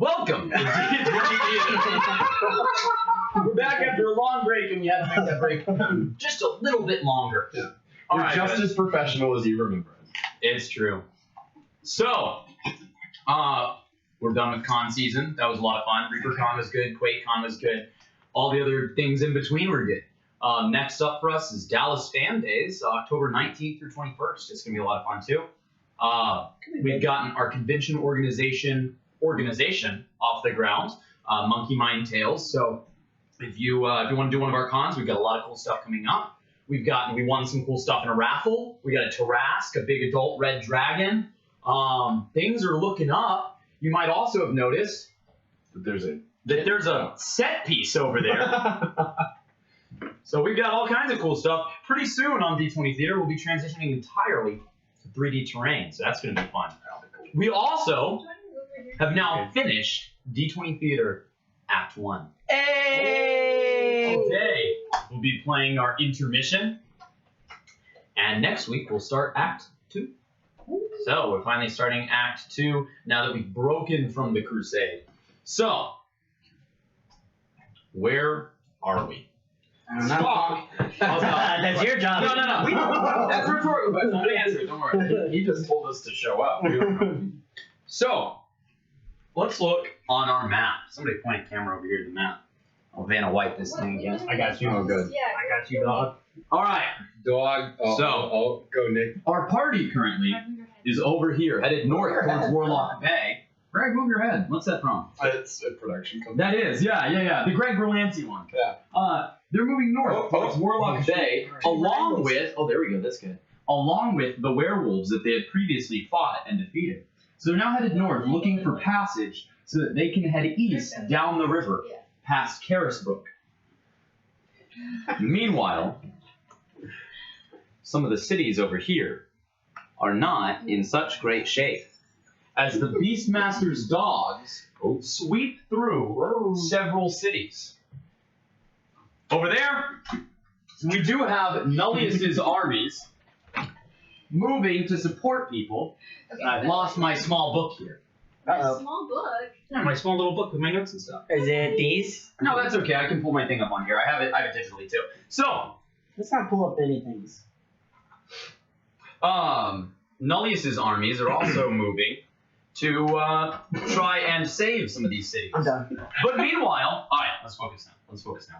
Welcome to D20. We're back after a long break, and we had to make that break just a little bit longer. Yeah. All You're right, just as professional as you remember. It's true. So, we're done with con season. That was a lot of fun. ReaperCon was good. QuakeCon was good. All the other things in between were good. Next up for us is Dallas Fan Days, October 19th through 21st. It's going to be a lot of fun, too. We've gotten our convention organization off the ground, Monkey Mind Tales. So if you want to do one of our cons, we've got a lot of cool stuff coming up. We won some cool stuff in a raffle. We got a Tarask, a big adult red dragon. Things are looking up. You might also have noticed that there's a set piece over there. So we've got all kinds of cool stuff. Pretty soon on D20 Theater, we'll be transitioning entirely to 3D terrain. So that's going to be fun. We also have now finished D20 Theater Act 1. Hey! Today, we'll be playing our intermission. And next week, we'll start Act 2. So, we're finally starting Act 2 now that we've broken from the crusade. So, where are we? Talk. That's your job. No. That's rhetorical, but somebody answer it. Don't worry. He just told us to show up. We don't know. So, let's look on our map. Somebody point a camera over here to the map. I'll Vanna White this thing again. I got you. Oh, good. I got you, dog. All right. Dog. I'll go, Nick. Our party currently is over here, headed north towards Warlock Bay. Greg, move your head. What's that from? It's a production company. That is, yeah. The Greg Berlanti one. Yeah. They're moving north towards Warlock Bay, along with, there we go, that's good, along with the werewolves that they had previously fought and defeated. So they're now headed north, looking for passage so that they can head east down the river, past Carisbrook. Meanwhile, some of the cities over here are not in such great shape, as the Beastmaster's dogs sweep through several cities. Over there, we do have Nullius's armies moving to support people. Okay, I've lost my small book here. a small book. Yeah, my small little book with my notes and stuff. Is it these? No, that's okay. I can pull my thing up on here. I have it digitally too. So, Let's not pull up anything. Nullius's armies are also moving to try and save some of these cities. I'm done. But meanwhile, all right, let's focus now.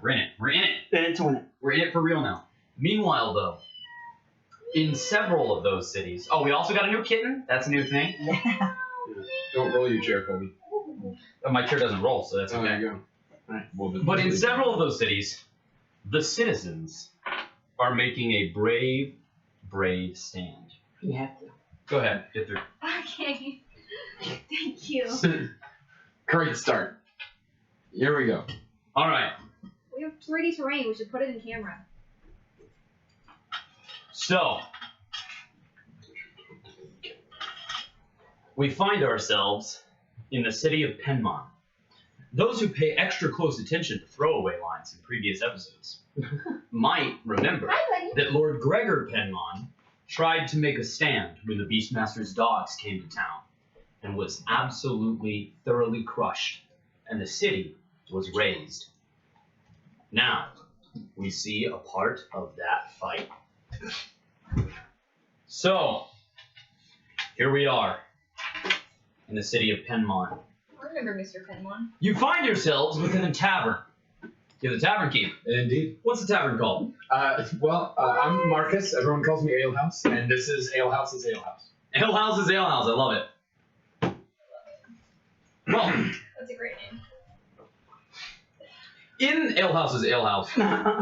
We're in it. Then it's win it. We're in it for real now. Meanwhile, though, in several of those cities, we also got a new kitten. That's a new thing. Don't roll your chair, Kobe. My chair doesn't roll, so that's Oh, okay. there you go. Right. Well, But in several of those cities, the citizens are making a brave stand. You have to. Go ahead, get through. Okay. Thank you. Great start. Here we go. All right. We have 3D terrain. We should put it in camera. So, we find ourselves in the city of Penmon. Those who pay extra close attention to throwaway lines in previous episodes might remember Hi, buddy. that Lord Gregor Penmon tried to make a stand when the Beastmaster's dogs came to town and was absolutely thoroughly crushed, and the city was razed. Now, we see a part of that fight. So, here we are in the city of Penmon. I remember Mr. Penmon. You find yourselves within a tavern. You have the tavern key. Indeed. What's the tavern called? I'm Marcus. Everyone calls me Alehouse, and this is Alehouse's Alehouse. Alehouse is Alehouse. I love it. Well, That's a great name. in Alehouse's Alehouse,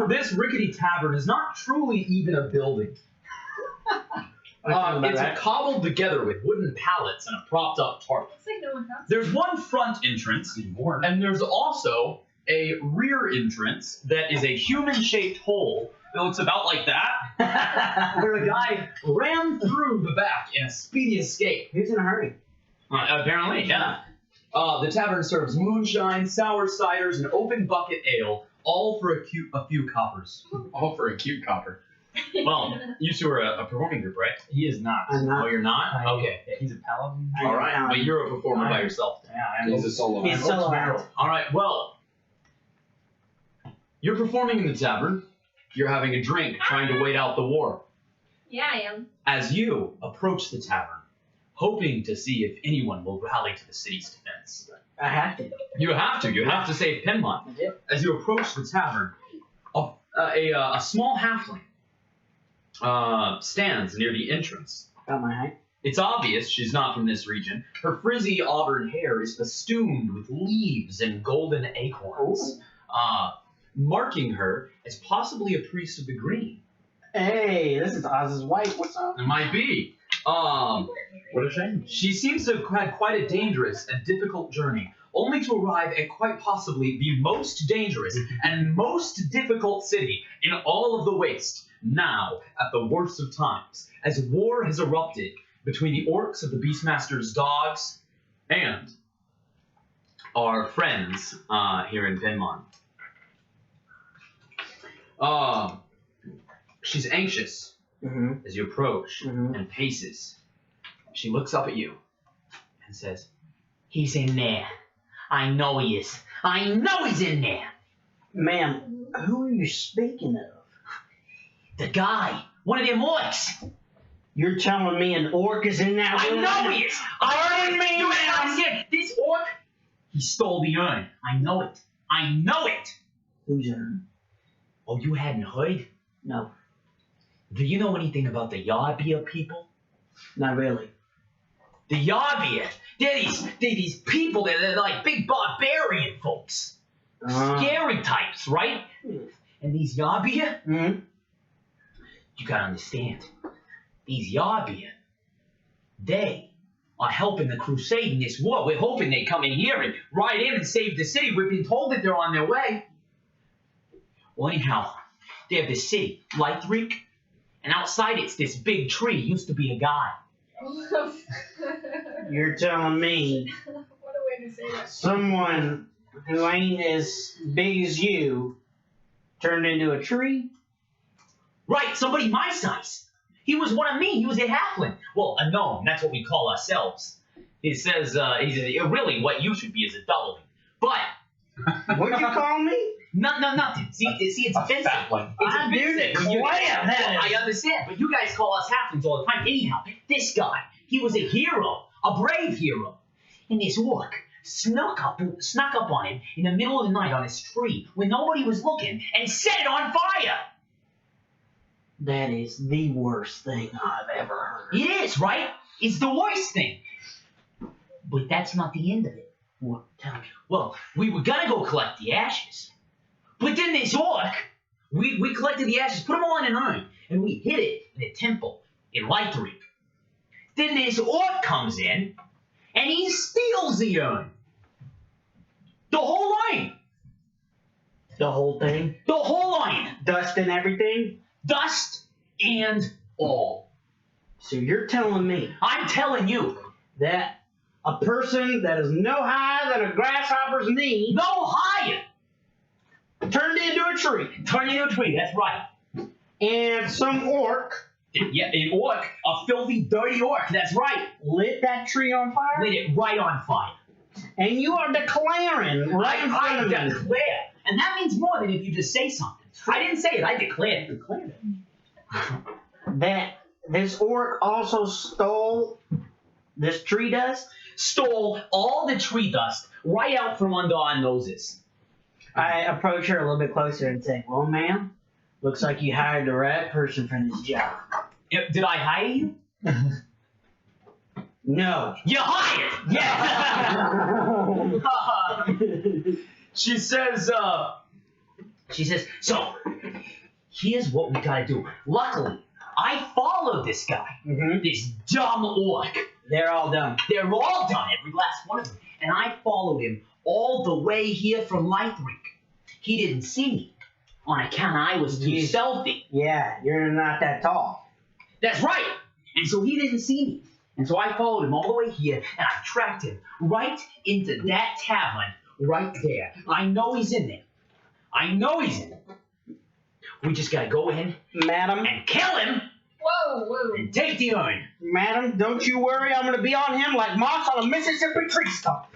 this rickety tavern is not truly even a building. It's cobbled together with wooden pallets and a propped up tarp. It's like no one comes. There's one front entrance, and there's also a rear entrance that is a human-shaped hole that looks about like that, where a guy ran through the back in a speedy escape. Who's in a hurry? Apparently, yeah. The tavern serves moonshine, sour ciders, and open bucket ale, all for a few coppers. All for a cute copper. Well, you two are a performing group, right? He is not. I'm not. Oh, you're not? Okay. Yeah, he's a paladin. I- All right, I'm- but you're a performer by yourself. Yeah, I am. He's a solo. He's I'm solo Oaks act. Barrel. All right, well, you're performing in the tavern. You're having a drink, trying to wait out the war. Yeah, I am. As you approach the tavern, hoping to see if anyone will rally to the city's defense. I have to. You have to. You have to save Penmont. I do. As you approach the tavern, a small halfling stands near the entrance. Got my height. It's obvious she's not from this region. Her frizzy auburn hair is festooned with leaves and golden acorns, marking her as possibly a priest of the green. Hey, this is Oz's wife. What's up? It might be. What a shame. She seems to have had quite a dangerous and difficult journey, only to arrive at quite possibly the most dangerous and most difficult city in all of the Waste, now at the worst of times, as war has erupted between the orcs of the Beastmaster's dogs and our friends here in Penmont. She's anxious Mm-hmm. as you approach Mhm. and paces. She looks up at you and says, "He's in there. I know he is. I know he's in there. Ma'am, who are you speaking of? The guy, one of them orcs. You're telling me an orc is in that I room? know he is. Pardon me, You ma'am. understand? This orc, he stole the urn. I know it. I know it. Who's in? Oh, you hadn't heard? No, Do you know anything about the Yarbia people? not really. The Yarbia, they're these people. They're like big barbarian folks. Scary types, right? And these Yarbia, Mm-hmm. you gotta understand, these Yarbia, they are helping the crusade in this war. We're hoping they come in here and ride in and save the city. We've been told that they're on their way. Well, anyhow, they have this city, Lightreek, and outside it's this big tree. Used to be a guy. You're telling me What a way to say that. someone who ain't as big as you turned into a tree? Right, somebody my size. He was one of me. He was a halfling. Well, a gnome. That's what we call ourselves. He says he's really what you should be is a doubling. But What'd you call me? nothing. See, it's offensive. Fatling. It's I'm offensive. doing it when you- quiet, Well, that is. I understand, but you guys call us halflings all the time. Anyhow, this guy, he was a hero, a brave hero. And this orc snuck up on him in the middle of the night on his tree when nobody was looking and set it on fire. That is the worst thing I've ever heard. It is, right? It's the worst thing. But that's not the end of it. What? Tell me. Well, we were gonna go collect the ashes. But then this orc, we collected the ashes, put them all in an urn, and we hid it in a temple in Lightreek. Then this orc comes in, and he steals the urn. The whole line. The whole thing? The whole line. Dust and everything? Dust and all. So you're telling me I'm telling you, that a person that is no higher than a grasshopper's knee no higher. turned into a tree, Turn into a tree, that's right. and some orc Yeah, an orc, a filthy, dirty orc, that's right. lit that tree on fire, Lit it right on fire. and you are declaring right in front I of me declare. And that means more than if you just say something. I didn't say it, I declared. Declared it. that this orc also stole this tree dust. Stole all the tree dust right out from under our noses. I approach her a little bit closer and say, "Well, ma'am, looks like you hired the right person for this job." Did I hire you? No. You hired! Yeah! She says, so, here's what we gotta do. Luckily, I followed this guy, Mhm. this dumb orc. They're all done. They're all done, every last one of them. And I followed him all the way here from Lightreek. He didn't see me on account I was too Yeah. stealthy. Yeah, you're not that tall. That's right. And so he didn't see me. And so I followed him all the way here, and I tracked him right into that tavern right there. I know he's in there. I know he's in there. We just gotta go in Madam, and kill him Whoa, whoa. and take the urn. madam, don't you worry. I'm gonna be on him like moss on a Mississippi tree stump.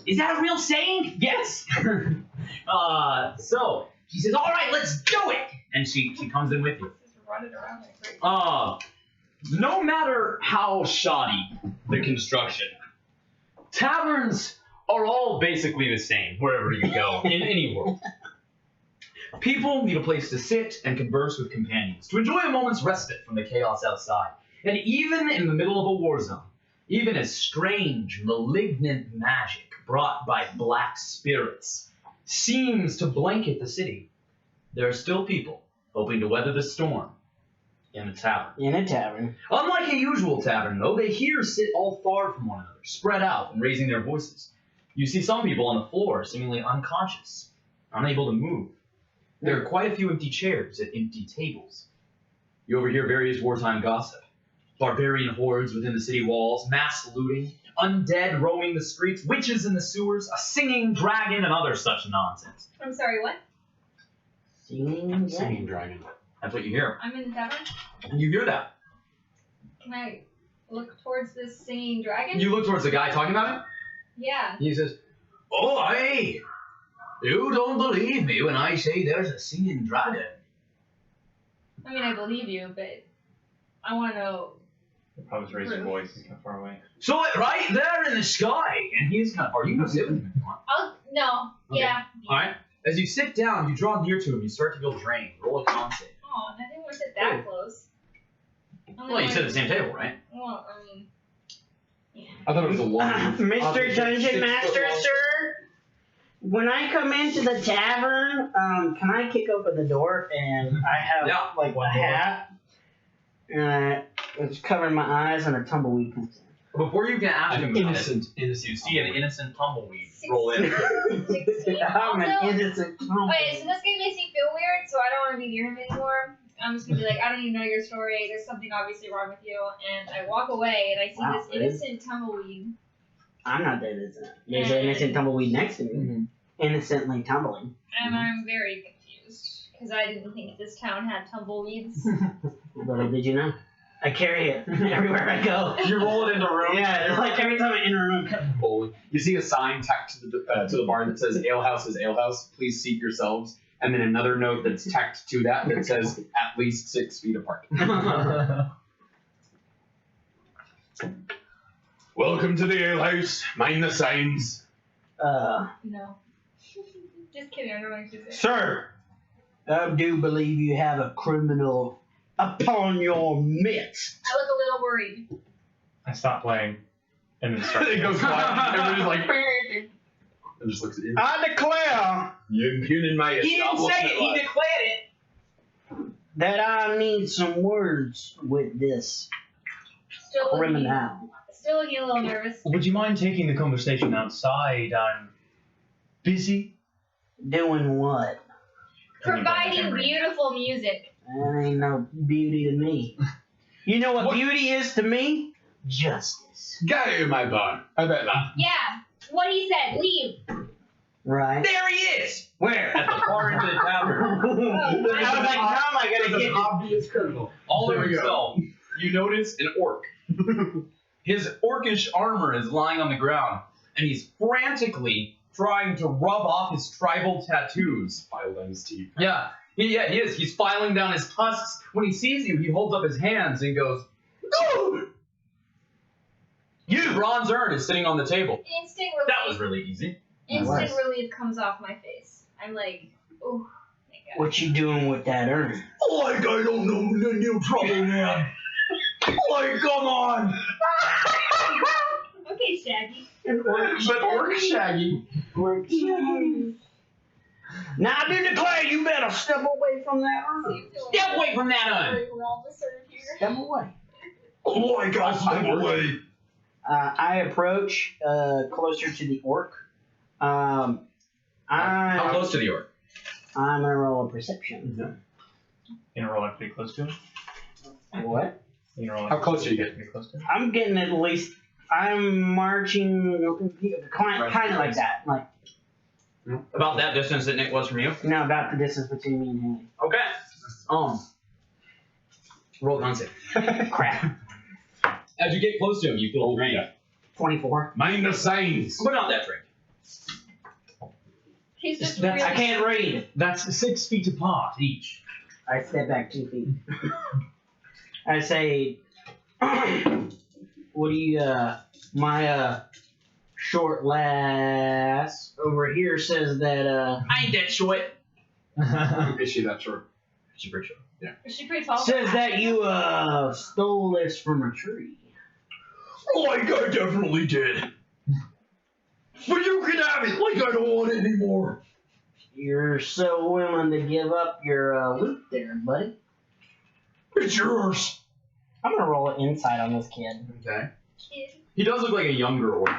Is that a real saying? Yes. So she says, "All right, let's do it." And she comes in with you. Just running around like crazy. No matter how shoddy the construction, taverns are all basically the same wherever you go in any world. People need a place to sit and converse with companions, to enjoy a moment's respite from the chaos outside. And even in the middle of a war zone, even as strange, malignant magic brought by black spirits seems to blanket the city, there are still people hoping to weather the storm in a tavern. In a tavern. Unlike a usual tavern, though, they here sit all far from one another, spread out and raising their voices. You see some people on the floor, seemingly unconscious, unable to move. There are quite a few empty chairs at empty tables. You overhear various wartime gossip. Barbarian hordes within the city walls, mass looting, undead roaming the streets, witches in the sewers, a singing dragon, and other such nonsense. I'm sorry, what? Singing dragon. That's what you hear. I'm in the tavern? And you hear that. Can I look towards this singing dragon? You look towards the guy talking about it. Yeah. He says, "Oh, hey, you don't believe me when I say there's a singing dragon." I mean, I believe you, but I want to know. I was raising voice. He's kind of far away. So right there in the sky, and he's kind of far. You can go sit with him if you want. No. Okay. Yeah. All right. As you sit down, you draw near to him. You start to feel drained. Roll a con save. Oh, I didn't want to sit that close. Well, you sit at the same table, right? Well, I mean. Yeah. I thought it was a long. Mr. Dungeon Master, sir, when I come into the tavern, can I kick open the door and I have Yeah. like a hat and it's covering my eyes and a tumbleweed comes in. Before you can ask him about Innocent. it, you see an innocent tumbleweed roll in. 16. I'm an Also- innocent tumbleweed. Okay, so this game makes me feel weird, so I don't want to be near him anymore. I'm just gonna be like, I don't even know your story. There's something obviously wrong with you, and I walk away, and I see Wow, this innocent tumbleweed. I'm not that innocent. There's an innocent tumbleweed next to me, innocently tumbling. And I'm very confused because I didn't think this town had tumbleweeds. Little did you know. I carry it everywhere I go. You roll it into a room. Yeah, it's like every time I enter a room. Bowling. You see a sign tacked to the bar that says "Alehouse is alehouse. Please seat yourselves." And then another note that's tacked to that says "at least 6 feet apart." Welcome to the alehouse. Mind the signs. No. Just kidding, I don't want to say. Sir, I do believe you have a criminal upon your midst. I look a little worried. I stopped playing and then started. It goes quiet. Everyone's like, and just looks at you. I declare You impugning my He didn't say it. He declared it. that I need some words with this criminal. Still looking a little nervous. Would you mind taking the conversation outside? I'm busy. Doing what? Providing beautiful music. That ain't no beauty to me. You know what beauty is to me? Justice. Get out of my bar. I bet that. Yeah, what he said, leave. Right? There he is. Where? At the far end of the tavern. How the hell am I There's gonna an get obvious criminal. All There of we go. himself, you notice an orc. His orcish armor is lying on the ground, and he's frantically trying to rub off his tribal tattoos. Filed on his teeth. Yeah, he is. He's filing down his tusks. When he sees you, he holds up his hands and goes, "No!" You! Bronze urn is sitting on the table. Instant relief. That was really easy. Instant relief comes off my face. I'm like, oh, thank God. what you doing with that urn? Like, I don't know the new trouble, man. Like, come on. Okay, Shaggy. But orc Shaggy. Now I do declare you better step away from that urn. Step away from that urn. We're all deserved here. Step away. Oh my gosh, step away. I approach closer to the orc. How close to the orc? I'm gonna roll a perception. You gonna roll up pretty close to him? What? You gonna roll How up close are you getting? pretty close to him? I'm getting at least. I'm marching kind of like that. Like About that distance that Nick was from you. No, about the distance between me and him. Okay. Roll con save. Crap. As you get close to him, you feel drained. 24. Mind the signs. But not that drained. He's just That's- I can't read. That's 6 feet apart each. I step back 2 feet. I say, what do you, my, short lass over here says that, I ain't that short. Is she that short? She's pretty short. Is she pretty tall? says that you, stole this from a tree. Like I definitely did. But you can have it like I don't want it anymore. You're so willing to give up your, loot there, buddy. It's yours. I'm gonna roll an insight on this kid. Okay. Kid. He does look like a younger orc.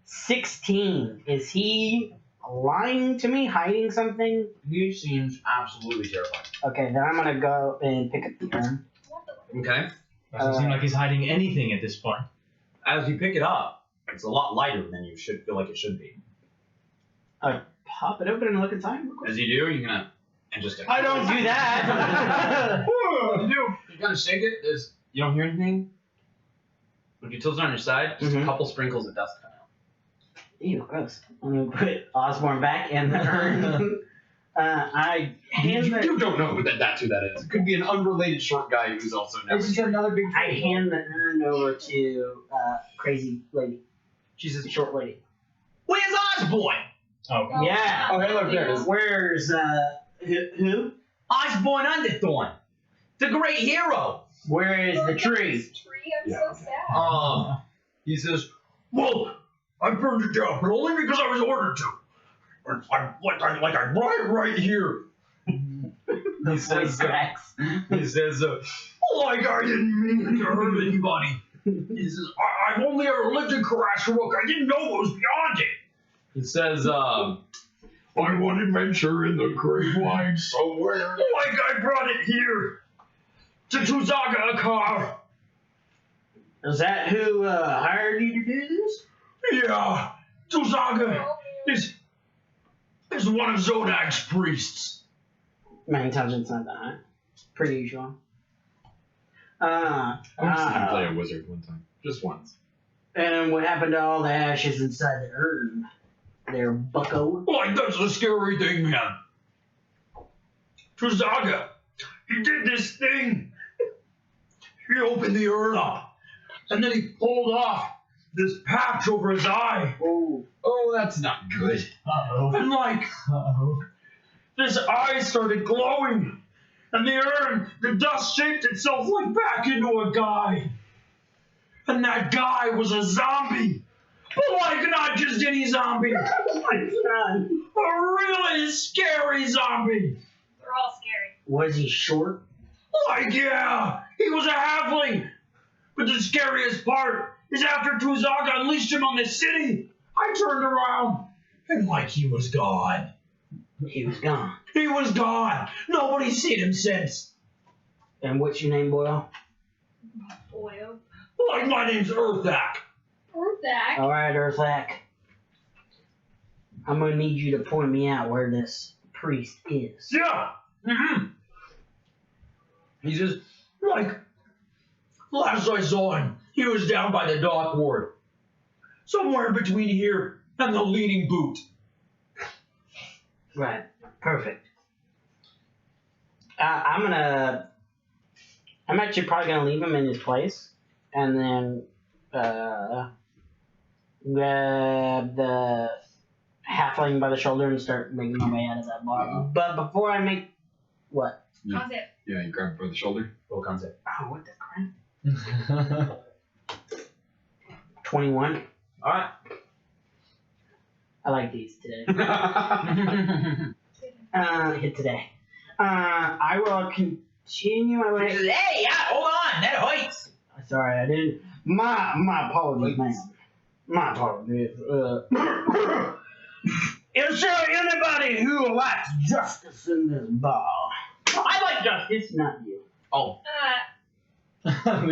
16. Is he lying to me, hiding something? He seems absolutely terrified. Okay, then I'm gonna go and pick up the urn. What the? Okay. Doesn't seem like he's hiding anything at this point. As you pick it up, it's a lot lighter than you should feel like it should be. Pop it open and look inside real quick. As you do, you're gonna and just. I don't do that. What you do? You kind of shake it. You don't hear anything. If you tilt it on your side, just a Mhm. couple sprinkles of dust come out. Ew, gross. I'm gonna put Osborne back in the urn. I hand the. You don't know that's who that is. It could be an unrelated short guy who's also never. It's just another big. I hand the urn over to crazy lady. She's a Short lady. Where's Osborne? Oh. Yeah. Oh, hey, look, there it is. Where's who? Osborne Underthorn, the great hero. Where is the tree? Tree? I'm Yeah. so sad. He says, "Well, I burned it down, but only because I was ordered to. I brought it right here." He says, "Like I didn't mean to hurt anybody." He says, "I've only ever lived in Karasharok. I didn't know what was beyond it." He says, "I want adventure in the Great Wide somewhere. Like I brought it here to Tuzaga Akar." Is that who hired you to do this? Yeah, Tuzaga is one of Zodag's priests. My intelligence not that high. Pretty usual. I watched him play a wizard one time. Just once. And what happened to all the ashes inside the urn? There, bucko. Like, that's the scary thing, man. Tuzaga, he did this thing. He opened the urn up, and then he pulled off this patch over his eye. Oh, that's not good. Uh-oh. And like, Uh-oh. this eye started glowing, and the urn, the dust shaped itself like back into a guy. And that guy was a zombie. But like, not just any zombie. Oh my god. A really scary zombie. They're all scary. Was he short? Like, yeah, he was a halfling. But the scariest part is after Tuzaga unleashed him on the city, I turned around, and like, he was gone. He was gone. He was gone. Nobody's seen him since. And what's your name, Boyle? Boyle. Like, my name's Earthak. Earthak. Alright, Earthak. I'm gonna need you to point me out where this priest is. Yeah. Mm-hmm. He says, like, last I saw him, he was down by the dock ward. Somewhere between here and the leading boot. Right. Perfect. I'm actually probably gonna leave him in his place, and then grab the halfling by the shoulder and start making my way out of that bar. But before I make what? How's it? Yeah, you grab him by the shoulder. Roll concept. Oh, what the crap? 21. All right. I like these today. Hit today. I will continue my way. Hey, yeah, hold on, that hurts. Sorry, I didn't. My apologies, man. My apologies. Is there anybody who likes justice in this bar? I like justice, not you. Oh, I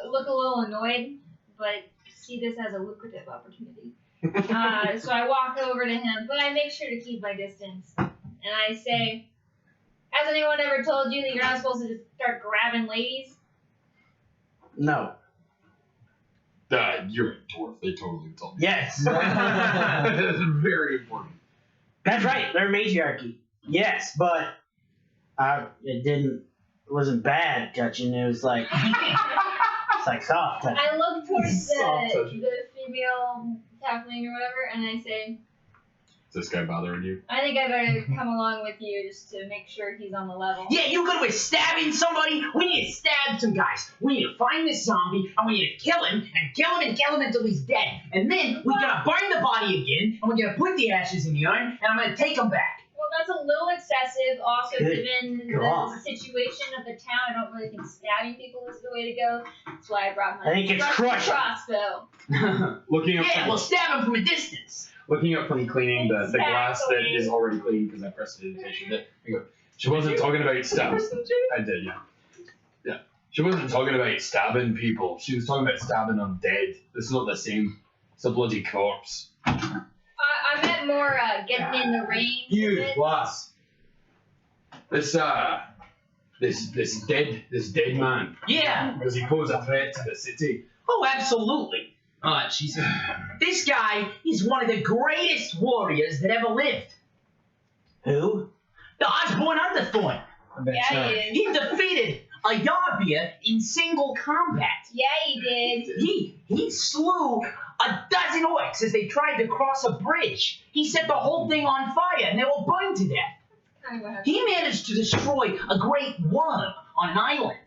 look a little annoyed, but see this as a lucrative opportunity. So I walk over to him, but I make sure to keep my distance. And I say, has anyone ever told you that you're not supposed to just start grabbing ladies? No. You're a dwarf. They totally told me. Yes. That's very important. That's right. They're matriarchy. Yes, but it wasn't bad touching. It was like it's like soft touching. I look towards Soft the touching. female halfling or whatever, and I say, Is this guy bothering you? I think I better come along with you just to make sure he's on the level. Yeah, you good with stabbing somebody? We need to stab some guys. We need to find this zombie, and we need to kill him, and kill him, and kill him until he's dead. And then we're gonna burn the body again, and we're gonna put the ashes in the urn, and I'm gonna take him back. Well, that's a little excessive. Also, Good given God. the situation of the town, I don't really think stabbing people is the way to go. That's why I brought my I think it's rusty crushing. crossbow. Looking up. Yeah, we'll stab him from a distance. Looking up from cleaning the glass that is already clean because I pressed an invitation. I go, she wasn't talking about stabbing. I did, yeah. Yeah. She wasn't talking about stabbing people. She was talking about stabbing undead. This is not the same. It's a bloody corpse. I meant more getting in the range. of You, it. lass. This dead man. Yeah. Does he pose a threat to the city? Oh, absolutely. She said, this guy is one of the greatest warriors that ever lived. Who? The Osborne Underthorn. I bet Yeah, so. he is. He defeated a Yarbia in single combat. Yeah, he did. He slew a dozen orcs as they tried to cross a bridge. He set the whole thing on fire and they were burned to death. Kind of what happened. He managed to destroy a great worm on an island.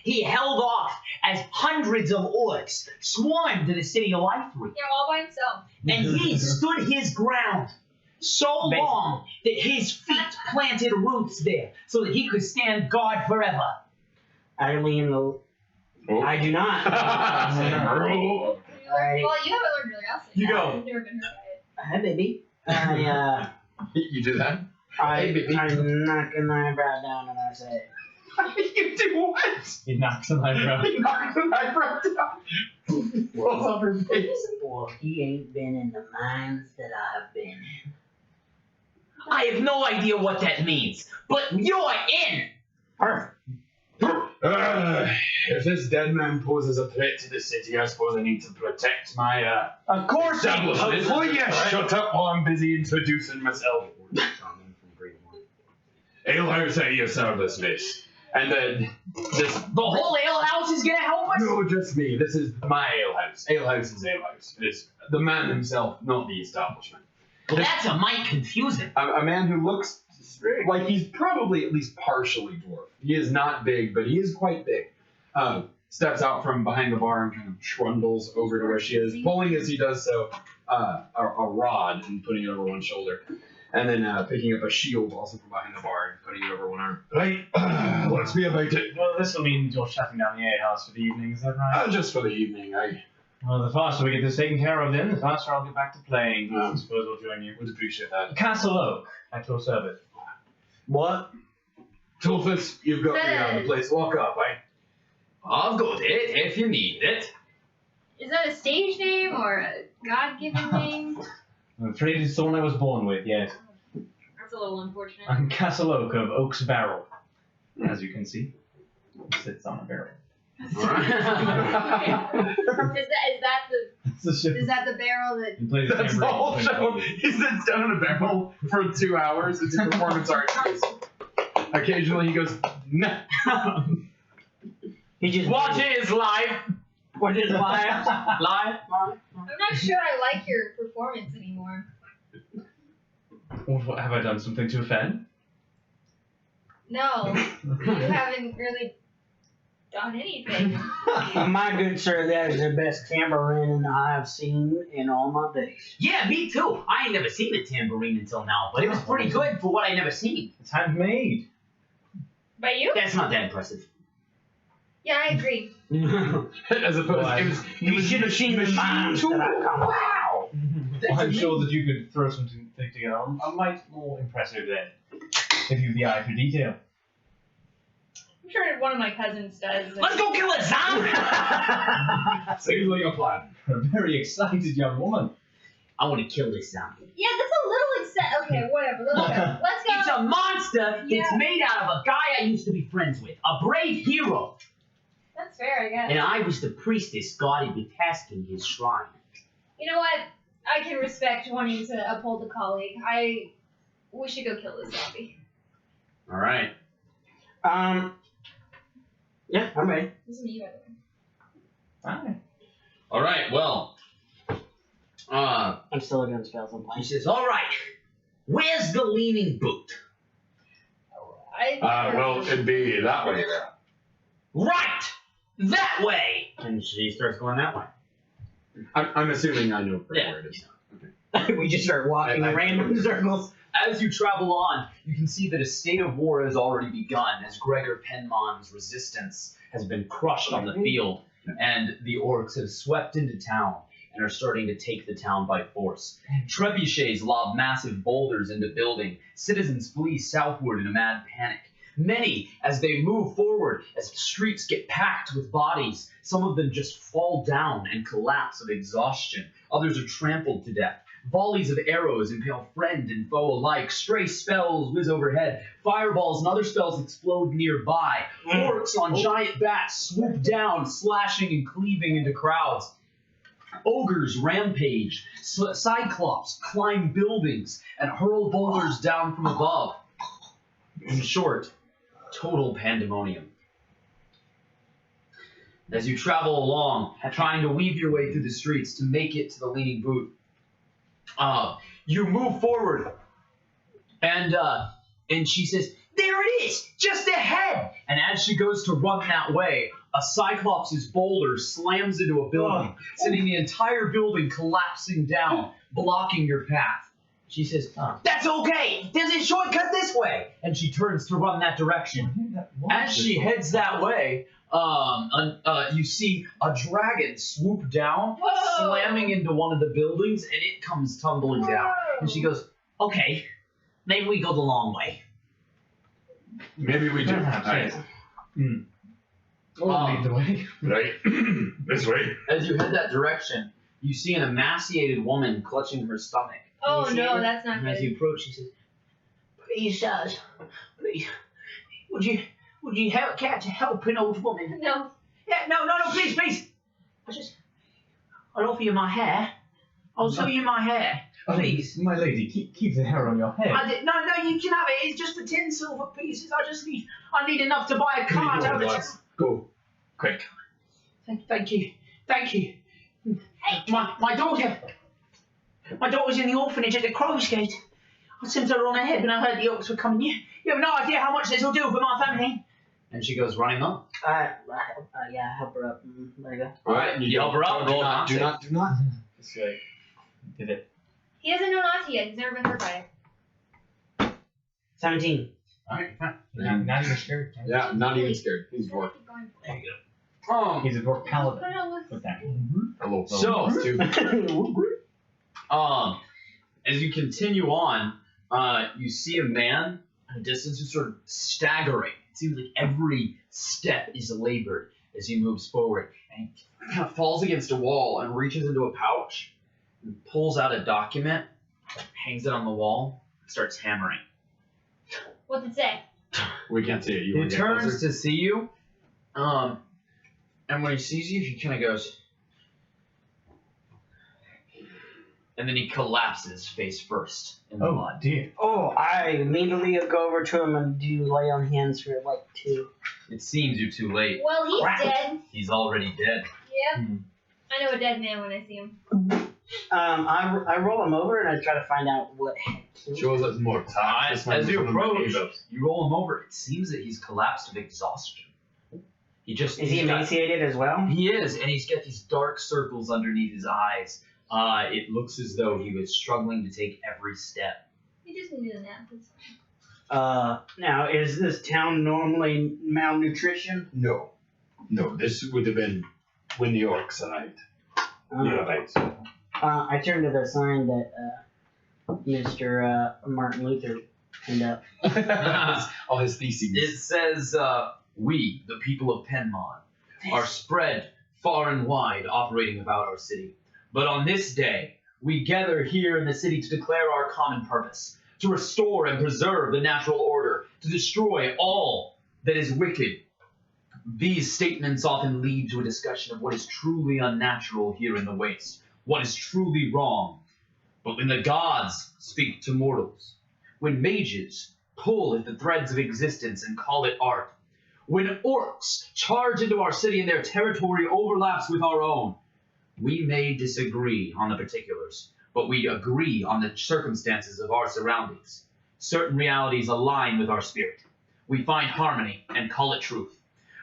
He held off as hundreds of orcs swarmed to the city of Lythri. Yeah, all by himself. And he stood his ground so long that his feet planted roots there so that he could stand guard forever. I mean, I do not. Oh. I- Well, you haven't learned really else. You go. I've never been hurt by Hi, baby. You do that? I Hey, baby. I knock an eyebrow down and I say, You do what? He knocks an eyebrow. You knocked an eyebrow down. What's up her face? well, he ain't been in the mines that I've been in. I have no idea what that means, but you're in. Perfect. If this dead man poses a threat to the city, I suppose I need to protect my Of course, establishment. Will you shut up while I'm busy introducing myself? Alehouse at your service, miss. And then this. The whole alehouse is gonna help us? No, just me. This is my alehouse. Alehouse is alehouse. It's the man himself, not the establishment. Well, that's a mite confusing. A man who looks like he's probably at least partially dwarf. He is not big, but he is quite big. Steps out from behind the bar and kind of trundles over to where she is, pulling as he does so a rod and putting it over one shoulder. And then picking up a shield also from behind the bar and putting it over one arm. Right, let's be about it. Well, this will mean you're shutting down the alehouse for the evening, is that right? Just for the evening, I Well, the faster we get this taken care of then, the faster I'll get back to playing. I suppose we'll join you. would appreciate that. Castle Oak, at your service. What? Tulfus, you've got the place. Walk up, eh? I've got it if you need it. Is that a stage name or a God-given name? I'm afraid it's the one I was born with, yes. That's a little unfortunate. I'm Castle Oak of Oak's Barrel. As you can see, it sits on a barrel. Is that the barrel that? You play the That's the tambourine whole when show. you- He sits down in a barrel for 2 hours. It's a performance art piece. Occasionally he goes, nah. He just Watch it, it's live. What is live? Live. I'm not sure I like your performance anymore. What, have I done something to offend? No, you haven't really done anything. My good sir, that is the best tambourine I've seen in all my days. Yeah, me too. I ain't never seen a tambourine until now, but it was pretty good for what I never seen. It's handmade. By you? That's not that impressive. Yeah, I agree. As opposed, Why? You should have seen the mines that I come. Wow. Well, I'm sure that you could throw something together. A mite more impressive then. If you've the eye for detail. I'm sure one of my cousins does. Let's go kill a zombie. Seems like a plan. A very excited young woman. I want to kill this zombie. Yeah, that's a little excessive. Okay, whatever. Let's go. Let's go. It's a monster Yeah. that's made out of a guy I used to be friends with, a brave hero. That's fair, I guess. And I was the priestess guarded with tasking his shrine. You know what? I can respect wanting to uphold a colleague. We should go kill this zombie. All right. Yeah, I'm ready. This is me, by the way. Fine. All right. Well. I'm still doing spells on He plan. says, all right, where's the leaning boot? Well, it'd be that way there. Right! That way! And she starts going that way. I'm assuming I know Yeah. where it is. We just start walking in random circles. As you travel on, you can see that a state of war has already begun as Gregor Penmon's resistance has been crushed on the field, and the orcs have swept into town and are starting to take the town by force. Trebuchets lob massive boulders into building. Citizens flee southward in a mad panic. Many, as they move forward, as the streets get packed with bodies, some of them just fall down and collapse of exhaustion. Others are trampled to death. Volleys of arrows impale friend and foe alike. Stray spells whiz overhead. Fireballs and other spells explode nearby. Orcs on giant bats swoop down, slashing and cleaving into crowds. Ogres rampage. Cyclops climb buildings and hurl boulders down from above. In short, total pandemonium. As you travel along, trying to weave your way through the streets to make it to the leaning boot, you move forward, and she says, "There it is, just ahead!" And as she goes to run that way, a Cyclops' boulder slams into a building, sending the entire building collapsing down, blocking your path. She says, "That's okay. There's a shortcut this way," and she turns to run that direction. As she heads that way, you see a dragon swoop down, Whoa. slamming into one of the buildings, and it comes tumbling down. And she goes, Okay, maybe we go the long way. Maybe we do. Perhaps, Alright. yes. Or lead the way. Right. This way. as you head that direction, you see an emaciated woman clutching her stomach. Oh You see no, her? that's not And as good. you approach, she says, please, sirs, please, would you help catch a helping old woman? No. Yeah, no, please. I'll offer you my hair. I'll sell you my hair, please. My lady, keep the hair on your head. No, you can have it. It's just for 10 silver pieces. I need enough to buy a cart out of town. Go. Quick. Thank you. Hey, My daughter's in the orphanage at the Crow's Gate. I sent her on ahead when I heard the orcs were coming. You have no idea how much this will do for my family. And she goes running up. Yeah, help her up. There you go. Alright, you help her up, Do roll not. Do not. Do not. This way. Did it. he doesn't know not to yet. He's never been hurt by it. 17. Alright, fine. Now you're scared. Yeah, not even scared. He's Just dwarf. keep going for it. He's a dwarf paladin. Put it on with- Put that. Hello. So- Two. As you continue on, you see a man at a distance who's sort of staggering. It seems like every step is labored as he moves forward. And he kind of falls against a wall and reaches into a pouch and pulls out a document, hangs it on the wall, and starts hammering. What's it say? We can't see it. You He wanna get turns closer? to see you, and when he sees you, he kind of goes, and then he collapses face first in the Oh mud. dear. Oh, I immediately go over to him and do lay on hands for like 2. It seems you're too late. Well, he's Crap. dead. He's already dead. Yep. I know a dead man when I see him. I roll him over and I try to find out what had killed him. Shows us more time. As you approach, you roll him over. It seems that he's collapsed of exhaustion. Is he he's got- emaciated as well? He is, and he's got these dark circles underneath his eyes. It looks as though he was struggling to take every step. He just needed a nap. That's fine. Now, is this town normally malnutrition? No. No, this would have been when the orcs arrived. Right. I turned to the sign that Mr. Martin Luther pinned up. All his theses. It says, we, the people of Penmon, are spread far and wide operating about our city. But on this day, we gather here in the city to declare our common purpose, to restore and preserve the natural order, to destroy all that is wicked. These statements often lead to a discussion of what is truly unnatural here in the waste, what is truly wrong. But when the gods speak to mortals, when mages pull at the threads of existence and call it art, when orcs charge into our city and their territory overlaps with our own, we may disagree on the particulars, but we agree on the circumstances of our surroundings. Certain realities align with our spirit. We find harmony and call it truth.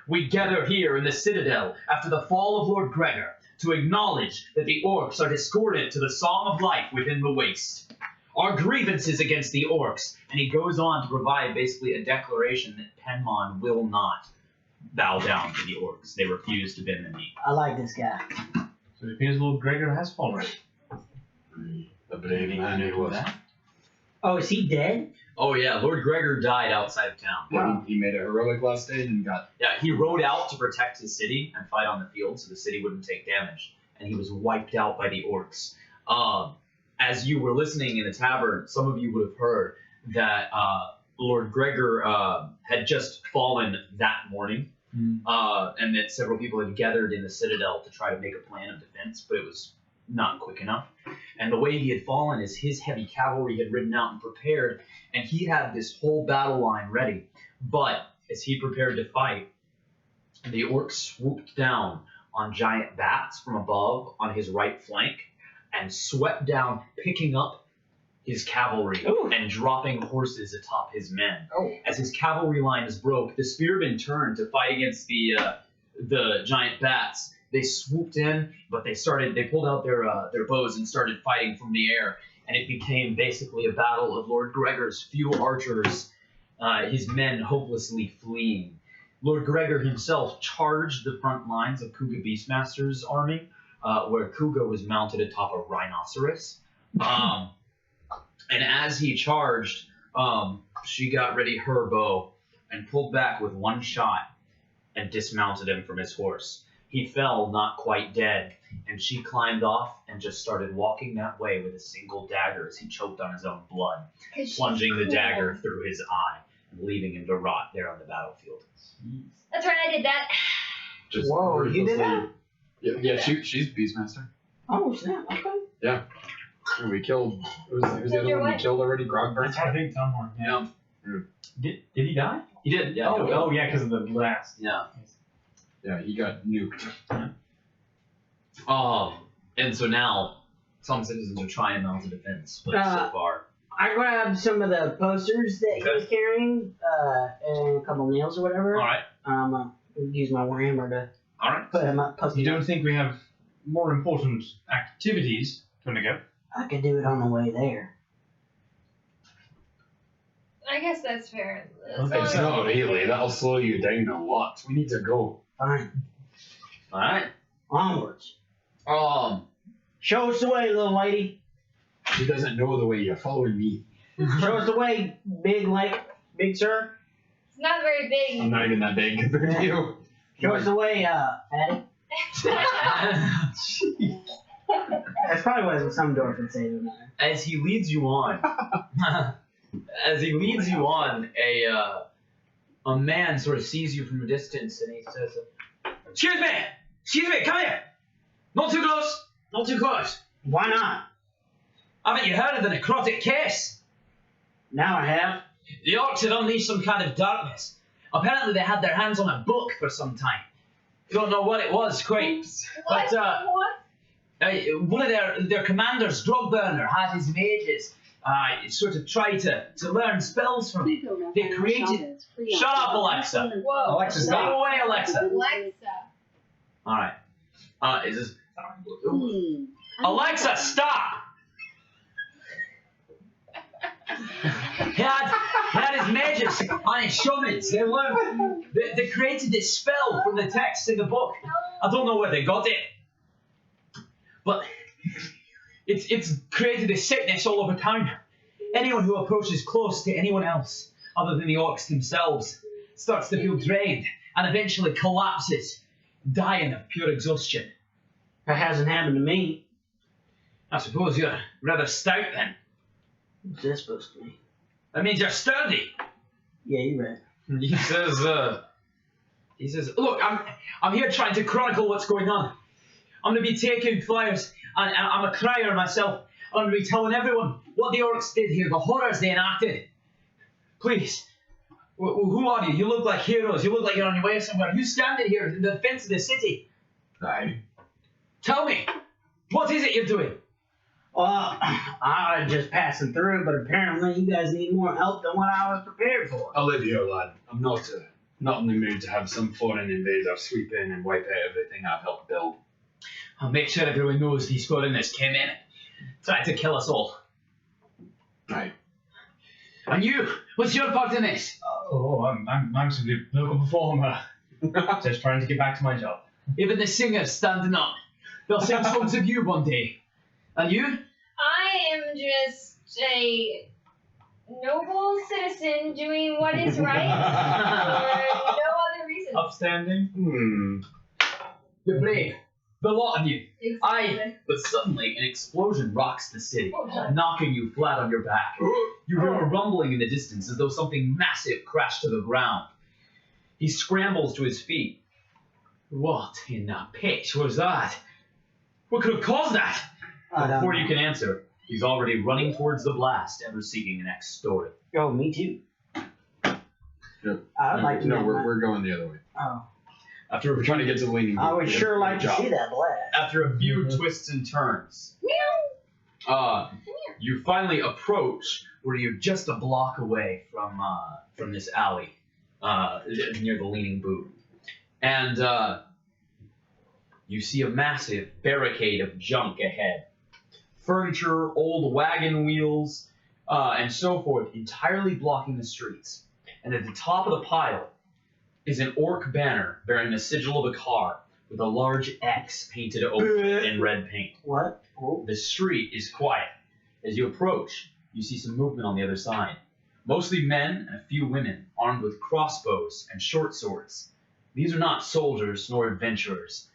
We gather here in the Citadel after the fall of Lord Gregor to acknowledge that the orcs are discordant to the song of life within the waste. Our grievances against the orcs, and he goes on to provide basically a declaration that Penmon will not bow down to the orcs. They refuse to bend the knee. I like this guy. So it appears Lord Gregor has fallen. The brave man he was. Oh, is he dead? Oh yeah, Lord Gregor died outside of town. Yeah, he made a heroic last stand and got. Yeah, he rode out to protect his city and fight on the field so the city wouldn't take damage, and he was wiped out by the orcs. As you were listening in the tavern, some of you would have heard that Lord Gregor had just fallen that morning, and that several people had gathered in the Citadel to try to make a plan of defense, but it was not quick enough. And the way he had fallen is his heavy cavalry had ridden out and prepared, and he had this whole battle line ready. But as he prepared to fight, the orcs swooped down on giant bats from above on his right flank and swept down, picking up his cavalry and dropping horses atop his men. As his cavalry lines broke, the spearmen turned to fight against the giant bats. They swooped in, but they pulled out their bows and started fighting from the air, and it became basically a battle of Lord Gregor's few archers, his men hopelessly fleeing. Lord Gregor himself charged the front lines of Kuga Beastmaster's army, where Kuga was mounted atop a rhinoceros. And as he charged, she got ready her bow and pulled back with one shot and dismounted him from his horse. He fell not quite dead, and she climbed off and just started walking that way with a single dagger as he choked on his own blood, plunging the dagger through his eye and leaving him to rot there on the battlefield. That's right, I did that. Just Whoa, you did that? Yeah, she's Beastmaster. Oh, snap. Okay. Yeah. And we killed. Who's the other one we killed already? Grogburn? I think Tomhorn. Yeah. Did he die? He did, yeah. Oh yeah, because of the blast. Yeah. Yeah, he got nuked. And so now some citizens are trying to mount a defense, but so far. I grabbed some of the posters that he was carrying, and a couple nails or whatever. Alright. Use my warhammer to Alright. put him up. You don't think we have more important activities to undergo? I could do it on the way there. I guess that's fair. It's not really. That'll slow you down a lot. We need to go. Fine. Alright. Onwards. Show us the way, little lady. She doesn't know the way. You're following me. Show us the way, big sir. It's not very big. I'm not even that big compared to you. Show us the way, Patty. That's probably what some dwarf would say to him. As he leads you on, a man sort of sees you from a distance and he says, Excuse me, come here! Not too close, not too close. Why not? Haven't you heard of the necrotic case? Now I have. The orcs had unleashed some kind of darkness. Apparently they had their hands on a book for some time. Don't know what it was quite. What? One of their commanders, Drogburner, had his mages sort of try to learn spells from it. They created... Shut up, Alexa. Whoa. Alexa, Go away, Alexa. Alexa. Alright. Is this... Alexa, stop! He had his mages on his shamans. They created this spell from the text in the book. I don't know where they got it. But it's created this sickness all over town. Anyone who approaches close to anyone else other than the orcs themselves starts to feel drained and eventually collapses, dying of pure exhaustion. That hasn't happened to me. I suppose you're rather stout then. What's that supposed to mean? That means you're sturdy. Yeah, you're right. He says, look, I'm here trying to chronicle what's going on. I'm going to be taking flyers, and I'm a crier myself. I'm going to be telling everyone what the orcs did here, the horrors they enacted. Please, who are you? You look like heroes. You look like you're on your way somewhere. You standing here in the defense of the city. Aye. Tell me, what is it you're doing? Well, I was just passing through, but apparently you guys need more help than what I was prepared for. Olivia, lad, I'm not in the mood to have some foreign invader sweep in and wipe out everything I've helped build. I'll make sure everyone knows these foreigners came in, tried to kill us all. Aye. And you, what's your part in this? Oh, I'm simply a local performer. Just trying to get back to my job. Even the singers standing up. They'll sing songs of you one day. And you? I am just a noble citizen doing what is right for no other reason. Upstanding. You're brave. The lot of you. Exactly. But suddenly, an explosion rocks the city, Oh, God. knocking you flat on your back. You hear a rumbling in the distance as though something massive crashed to the ground. He scrambles to his feet. What in the pitch was that? What could have caused that? I don't Before know. you can answer, he's already running towards the blast, ever seeking the next story. Oh, me too. Yep. I would like to No, know we're going the other way. Oh, After We're trying to get to the leaning. I boot. would sure like to see that blast. After a few twists and turns, you finally approach where you're just a block away from this alley near the leaning boot, and you see a massive barricade of junk ahead, furniture, old wagon wheels, and so forth, entirely blocking the streets. And at the top of the pile is an orc banner bearing the sigil of a car with a large X painted over it in red paint. What? Oh. The street is quiet. As you approach, you see some movement on the other side. Mostly men and a few women, armed with crossbows and short swords. These are not soldiers nor adventurers.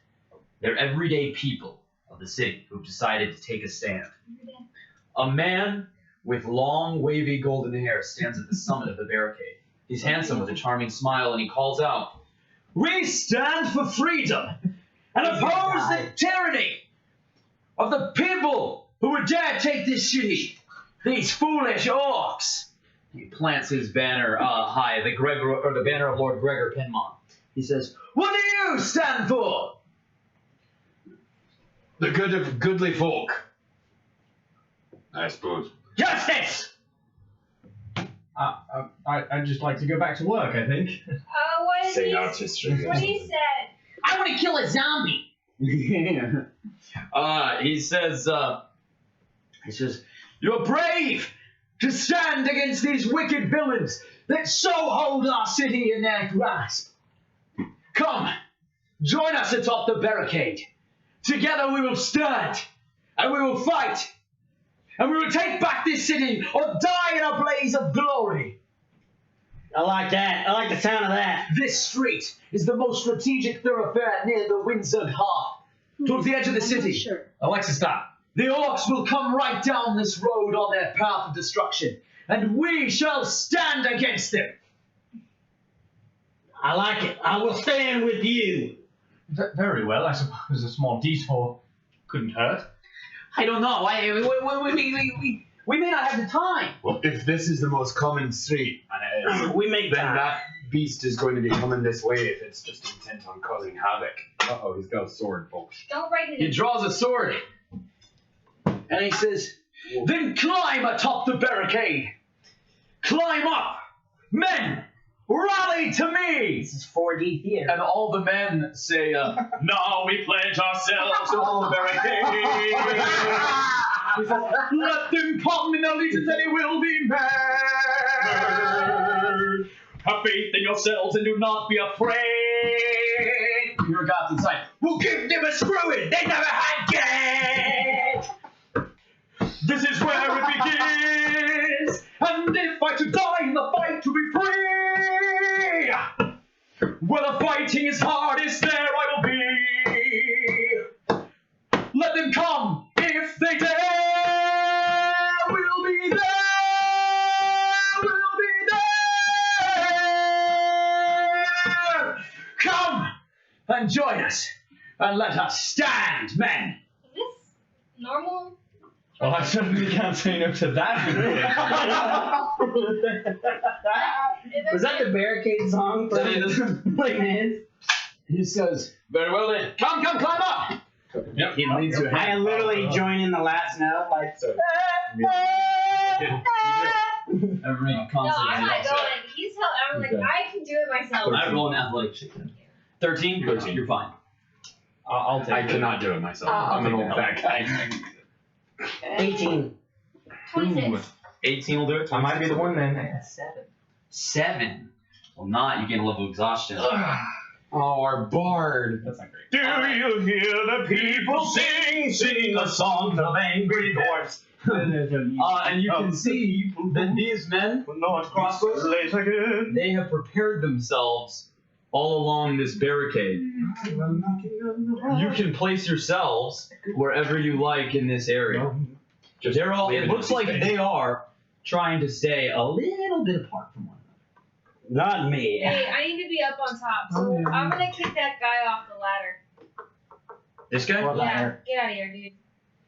They're everyday people of the city who've decided to take a stand. A man with long, wavy golden hair stands at the summit of the barricade. He's handsome with a charming smile, and he calls out, "We stand for freedom and oppose the tyranny of the people who would dare take this city. These foolish orcs." He plants his banner high, the banner of Lord Gregor Pinmont. He says, "What do you stand for?" The good of goodly folk. I suppose. "Justice!" I'd just like to go back to work, I think. What is Say he? artistry. What he said? "I want to kill a zombie." He says, "You're brave to stand against these wicked villains that so hold our city in their grasp. Come, join us atop the barricade. Together we will stand, and we will fight, and we will take back this city or die in a blaze of glory." I like that. I like the sound of that. This street is the most strategic thoroughfare near the Windsor Heart, towards the edge of the city. Sure. Alexa, stop. The orcs will come right down this road on their path of destruction, and we shall stand against them. I like it. I will stand with you. Very well, I suppose a small detour couldn't hurt. I don't know. We may not have the time. Well, if this is the most common street, and it is, We make then time. that beast is going to be coming this way if it's just intent on causing havoc. Uh-oh, he's got a sword, folks. Don't break He it. draws a sword, and he says, "Then climb atop the barricade. Climb up. Men, rally to me." This is 4D theater. And all the men say, "Now we pledge ourselves to hold the barricade." He says, "Let them come in allegiance, and it will be made. Have faith in yourselves and do not be afraid." Your God's inside. "We'll give them a screwing they never had yet. This is where it begins. And if I should die in the fight to be free, where the fighting is hardest, there I will be. Let them come if they dare. join us and let us stand, men. Is this normal? Well, I certainly can't say no to that. Was that the barricade song? That is. Like this? He says, very well then. Come, climb up. Yep. He leads you I literally join in the last note, like. Every No, constant. I'm not going. He's I'm like, I can do it myself. I roll an athletic check. 13? 13. You're fine. I'll take I it. cannot do it myself. I'll I'm an take old that. fat guy. 18. 26. 18 will do it. I might be the one then. 7. Well, not. You get a level of exhaustion. Oh, our bard. That's not great. Do you hear the people sing a song of angry dwarfs? And you can see that these men, Not crossroads late again. they have prepared themselves all along this barricade. You can place yourselves wherever you like in this area. They're all, it looks like they are trying to stay a little bit apart from one another. Not me. Hey, I need to be up on top, so I'm gonna kick that guy off the ladder. This guy? What Yeah, ladder? get out of here, dude.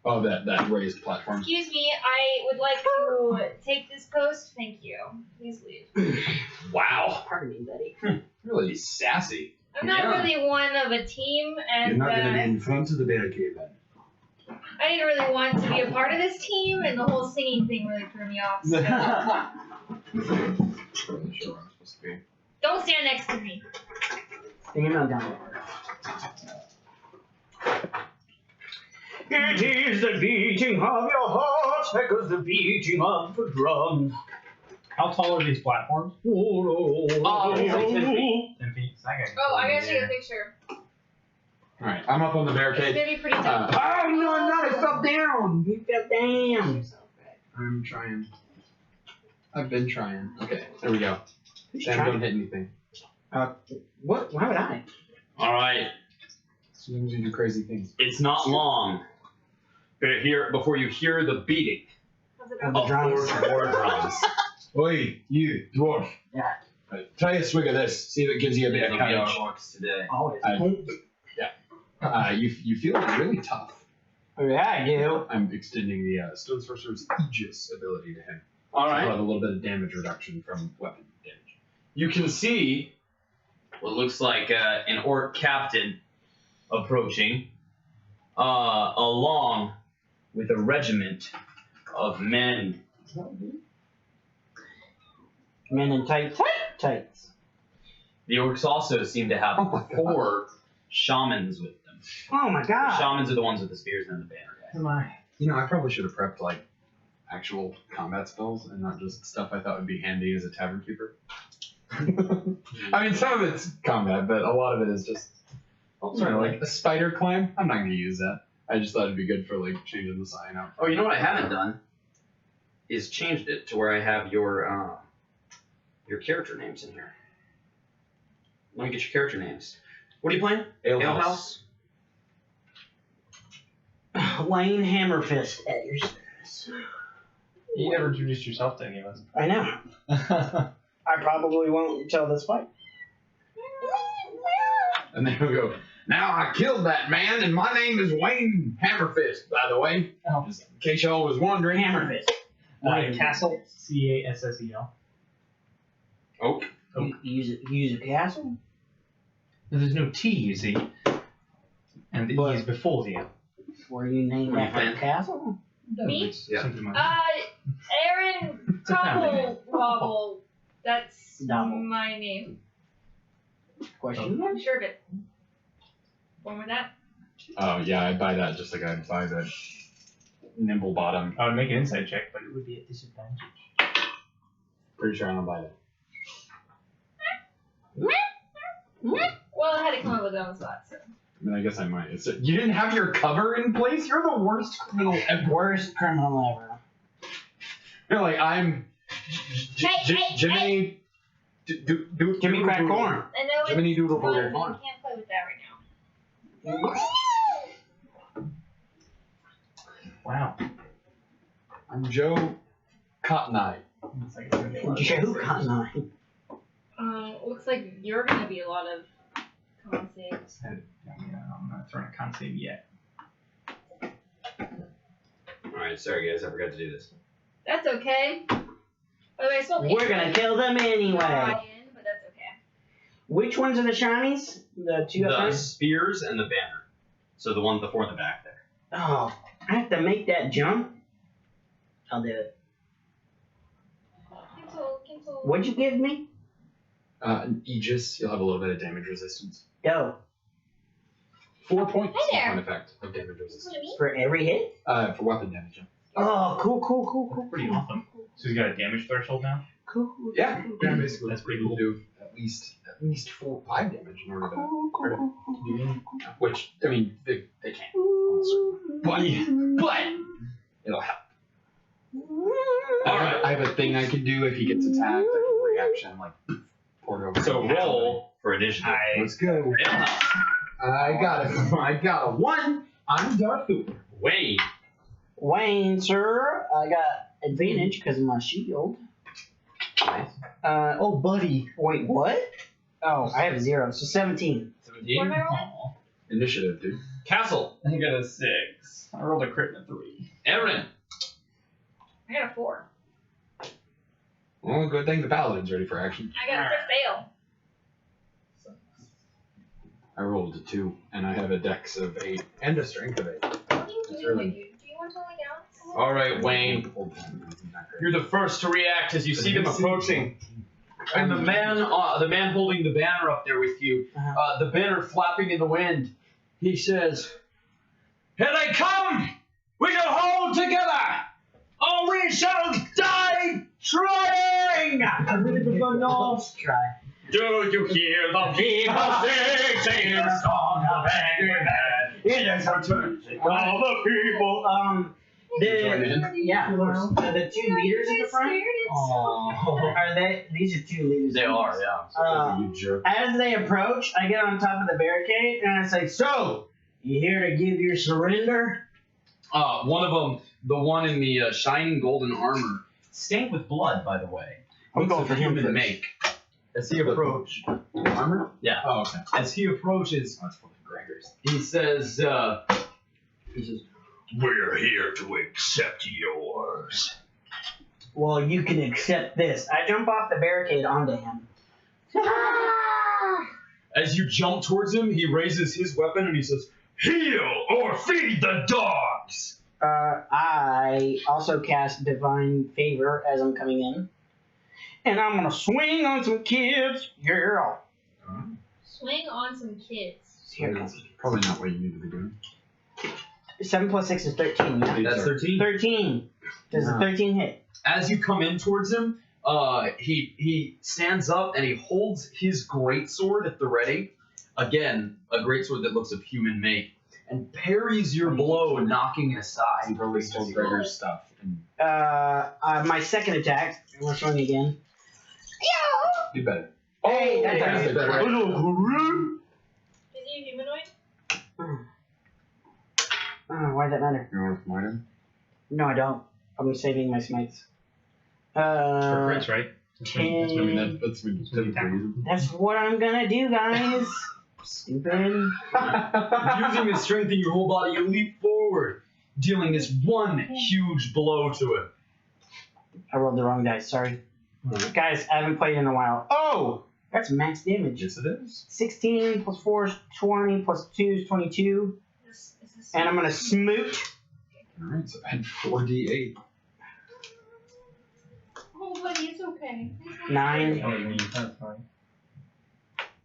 Oh, that raised platform. Excuse me, I would like to take this post. Thank you. Please leave. Wow. Pardon me, buddy. Really sassy. I'm not Yeah. really one of a team, and in front of the barricade then. I didn't really want to be a part of this team, and the whole singing thing really threw me off. So Really sure where I'm supposed to be. don't stand next to me. Stand on down. It is the beating of your heart, echoes the beating of the drum. How tall are these platforms? Oh, it's like 10 feet. 10 feet. Oh, I gotta take a picture. Alright, I'm up on the It's barricade. gonna be pretty tough. Oh, no, I fell down. You fell down. I'm trying. I've been trying. Okay, there we go. Who's Sam, trying? don't hit anything. What? Why would I? All right. Sometimes you do crazy things. It's not long before you hear the beating How's it Of go? the drums. war drums. Oi, you, dwarf. Yeah. Try a swig of this. See if it gives you a bit of It'll be our courage. orcs today. Always. You feel really tough. Oh, yeah, I do. I'm extending the Stone Sorcerer's Aegis ability to him. All So right. he'll have a little bit of damage reduction from weapon damage. You can see what looks like an orc captain approaching, along with a regiment of men. Men in tights. The orcs also seem to have Oh my God. 4 shamans with them. Oh my The god. shamans are the ones with the spears and the banner. Am I? You know, I probably should have prepped like actual combat spells and not just stuff I thought would be handy as a tavern keeper. I mean, some of it's combat, but a lot of it is just, like a spider climb. I'm not going to use that. I just thought it'd be good for like changing the sign out. Oh, you know what I haven't done is changed it to where I have your character names in here. Let me get your character names. What are you playing? Alehouse. Wayne Hammerfist at your service. You never introduced yourself to any of us. I know. I probably won't until this fight. And then we'll go, now I killed that man, and my name is Wayne Hammerfist, by the way. Oh. Just in case y'all was wondering. Hammerfist. Castle. Cassel. Oak. Use a castle? There's no T, you see. And the E is before the L. Were you named What are you after a playing? castle? Me? Yeah. Something like Aaron a family name. Topple Wobble. That's Double. my name. Question mark? I'm sure of it. One with that. Oh, yeah, I'd buy that just like I'd buy the Nimble Bottom. I would make an insight check, but it would be at disadvantage. Pretty sure I don't buy that. Well, I had to come up with that one spot, so. I mean, I guess I might. You didn't have your cover in place? You're the worst criminal ever. Worst criminal ever. You're like, I'm Jiminy. Jimmy Crack Corn. I know Jiminy it's Doodle fun, Doodle but Corn. you can't play with that right now. Wow. I'm Joe Cotton Eye. It's like it's gonna be a lot of Joe Cotton Eye. Looks like you're gonna be a lot of Con saves. I'm not throwing a con save yet. Alright, sorry guys, I forgot to do this. That's okay. By the way, I still We're gonna kill them anyway. but that's okay. Which ones are the shinies? The two up The there? spears and the banner. So the one before the back there. Oh, I have to make that jump? I'll do it. Cancel. What'd you give me? An Aegis, you'll have a little bit of damage resistance. Yo, 4 points Hi there. on effect of damage resistance. What do you mean? for every hit? For weapon damage. Yeah. Oh, cool. Pretty awesome. So he's got a damage threshold now? Cool. Yeah, basically. That's pretty you cool. do at least 4 or 5 damage in order to Cool. which I mean they can't. But it'll help. Alright. I have a thing I can do if he gets attacked. I can reaction like pour it over. So roll for initiative. Let's go. It'll help. I got it. I got a 1. I'm Darth Vader. Wayne. Wayne, sir, I got advantage because of my shield. Oh, buddy. Wait, what? Oh, I have a 0, so 17. 17. What am I rolling? Initiative, dude. Castle. I got a 6. I rolled a crit and a 3. Erin. I got a 4. Well, good thing the paladin's ready for action. I got a crit fail. I rolled a 2, and I have a dex of 8 and a strength of 8. What are you That's doing, really- dude? Do you want to lay down? Alright, Wayne. You're the first to react as you see them approaching. And the man holding the banner up there with you, the banner flapping in the wind, he says, "Here they come! We shall hold together, or we shall die trying!" Try. Do you hear the people sing a song of angry man? It is a turn to all the people. The two leaders in the front. Are they? These are two leaders. They are, yeah. You jerk. As they approach, I get on top of the barricade and I say, "So, you here to give your surrender?" One of them, the one in the shining golden armor, stained with blood, by the way. I'm Looks going for him human first. make. As he approaches, Armor? Yeah. Oh, okay. as he approaches, That's fucking Gregors. he says, "We're here to accept yours." Well, you can accept this. I jump off the barricade onto him. As you jump towards him, he raises his weapon and he says, "Heal or feed the dogs." I also cast Divine Favor as I'm coming in. And I'm gonna swing on some kids. Yeah. Swing on some kids. Here it comes. Probably not what you need to be doing. 7 plus 6 is 13. Yeah. That's 13. 13. Does a 13 hit? As you come in towards him, he stands up and he holds his greatsword at the ready. Again, a greatsword that looks of human make, and parries your blow, knocking it aside. He probably stole Gregor's stuff. And My second attack. I'm gonna swing again. you better. Hey, that's that's better. better. Is he a humanoid? Why does that matter? You want to smite him? No, I don't. I'm saving my smites. For crits, right? That's what I mean. That's what That's what you attack. That's what I'm gonna do, guys. Stupid. Using the strength in your whole body, you leap forward, dealing this one huge blow to him. I rolled the wrong dice. Sorry. Guys, I haven't played in a while. Oh! That's max damage. Yes, it is. 16 plus 4 is 20 plus 2 is 22. Is this And I'm gonna smoot. Alright, so add 4d8. Oh, buddy, it's okay. 9. Oh, that's fine.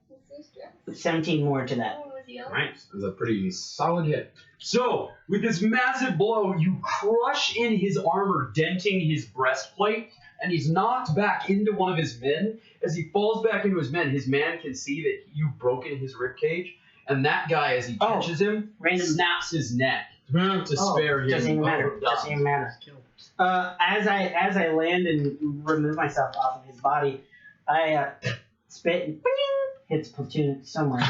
It's so stressed. 17 more to that. Oh, was he Nice. That's a pretty solid hit. So, with this massive blow, you crush in his armor, denting his breastplate, and he's knocked back into one of his men. As he falls back into his man can see that you've broken his ribcage, and that guy, as he catches him, snaps his neck to spare him. Doesn't even matter. Doesn't even matter. As I land and remove myself off of his body, I spit and hits platoon somewhere.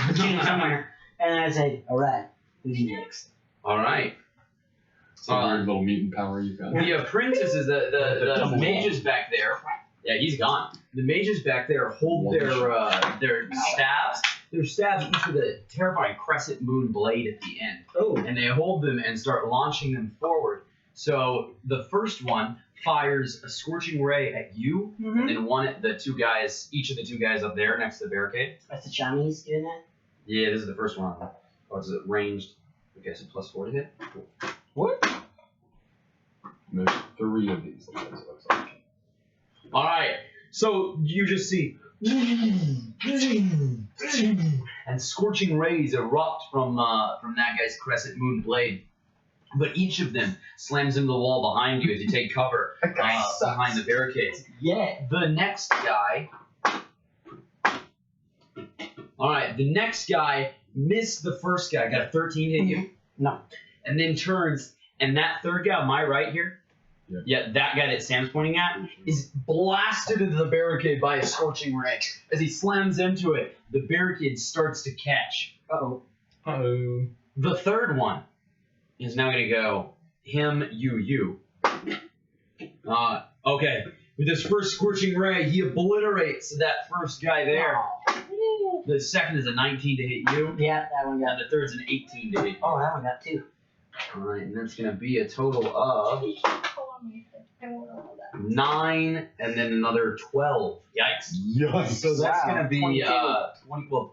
And I say, "Alright, who's next?" All right. It's a weird little mutant power you've got. The apprentices, the mages back there. Yeah, he's gone. The mages back there hold their staves, they're stabbed each with a terrifying crescent moon blade at the end. Oh. And they hold them and start launching them forward. So the first one fires a scorching ray at you, and then each of the two guys up there next to the barricade. That's the Chinese doing that? Yeah, this is the first one. Oh, is it ranged? Okay, so +4 to hit. Cool. What? There's 3 of these. It looks like. All right, so you just see, and scorching rays erupt from that guy's crescent moon blade. But each of them slams into the wall behind you as you take cover behind the barricades. Yeah. The next guy. All right, the next guy missed the first guy. Got a 13 hit you. No. And then turns, and that third guy on my right here. Yeah. Yeah, that guy that Sam's pointing at is blasted into the barricade by a scorching ray. As he slams into it, the barricade starts to catch. Uh-oh. Uh-oh. The third one is now going to go him, you. Okay. With his first scorching ray, he obliterates that first guy there. The second is a 19 to hit you. Yeah, that one got. And the third's an 18 to hit you. Oh, that one got 2. All right, and that's going to be a total of I won't know that. 9 and then another 12. Yikes. Yes. So that's Wow, going to be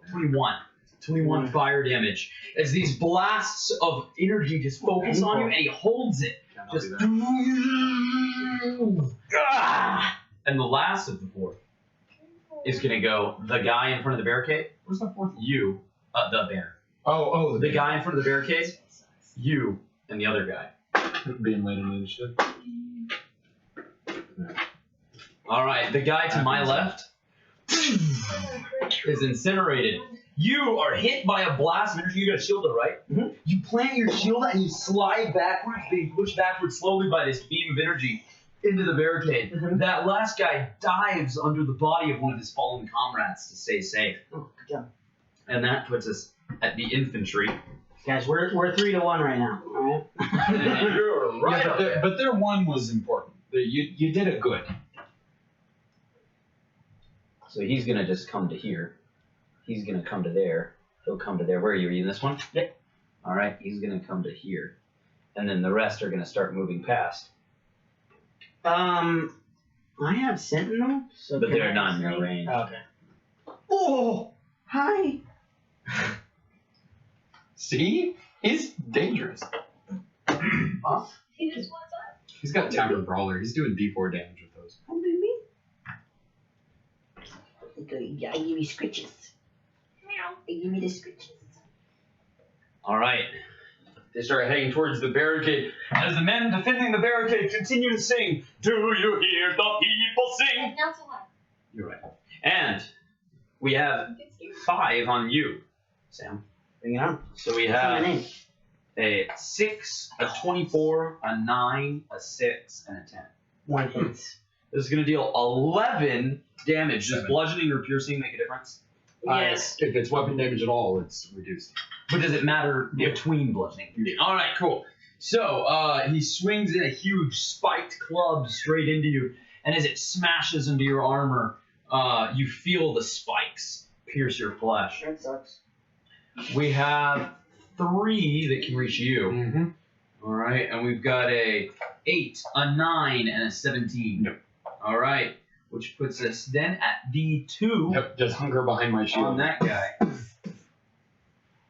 21. 21 fire damage. As these blasts of energy just focus on you, and he holds it. Just and the last of the 4 is going to go the guy in front of the barricade. Where's the 4th? You, the bear. Oh, The guy in front of the barricade, you, and the other guy. being late in the initiative. All right, the guy to my left is incinerated. You are hit by a blast of energy. You got a shield, right? Mhm. You plant your shield and you slide backwards, being pushed backwards slowly by this beam of energy into the barricade. Mhm. That last guy dives under the body of one of his fallen comrades to stay safe. Oh, good job. And that puts us at the infantry. Guys, we're 3 to 1 right now. All right. And you're right up there. But their 1 was important. You did it good. So he's going to just come to here. He's going to come to there. He'll come to there. Where are you reading this one? Yep. All right, he's going to come to here. And then the rest are going to start moving past. I have Sentinel, so But can they're I not in your say- range. Okay. Oh, hi. See? He's dangerous. Off. He just wants up. He's got Tavern Brawler. He's doing D4 damage with those. Hi, baby. I give you scritches. Meow. I give me the scritches. All right. They start heading towards the barricade. As the men defending the barricade continue to sing, "Do you hear the people sing?" Not so loud. You're right. And we have You get scared. 5 on you, Sam. Bring it on. So we What's my have name? a 6, a 24, a 9, a 6, and a 10. 1 hits. This is going to deal 11 damage. Does 7. bludgeoning or piercing make a difference? Yes. If it's weapon damage at all, it's reduced. But does it matter between bludgeoning? All right, cool. So he swings in a huge spiked club straight into you, and as it smashes into your armor, you feel the spikes pierce your flesh. That sucks. We have 3 that can reach you. Mm-hmm. All right, and we've got a 8, a 9, and a 17. Yep. All right, which puts us then at D2 Yep, just hunker behind my shield. on that guy.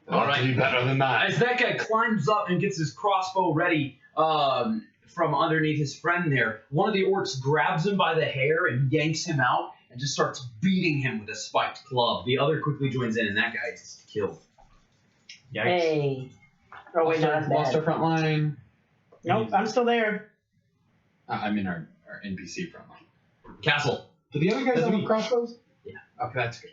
All right, be better than that. As that guy climbs up and gets his crossbow ready from underneath his friend there, one of the orcs grabs him by the hair and yanks him out and just starts beating him with a spiked club. The other quickly joins in, and that guy is killed. Yikes. Hey. Oh wait, no, that's Lost our bad. front line. Nope, I'm still there. I mean our NPC front line. Castle. Do the other guys That's have me. crossbows? Yeah. Okay, that's good.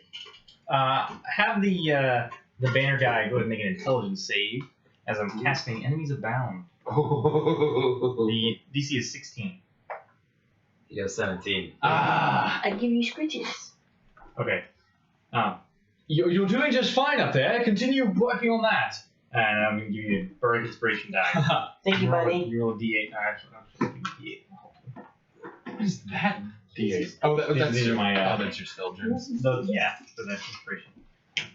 Have the banner guy go ahead and make an intelligence save as I'm casting Enemies Abound. Oh. The DC is 16. You got 17. Ah. I give you scritches. Okay. You're doing just fine up there. Continue working on that. And I'm going to give you a Burn Inspiration die. Thank you, buddy. You roll a D8. Actually, I'm just going to What is that? D8. Oh, These that's are your, my, that's your spell gems. D8. Yeah, so that's inspiration.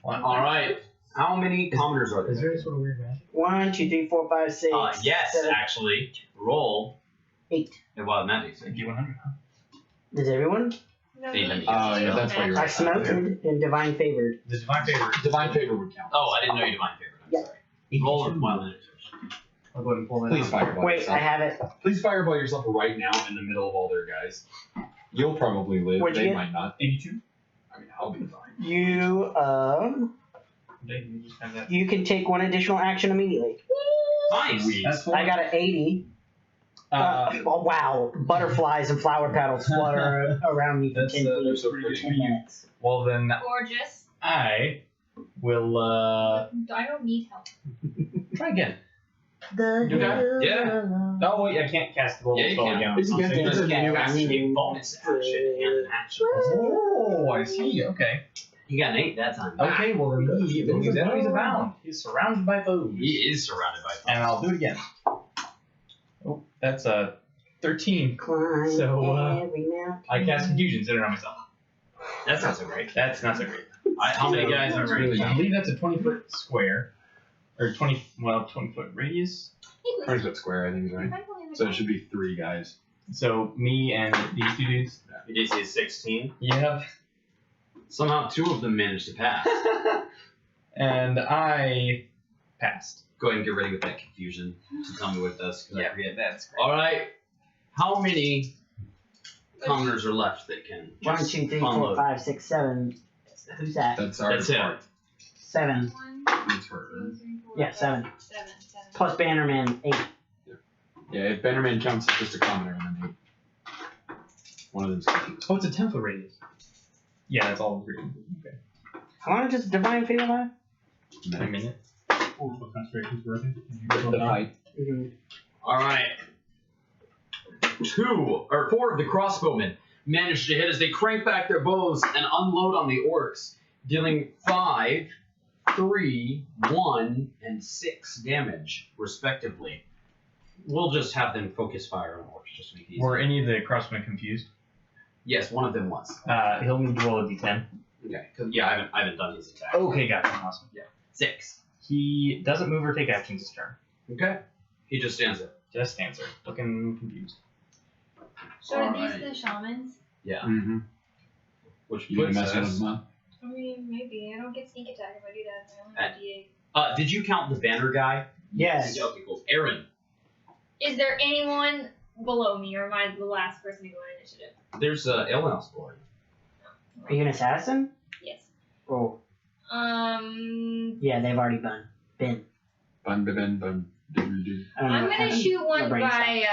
All right. How many commoners are there? Is there any sort of weird magic? 1, 2, 3, 4, 5, 6. Yes, 7, actually. Roll. 8. Well, magic. D100, huh? Is everyone? No, Hey, you let me just guess. use Yeah, that's why you're I right. smoted and divine favored. The divine favor. Divine favor would count. Oh, I didn't know you divine favorite. I'm Yeah. sorry. Roll with wild initiative. I'll go ahead and pull that Please out. fireball Wait, yourself. I have it. Please fireball yourself right now in the middle of all their guys. You'll probably live. What'd you They get? might not. 82. I mean, I'll be fine. You You just have that. you can take one additional action immediately. Nice. That's four. I got an 80. Oh, wow. Butterflies and flower petals flutter around me for That's, 10 they're feet. so pretty pretty. good 10 minutes. Well, then Gorgeous. I will I don't need help. try again. The Yeah. Oh, wait, I can't cast the little Yeah, you spell can. again. It's again. It's a Okay. new action, a bonus action, and an action. Oh, I see. Okay. You got an 8 that time. Okay, well, then he moves enemies abound. He's surrounded by foes. He is surrounded by And I'll do it again. Oh, that's a 13. Climb So, every mountain. I cast confusion, centered on myself. That's not so great. That's not so great. How many guys are really I believe that's a 20-foot square. Or 20-foot radius. 20 foot square, I think is right. So it should be 3 guys. So, me and these two dudes. Your DC is 16. Yep. Somehow 2 of them managed to pass. And I passed. Go ahead and get ready with that confusion to tell me what it does, because I forget. that's great. All right. How many commoners are left that can 1, just 2, 3, 4, unload? 5, 6, 7. Who's that? That's our That's him. part. 7. That's her. Yeah, 7. 7. Plus Bannerman, 8. Yeah, if Bannerman counts as just a commoner, then 8. One of them's confused. Oh, it's a 10-foot radius. Yeah, that's all agreed. Okay. How long does Divine Favor last? A minute. What concentration's working? The fight. Mm-hmm. All right. 4 of the crossbowmen manage to hit as they crank back their bows and unload on the orcs, dealing 5, 3, 1, and 6 damage, respectively. We'll just have them focus fire on orcs, just to make it easy. Were any of the crossmen confused? Yes, one of them was. He'll need to roll a d10. Okay. 'Cause, yeah, I haven't done his attack. Okay, gotcha. Awesome. 6. He doesn't move or take actions this turn. Okay. He just stands there. Just stands there, looking confused. So are Alright. these the shamans? Yeah. Mm-hmm. Which You gonna puts mess with us. them, huh? I mean, maybe. I don't get sneak attack if I do that. I only have D8. Did you count the banner guy? Yes. Okay, cool. Aaron, Is there anyone below me, or am I the last person to go on initiative? there's Elmouse boy. Are you an assassin? Yes. Oh, yeah, they've already been. Bun, bun, bun, do. I don't know I'm what gonna happened. shoot My one brain's by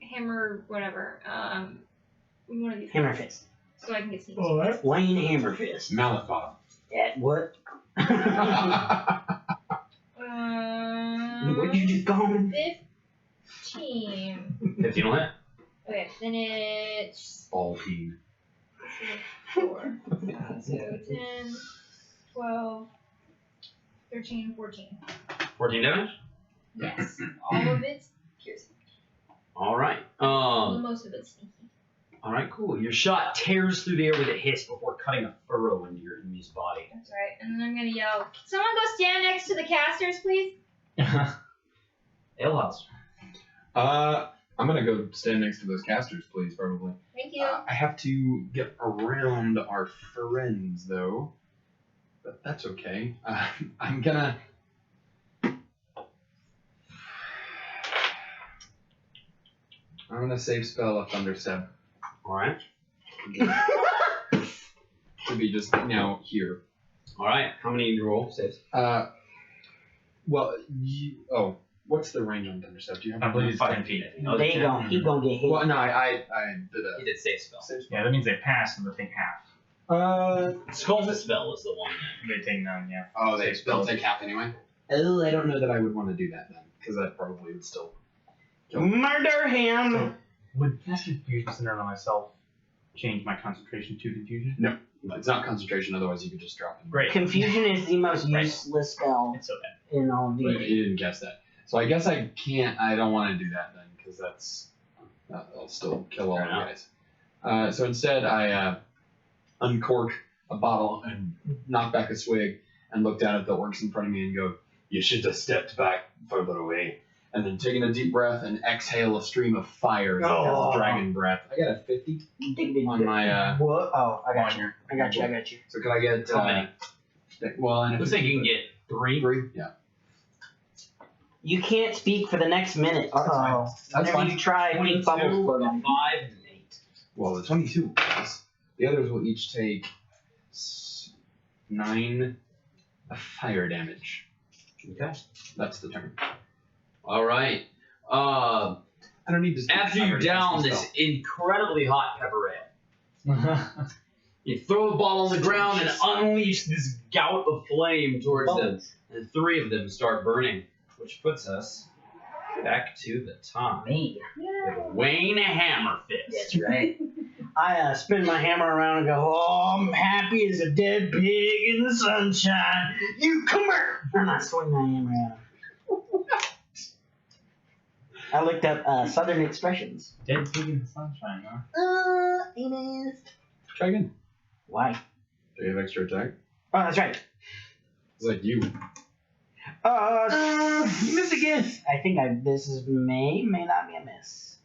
hammer, whatever. One of these. Hammer Fist. So I can get sneak. Wayne Hammer Fist. Mallet bottom. At what? What'd you just call me? 15. 15 will hit. Okay, then it's Ball peen. 4. So 10, 12, 13, 14. 14 damage? Yes. All of it's piercing. Alright. Most of it's sneaky. Alright, cool. Your shot tears through the air with a hiss before cutting a furrow into your enemy's body. That's right. And then I'm gonna yell, "Can someone go stand next to the casters, please?" Alehouse. I'm gonna go stand next to those casters, please, probably. Thank you. I have to get around our friends, though. But that's okay. I'm gonna... save spell a Thunder Step. Alright. To be just now here. Alright. How many in your roll saves? Well, what's the range on Thunder Step? Do you have? I believe it's 5 10 feet. feet. I think. Oh, They 10. gon' he gonna get hit. Well, no, I did He did save spell. save spell. Yeah, that means they pass and they take half. Skull's spell is the one. They take none, yeah. Oh, they Save still spell. take half anyway. Oh, I don't know that I would want to do that then, because that probably would still kill me. Murder him! Would casting confusion centered on myself change my concentration to confusion? It's not concentration, otherwise you could just drop it. Great. Confusion is the most Right. useless spell It's so bad. in all of But D&D. you didn't guess that. So I guess I don't want to do that then, because that'll still kill all Fair the enough. guys. So instead I uncork a bottle and knock back a swig and looked down at the orcs in front of me and go, "You should have stepped back further away." And then taking a deep breath and exhale a stream of fire as it has dragon breath. I got a 50 on my. What? Oh, I got you. I got you. So can I get? How many? Well, and Looks like you can get 3. 3. Yeah. You can't speak for the next minute. Uh-oh. That's Whenever fine. you try, pink bubbles 22, float a on you. 5, and an 8. Well, the 22 was. The others will each take 9 of fire damage. Okay. That's the turn. All right. I don't need to. After you down this incredibly hot pepper ale, you throw the bottle on the ground and unleash this gout of flame towards them, and 3 of them start burning, which puts us back to the top. Me. With Wayne Hammerfist. That's right. I spin my hammer around and go, "Oh, I'm happy as a dead pig in the sunshine. You come here!" And I swing my hammer at him. I looked up Southern expressions. Dead pig in the sunshine, huh? Ines. Try again. Why? Do you have extra attack? Oh, that's right. It's like you. You missed again. I think this is may not be a miss.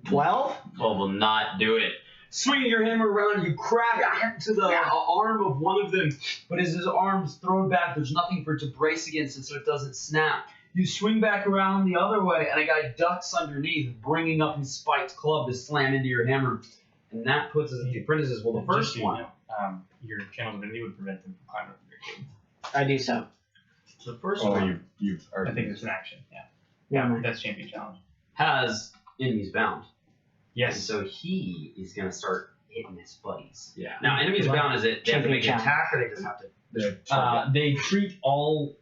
12? 12 will not do it. Swinging your hammer around, you crack into the arm of one of them, but as his arm's thrown back, there's nothing for it to brace against it so it doesn't snap. You swing back around the other way, and a guy ducks underneath, bringing up his spiked club to slam into your hammer. And that puts us at the apprentices. Well, the first Just so you one. know, your channel divinity would prevent them from climbing up your cave. I do so. The first Oh, one you've I already. think it's an action. Yeah. Yeah. That's champion challenge. has enemies bound. And Yes. so he is going to start hitting his buddies. Yeah. Now, enemies bound is it? They have to make an Champion attack, or they just have to. They treat all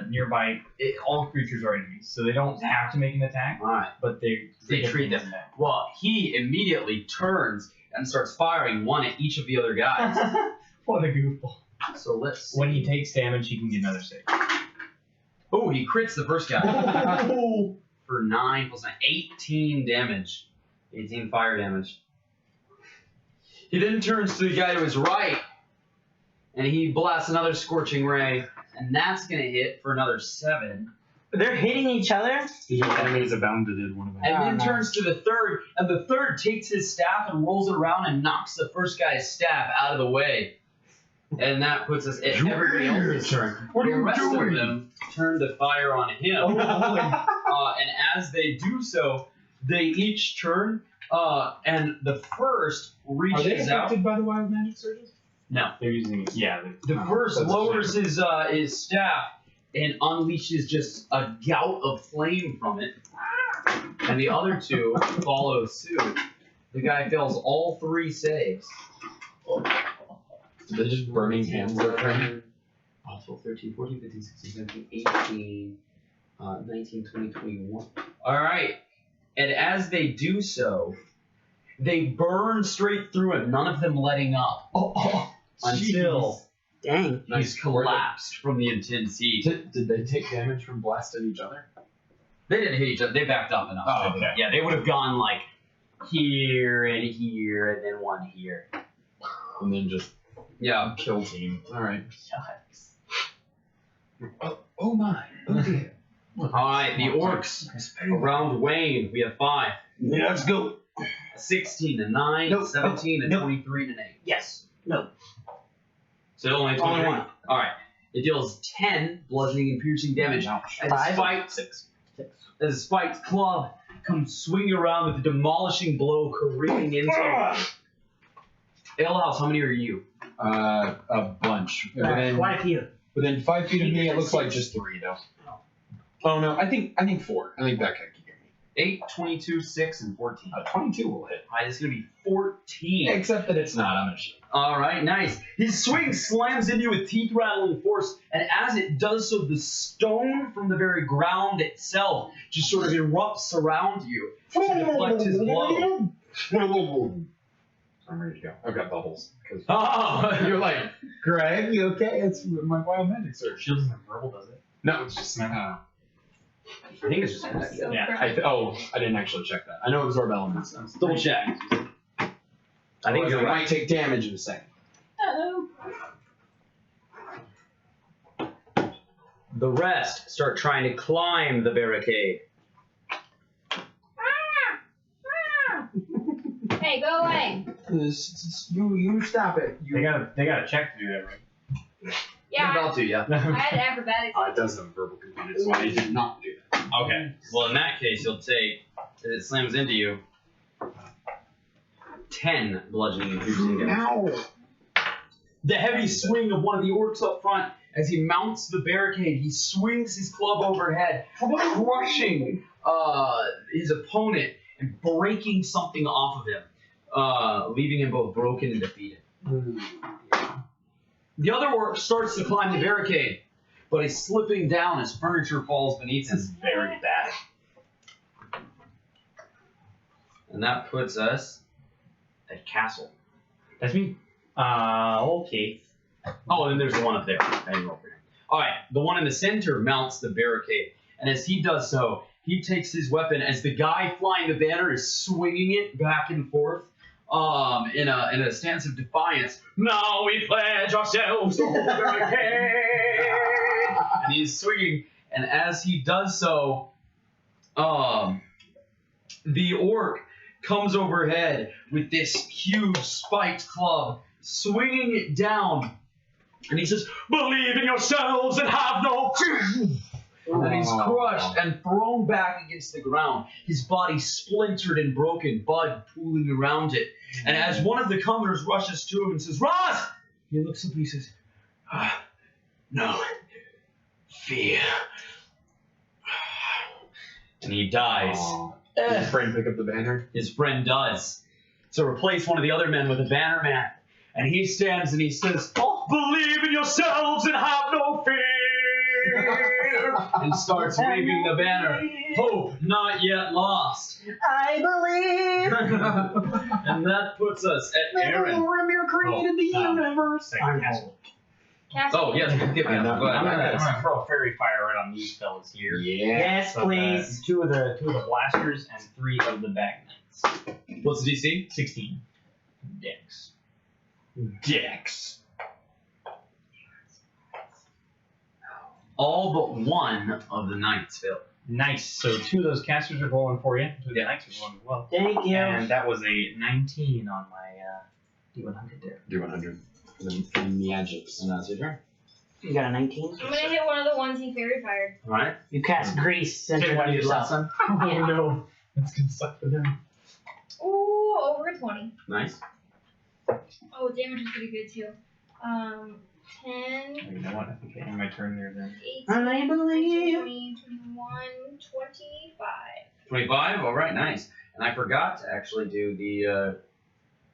nearby all creatures are enemies, so they don't have to make an attack, All right. but they treat them. as an attack. Well, he immediately turns and starts firing one at each of the other guys. What a goofball! So let's see. When he takes damage, he can get another save. Oh, he crits the first guy for 9 plus 9, 18 damage. 18 fire damage. He then turns to the guy to his right, and he blasts another scorching ray, and that's gonna hit for another 7. They're hitting each other? The enemies abounded one of them. And Oh, then nice. turns to the third, and the third takes his staff and rolls it around and knocks the first guy's staff out of the way. And that puts us at everybody else's turn. What are The you rest doing? of them turn to fire on him. And as they do so, they each turn, and the first Are they reaches out. affected by the wild magic surges? No. They're using The first that's lowers his staff and unleashes just a gout of flame from it. And the other 2 follow suit. The guy fails all 3 saves. They're just burning hands over him. 12, 13, 14, 15, 16, 17, 18, 19, 20, 21. Alright. And as they do so, they burn straight through it, none of them letting up. Until Dang. he's collapsed from the intense heat. Did they take damage from blasting each other? They didn't hit each other. They backed up enough. Oh, okay. Yeah, they would have gone like here and here and then one here. And then just Yeah. kill team. All right. Oh my. Oh dear. Alright, the orcs around Wayne. We have 5. Yeah, let's go. A 16, a 9, Nope. 17, a Nope. 23, and an 8. Yes. No. So only Only 23. one. Alright. It deals 10 bludgeoning and piercing damage. As Five? Spike's 6. As Spike's club comes swinging around with a demolishing blow careening into him. Alehouse, how many are you? A bunch. Quite a few. Within 5 feet of me, it looks like just 3 though. Oh no, I think 4. I think that could get me. 8, 22, 6, and 14. 22 will hit. Alright, it's gonna be 14. Except that it's not. I'm gonna shoot. Alright, nice. His swing slams into you with teeth rattling force, and as it does so, the stone from the very ground itself just sort of erupts around you to deflect his blow. I'm ready to go. I've got bubbles. Oh, You're like, Greg, you okay? It's my wild magic surge. Shield isn't verbal, does it? No, it's just I think it's just So Yeah, proud. I didn't actually check that. I know absorb elements. double check. I think I might take damage in a second. Oh. The rest start trying to climb the barricade. Hey, go away. You stop it. They got a check to do that, right? Yeah, You're about to, yeah. I had acrobatics. It does have a verbal component, so I did not do that. Okay. Well, in that case, you'll take, as it slams into you, 10 bludgeoning and piercing damage. Ow! The heavy swing of one of the orcs up front as he mounts the barricade, he swings his club overhead, crushing his opponent and breaking something off of him, leaving him both broken and defeated. The other orc starts to climb the barricade, but he's slipping down as furniture falls beneath him. Very bad. And that puts us at castle. That's me. Okay. Oh, and there's the one up there. I didn't roll for him. All right, the one in the center mounts the barricade, and as he does so, he takes his weapon as the guy flying the banner is swinging it back and forth, in a stance of defiance. Now we pledge ourselves to hold the barricade, and he's swinging, and as he does so, the orc comes overhead with this huge spiked club, swinging it down, and he says, "Believe in yourselves and have no fear." And he's crushed and thrown back against the ground, his body splintered and broken, blood pooling around it. And as one of the commoners rushes to him and says, "Roz!" he looks up and he says, "No fear." And he dies. Did your friend pick up the banner? His friend does. So replace one of the other men with a banner man. And he stands and he says, "Believe in yourselves and have no fear." And starts waving the banner. Hope not yet lost. I believe. And that puts us at Aaron. Remir created the universe. Second castle. Castle. Oh, yes. Go I'm ahead. gonna throw a fairy fire right on these fellas here. Yes, So, please. two of the blasters and 3 of the bag knights. What's the DC? 16. Dex. Dex. All but one of the knights failed. Nice. So 2 of those casters are rolling for you. 2 of the Yeah. knights are rolling as well. Thank you. And that was a 19 on my D100 there. Do 100 for the magics. And that's your turn. You got a 19? I'm gonna hit one of the ones he fairy fired. All right. You cast grease centered on yourself. Oh no. That's gonna suck for them. Ooh, over a 20. Nice. Oh, damage is pretty good too. 10, You know what? I think I end my turn there then. 18, I believe. 20, 21, 25. 25? All right, nice. And I forgot to actually do the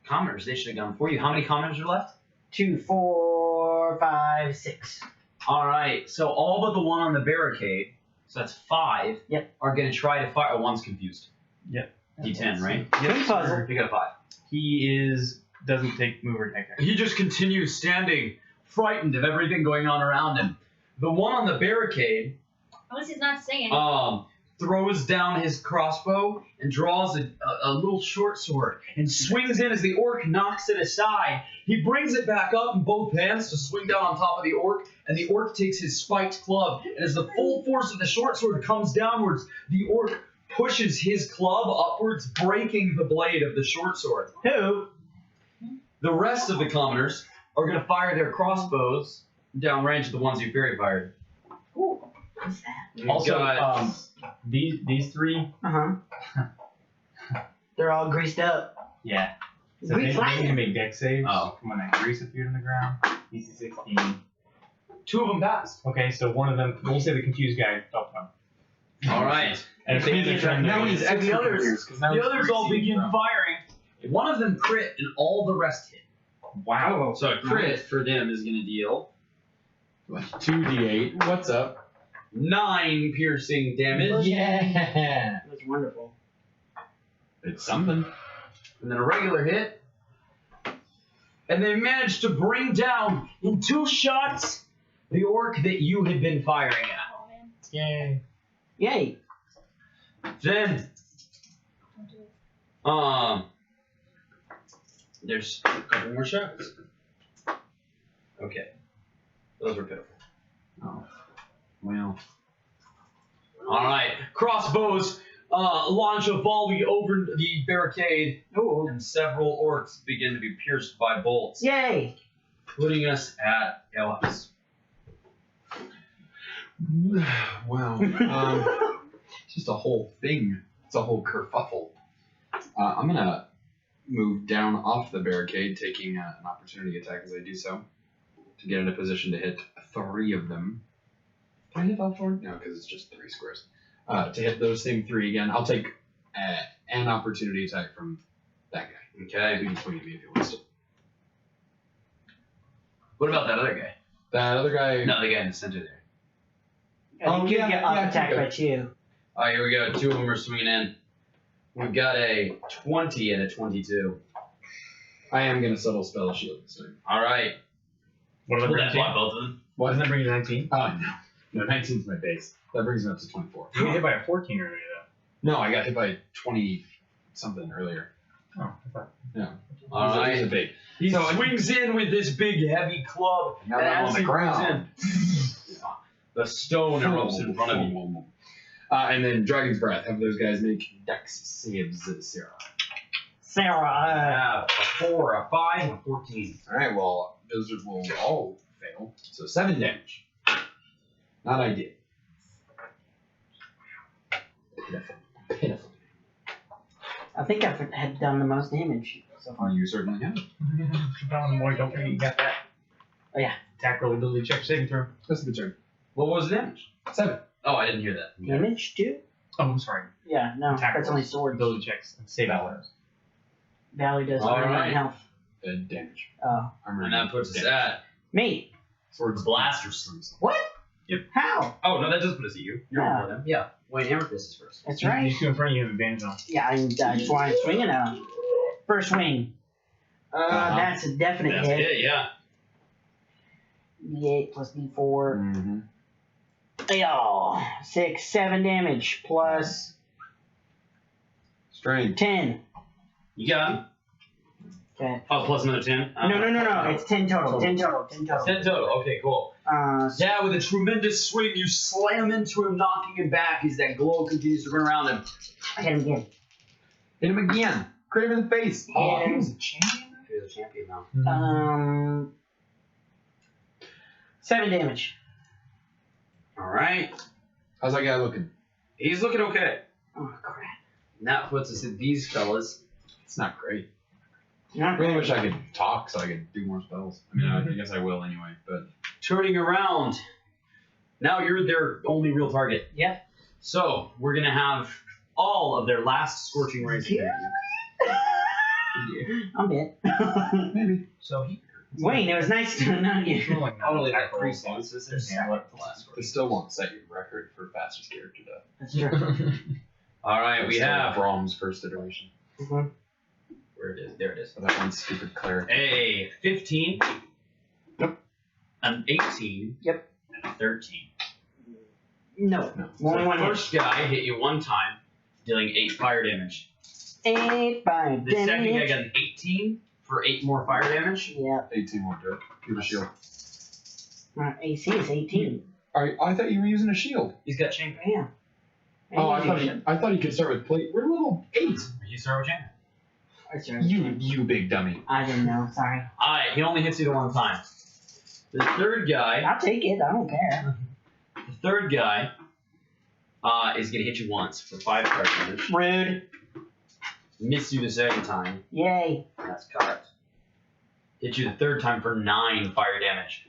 commoners. They should have gone for you. How many commoners are left? 2, 4, 5, 6. All right, so all but the one on the barricade, so that's 5, Yep. are going to try to fire. Oh, one's confused. Yep. D10, right? Good puzzle. You got a 5. He doesn't take move or attack action. He just continues standing, frightened of everything going on around him. The one on the barricade Unless he's not singing. throws down his crossbow and draws a little short sword and swings in as the orc knocks it aside. He brings it back up in both hands to swing down on top of the orc, and the orc takes his spiked club, and as the full force of the short sword comes downwards, the orc pushes his club upwards, breaking the blade of the short sword. Who? The rest of the commoners are going to fire their crossbows downrange of the ones you fairy fired. Ooh, what's that? Also, got- these 3, Uh huh. They're all greased up. yeah. So Grease they lightning. can make dex saves Oh. when that grease appeared on the ground. DC 16. 2 of them passed. Okay, so one of them, we'll say the confused guy, don't run. All right. And if they Now get turned, Now they- he's So extra the others- confused, 'cause now The he's others all greasy. begin firing. One of them crit, and all the rest hit. wow. So a crit for them is going to deal 2d8. What's up? 9 piercing damage, Yeah. That's wonderful. It's something. and then a regular hit. And they managed to bring down, in 2 shots, the orc that you had been firing at. Oh man. Yay. Yay. Then, Don't do it. there's a couple more shots. Okay. Those were pitiful. Oh. Well. Alright. Crossbows launch a volley over the barricade, and several orcs begin to be pierced by bolts, Yay! putting us at LS. Well, it's just a whole thing. It's a whole kerfuffle. I'm gonna move down off the barricade, taking an opportunity attack as I do so, to get in a position to hit 3 of them. Can I hit all 4? No, because it's just 3 squares. To hit those same 3 again, I'll take an opportunity attack from that guy. Okay. He can swing at me if he wants to. What about that other guy? That other guy. No, the guy in the center there. You could get up yeah, attacked okay. by 2. Alright, here we go. 2 of them are swinging in. We've got a 20 and a 22. I am gonna subtle spell a shield this time. Alright. What Will about that that? block both of them? Doesn't that bring you to 19? Oh no, 19 is my base. That brings me up to 24. You got hit by a 14 earlier, No, I got hit by 20 something earlier. though. Oh, I thought. Alright. He's a big. He So- swings in with this big heavy club. Now and that I'm as on the he swings ground. in, the stone erupts in front of you. And then Dragon's Breath. Have those guys make dex saves, Sarah. Sarah, A 4, a 5, and a 14. Alright, well, those will all fail. So 7 damage. Not ideal. Pitiful. I think I've had done the most damage so far. You certainly have. Boy, don't forget you got that. Oh, yeah. Attack roll ability check saving throw. That's a good turn. What was the damage? 7. Oh, I didn't hear that. Damage, 2? Oh, I'm sorry. Yeah, no, Attack that's rolls, only swords. ability checks, and save outlaws. Valley does All 1 right. health. Damage. Oh. Armor And that puts us damage. at Me? Swords Blasters. What? Yep. How? Oh, no, that does put us at you. You're Yeah. one of them. Yeah. Wayne Hammer Fist is first. That's right. These 2 in front of you have advantage on. Yeah, that's why I'm swinging at him. First swing. That's a definite That's hit. it, yeah. D8 plus D4. Mm-hmm. Oh, 6, 7 damage plus Strength. 10. You got him. Okay. Oh, plus another 10? No. It's 10 total. 10 total. 10 total. 10 total. Okay, cool. So Yeah, with a tremendous swing, you slam into him, knocking him back as that glow continues to run around him. I hit him again. Hit him again. Crit him in the face. Oh, he was a champion. He's a champion now. 7 damage. Alright. How's that guy looking? He's looking okay. Oh, crap. And that puts us at these fellas. It's not great. Not I really really. wish I could talk so I could do more spells. I mean, I guess I will anyway, but. Turning around. Now you're their only real target. Yeah. So, we're going to have all of their last Scorching Rays. Yeah. I'm dead. Maybe. So he. Wayne, it was nice to know you. Like Only attack got 3 rolls. sentences. Just There's handle the last It still won't set your record for fastest character death. That's true. Alright, we Still have. Brahms' first iteration. Mhm. Where it is. There it is. For that one stupid cleric. A 15. Yep. An 18. Yep. And a 13. No. No. Only So one the hit. first guy hit you 1 time, dealing 8 fire damage. 8 fire The second guy damage. got an 18 for 8 more fire damage. Yep. 18 won't do it. Give a shield. My AC is 18. I thought you were using a shield. He's got chain. Bam. Oh, I thought he could start with plate. We're level 8. You start with chain. That's right. You big dummy. I didn't know. Sorry. Alright, he only hits you the 1 time. The third guy I'll take it. I don't care. Is gonna hit you once for 5 fire damage. Rude. Miss you the second time. Yay. That's correct. Hit you the third time for 9 fire damage.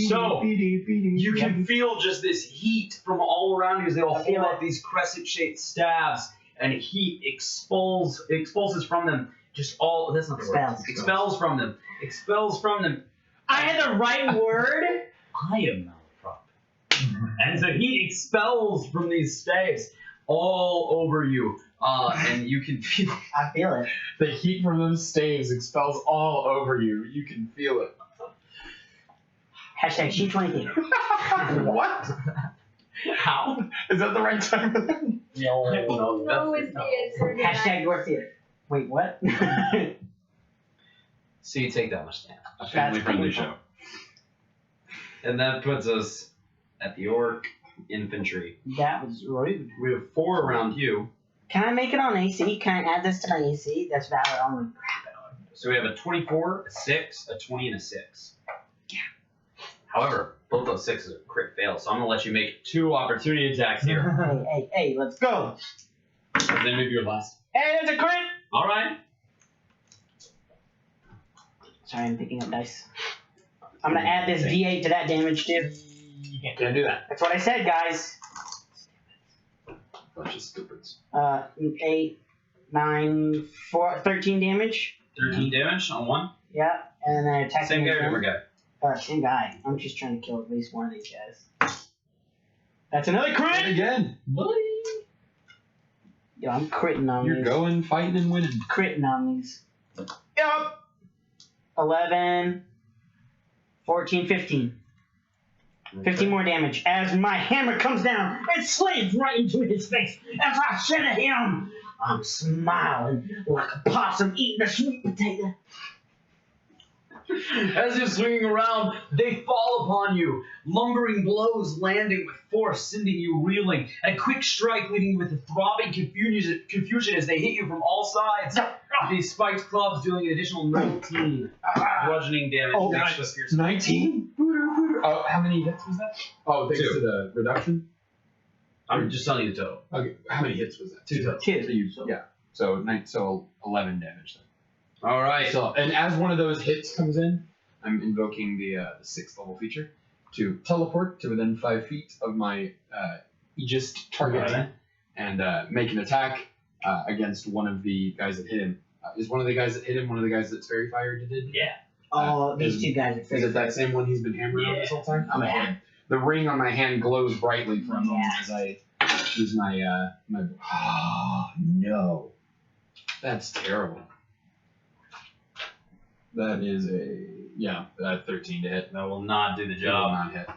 So, you you can feel just this heat from all around you as they all I feel hold it. up these crescent-shaped stabs, and heat expulses from them. Just all that's not the word. Expels. Expels from them. I had the right word. I am malaprop. And so he expels from these staves all over you. And you can feel I feel it. The heat from those staves expels all over you. You can feel it. Hashtag shoot 20. What? how. Is that the right time for that? No, No, it's the Hashtag your theater. Wait, what? So you take that much damage. A family-friendly show. And that puts us at the orc infantry. That was rude. We have 4 around you. Can I make it on AC? Can I add this to my AC? That's valid only. So we have a 24, a 6, a 20, and a 6. Yeah. However, both those 6s are crit fail, so I'm gonna let you make 2 opportunity attacks here. Hey, let's go. And then maybe your last. Hey, there's a crit! Alright. Sorry, I'm picking up dice. I'm gonna add this D8 to that damage too. You Can't do that. That's what I said, guys. Bunch of stupids. 8, 9, 4, 13 damage. 13 damage on 1. Yeah, and then I attack Same him guy or again. different guy? Same guy. I'm just trying to kill at least one of these guys. That's another crit! Again. Buddy. Yo, I'm critting on You're these. going, fighting, and winning. Critting on these. Yup! 11, 14, 15. 15 more damage as my hammer comes down and slams right into his face. As I shoot at him, I'm smiling like a possum eating a sweet potato. As you're swinging around, they fall upon you. Lumbering blows landing with force, sending you reeling. A quick strike leaving you with a throbbing confusion as they hit you from all sides. These spiked clubs dealing an additional 19 bludgeoning damage. Oh, next nice. to your 19? Oh, how many hits was that? Oh, thanks 2. to the reduction? I'm just telling you the total. Okay, how many hits was that? 2 total. Yeah. So 11 damage then. All right. So, and as one of those hits comes in, I'm invoking the 6th level feature to teleport to within 5 feet of my Aegis target and make an attack against one of the guys that hit him. Is one of the guys that hit him one of the guys that's fairy fired did? Yeah. Oh, these two guys are Is it that same one he's been hammering on this whole time? I'm ahead. The ring on my hand glows brightly for a moment as I use my my. Oh no, that's terrible. That is a 13 to hit. That will not do the Will job. not hit.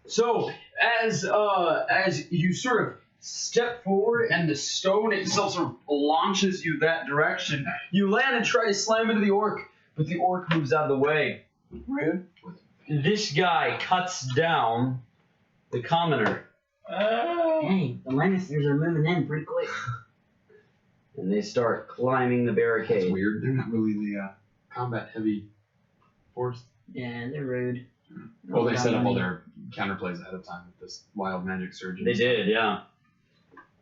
So as you sort of step forward and the stone itself sort of launches you that direction, you land and try to slam into the orc, but the orc moves out of the way. Rude. This guy cuts down the commoner, Dang, the Lannisters are moving in pretty quick. and they start climbing the That's barricade. weird. They're not really the combat heavy force. Yeah, they're rude. Well, they set up all their counterplays ahead of time with this wild magic surge. They did, yeah.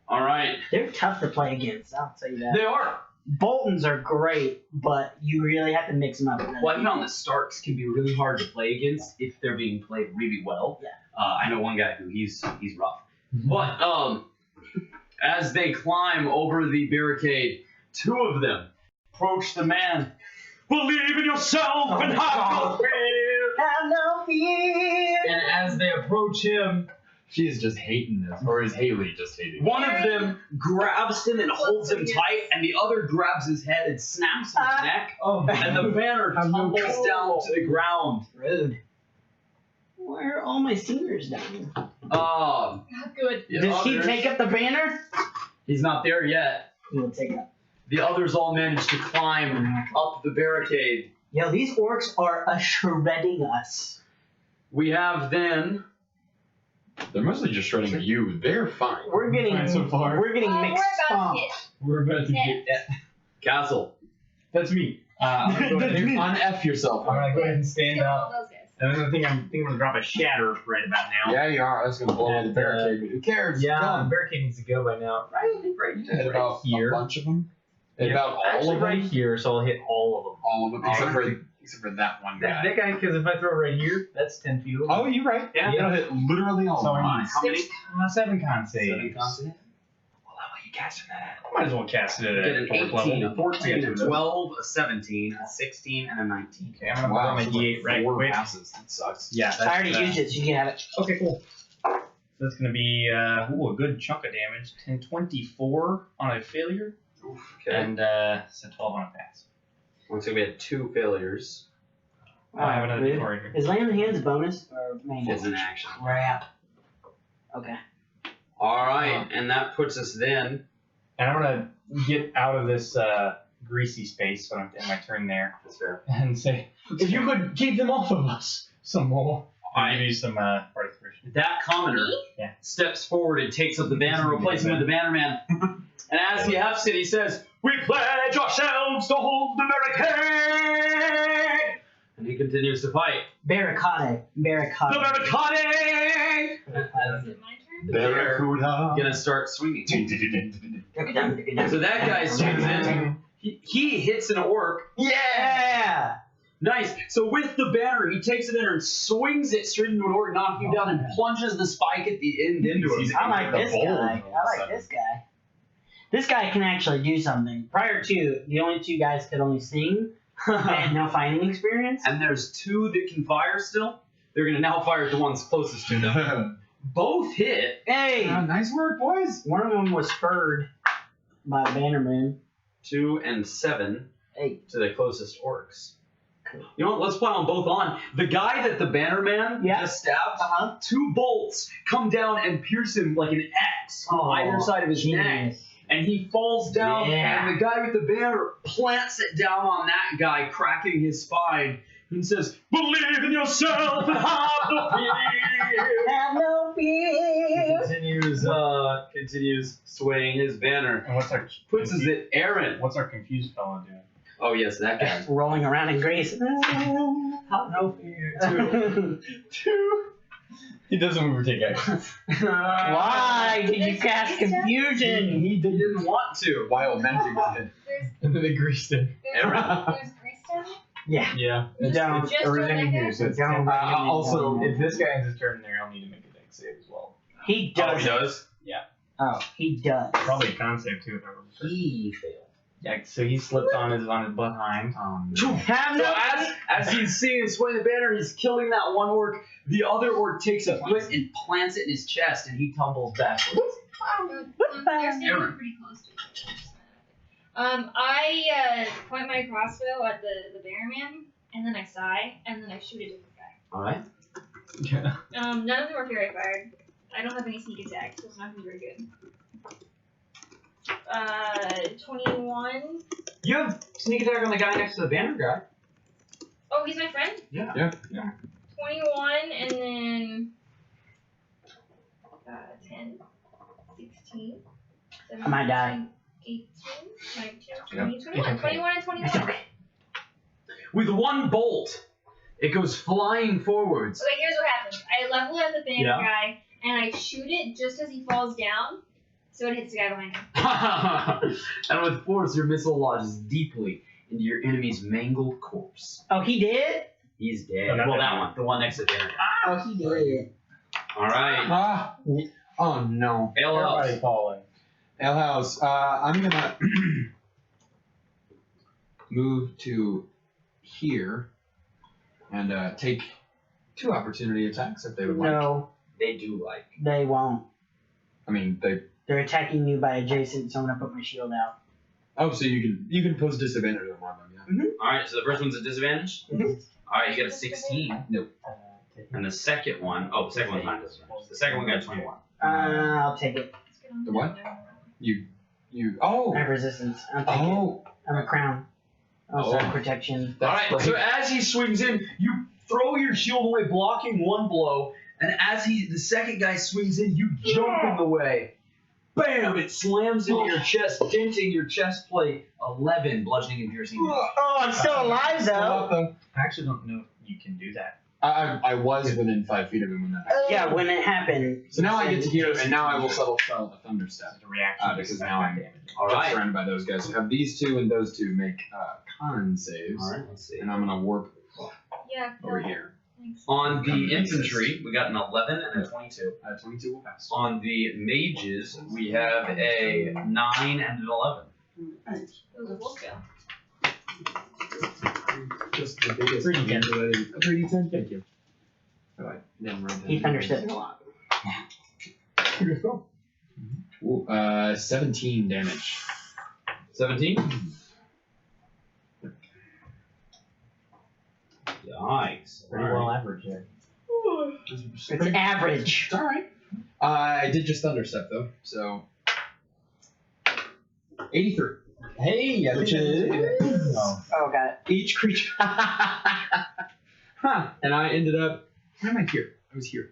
All right. They're tough to play against, I'll tell you that. They are. Boltons are great, but you really have to mix them up. Well, I found that Starks can be really hard to play against if they're being played really well. Yeah. I know one guy who he's rough. But as they climb over the barricade, 2 of them approach the man. Believe in yourself and have no fear. Have no fear. And as they approach him, She's just hating this, or is Haley just hating? one of them grabs him and holds him tight, and the other grabs his head and snaps his neck. Oh, And the banner tumbles down to the ground. Rude. Where are all my singers down? Not good. The Does he others- take up the banner? He's not there yet. He will take it up. The others all manage to climb up the barricade. Yo, these orcs are shredding us. We have then. They're mostly just shredding you. They're fine. We're getting Fine so far. we're getting We're mixed about to stomped. hit. we're about to get. Castle. That's me. I'm gonna go ahead and, Un-F yourself. I'm gonna go ahead and stand Hit all up. those guys. And then I'm gonna drop a shatter right about now. Yeah, you are. That's gonna blow away the And, barricade, but who cares? Yeah, Come the on. barricade needs to go by now. Right Hit about here. a bunch of them. Hit Yeah, about all actually of them. right here, so I'll hit all of them. All of them, Alright. except for that one That guy. guy, because if I throw right here, that's 10 feet over. Oh, you're right. Yeah. It'll hit literally all So of them. I need How many? 7 con saves. 7 constant. Well, how about you casting that? Might as well cast it Get at an 4th 18, level. a 14, I a got two. 12, a 17, a 16, and a 19. Okay, I'm gonna Wow, throw my so D8 right 4 quick. passes. That sucks. Yeah, that's, I already used it, so you can have it. Okay, cool. So that's gonna be a good chunk of damage. 10, 24 on a failure, Okay. and so 12 on a pass. Looks like we had 2 failures. I have another Rude. D4 here. Is Lamb Hands a bonus or main? It's an action. Crap. Okay. Alright, and that puts us then. And I'm gonna get out of this greasy space, so I don't have to end my turn there, That's fair. and say, if you could keep them off of us, Some more. I'll Alright. give you some participation. That commoner Yeah. steps forward and takes up the banner, replacing with the bannerman. And as he hefts it, he says, "We pledge ourselves to hold the barricade!" And he continues to fight. Barricade. The Barricade. barricade! Is it my turn? They're Barracuda. gonna start swinging. So that guy swings in. He hits an orc. Yeah! Nice. So with the banner, he takes it in and swings it straight into an orc, knocking him down, and plunges the spike at the end into him. I like this guy. I like this guy. This guy can actually do something. Prior to, the only two guys could only sing. They had no fighting experience. And there's two that can fire still. They're gonna now fire at the ones closest to them. Both hit. Hey! Nice work, boys. One of them was spurred by Bannerman. 2 and 7 Hey. to the closest orcs. You know what? Let's pile them both on. The guy that the bannerman just stabbed, 2 bolts come down and pierce him like an X on either side of his neck. And he falls down, Yeah. and the guy with the banner plants it down on that guy, cracking his spine, and says, "Believe in yourself and have no fear." Have no fear. Continues swaying his banner. And what's our Puts his at Aaron. What's our confused fellow doing? Oh yes, that guy. Rolling around in grace. Have no fear. He doesn't move or take action. Why did you cast confusion? He didn't want to. Wild magic did. There's, And then they greased it. there's grease down. Yeah. Yeah. Don't. Just everything right in here there? says Don't. Also, if this guy ends his turn there, I'll need to make a deck save as well. He Oh, does. he does. Oh, he does. Probably a con save too, if I remember. He failed. Yeah, so he slipped on his behind. Have So no as he's seeing and swaying the banner, he's killing that one orc. The other orc takes a foot and plants it in his chest, and he tumbles backwards. They're standing Aaron. pretty close to each other. I point my crossbow at the bearman, and then I sigh, and then I shoot a different guy. All right. Yeah. None of them are fairy fired. I don't have any sneak attacks, so it's not gonna be very good. 21. You have sneak attack on the guy next to the banner guy. Oh, he's my friend? Yeah. 21, and then 10, 16, 17, I might die. 18, 19, Yep. 20, 21, 21 and 21. With one bolt, it goes flying forwards. Okay, here's what happens. I level at the banner Yeah. guy, and I shoot it just as he falls down, so it hits the guy behind him. And with force, your missile lodges deeply into your enemy's mangled corpse. Oh, he did? He's dead. Oh, not Well, that that one. The one next to the banner guy. Oh, he did. All right. Ah. Oh no. Everybody LL. falling. Alehouse, I'm gonna move to here and take 2 opportunity attacks if they would like. No, They do like. they won't. I mean, They're attacking you by adjacent, so I'm gonna put my shield out. Oh, so you can pose disadvantage on one of them, yeah. All right. So the first one's a disadvantage. Mhm. All right. You got a 16. And the second one, oh, the second one's not disadvantage. The second one got 21. I'll take it. Let's get on The what? there. You. Oh. I have resistance. I'll take it. Oh. I'm a crown. Also Oh. protection. All That's right. So right. as he swings in, you throw your shield away, blocking one blow, and as the second guy swings in, you jump in the way. Bam! It slams into your chest, denting your chest plate. 11 bludgeoning and piercing. Oh, I'm still alive Still though. up, though. I actually don't know if you can do that. I was within 5 feet of him when that happened. Yeah, when it happened. So now I get to hear, and now I will settle a thunder step. It's a reaction. Because now I'm All right. surrounded by those guys. So have these 2 and those 2 make con saves, All right. Let's see. and I'm gonna warp Yeah. over here. Thanks. On the infantry, we got an 11 and a 22. 22 will pass. On the mages, we have a 9 and an 11. It was a wolf kill. Just the biggest. 3d10. A 3d10. Thank you. Oh, I didn't write that He down. thunderstepped a lot. Ooh, 17 damage. 17. Yikes. Pretty well average there. It's average. It's alright. I did just thunderstep though, so 83. Hey, Which is Oh, got it. each creature. And I ended up. Why am I here? I was here.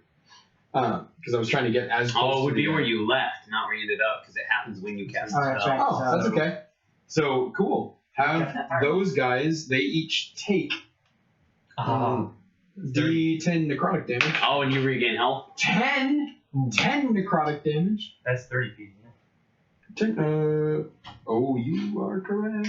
Because I was trying to get as close. Oh, it would to be the where end. you left, not where you ended up, because it happens when you cast Oh, the that's spell. right. Oh, that's okay. So cool. Have those guys? They each take D10 necrotic damage. Oh, and you regain health? 10 necrotic damage. That's 30 feet. 10, oh, you are correct.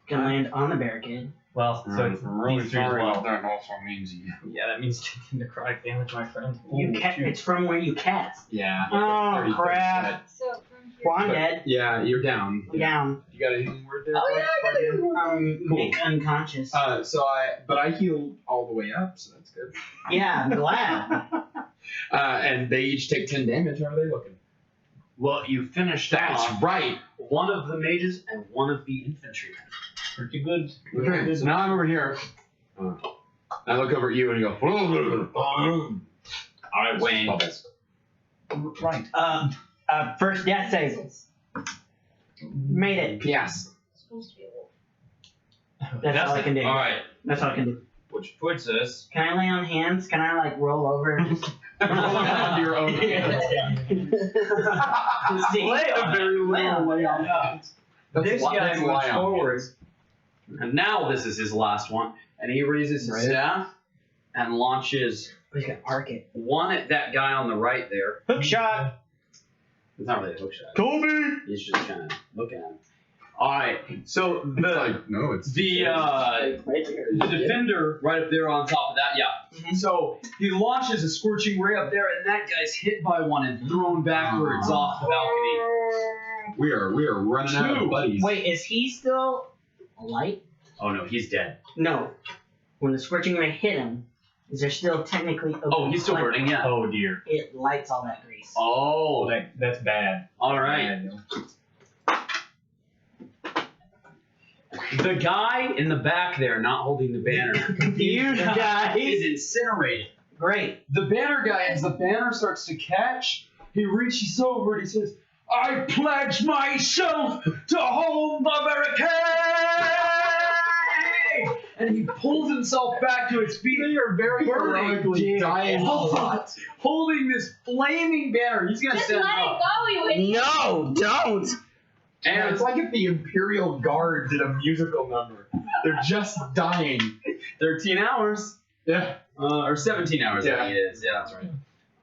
Can land on the barricade. Well, so it's really these three as sorry, well. but that also means you. Yeah, that means taking necrotic damage, my friend. It's from where you cast. Yeah. Oh 30, crap! So from here. Well, I'm But- dead. Yeah, you're down. I'm down. You got anything word there? Oh, yeah, Cool. Nick unconscious. But I healed all the way up, so that's good. Yeah, I'm glad. And they each take 10 damage. How are they looking? Well, you finished That's off right. one of the mages and one of the infantrymen. Pretty good. Okay, so now I'm over here. I look over at you and you go. Alright, Wayne. Bubbles. Right. First death save. Made it. Yes. Supposed to be a wolf. That's all I can do. Alright, That's all I can do. which puts us. Can I lay on hands? Can I like roll over? And just Roll your own hands. See? Lay on very little lay on hands. This guy that's moves lie on forward. hands. And now this is his last one. And he raises his Right. staff and launches We gotta arc it. one at that guy on the right there. Hook shot. It's not really a hook shot. Kobe. He's just kind of looking at him. Alright, so It's like, no, it's Right here. the defender right up there on top of that, yeah. So he launches a scorching ray up there, and that guy's hit by one and thrown backwards off the balcony. we are running out of buddies. Wait, is he still alight? Oh no, he's dead. No. When the scorching ray hit him, is there still technically a Oh, he's still burning, yeah. Oh dear. It lights all that grease. Oh, That's bad. alright. Bad. The guy in the back there, not holding the banner, Confused guys. is incinerated. Great. The banner guy, as the banner starts to catch, he reaches over and he says, I pledge myself to hold the barricade! And he pulls himself back to his feet. They are very Burning. heroically dying a lot. Holding this flaming banner. He's gonna Just stand let it up. go, you idiot. No, don't. And it's like if the Imperial Guard did a musical number. They're just dying. 13 hours. Yeah. Or 17 hours, I Yeah. think it is. Yeah, that's right.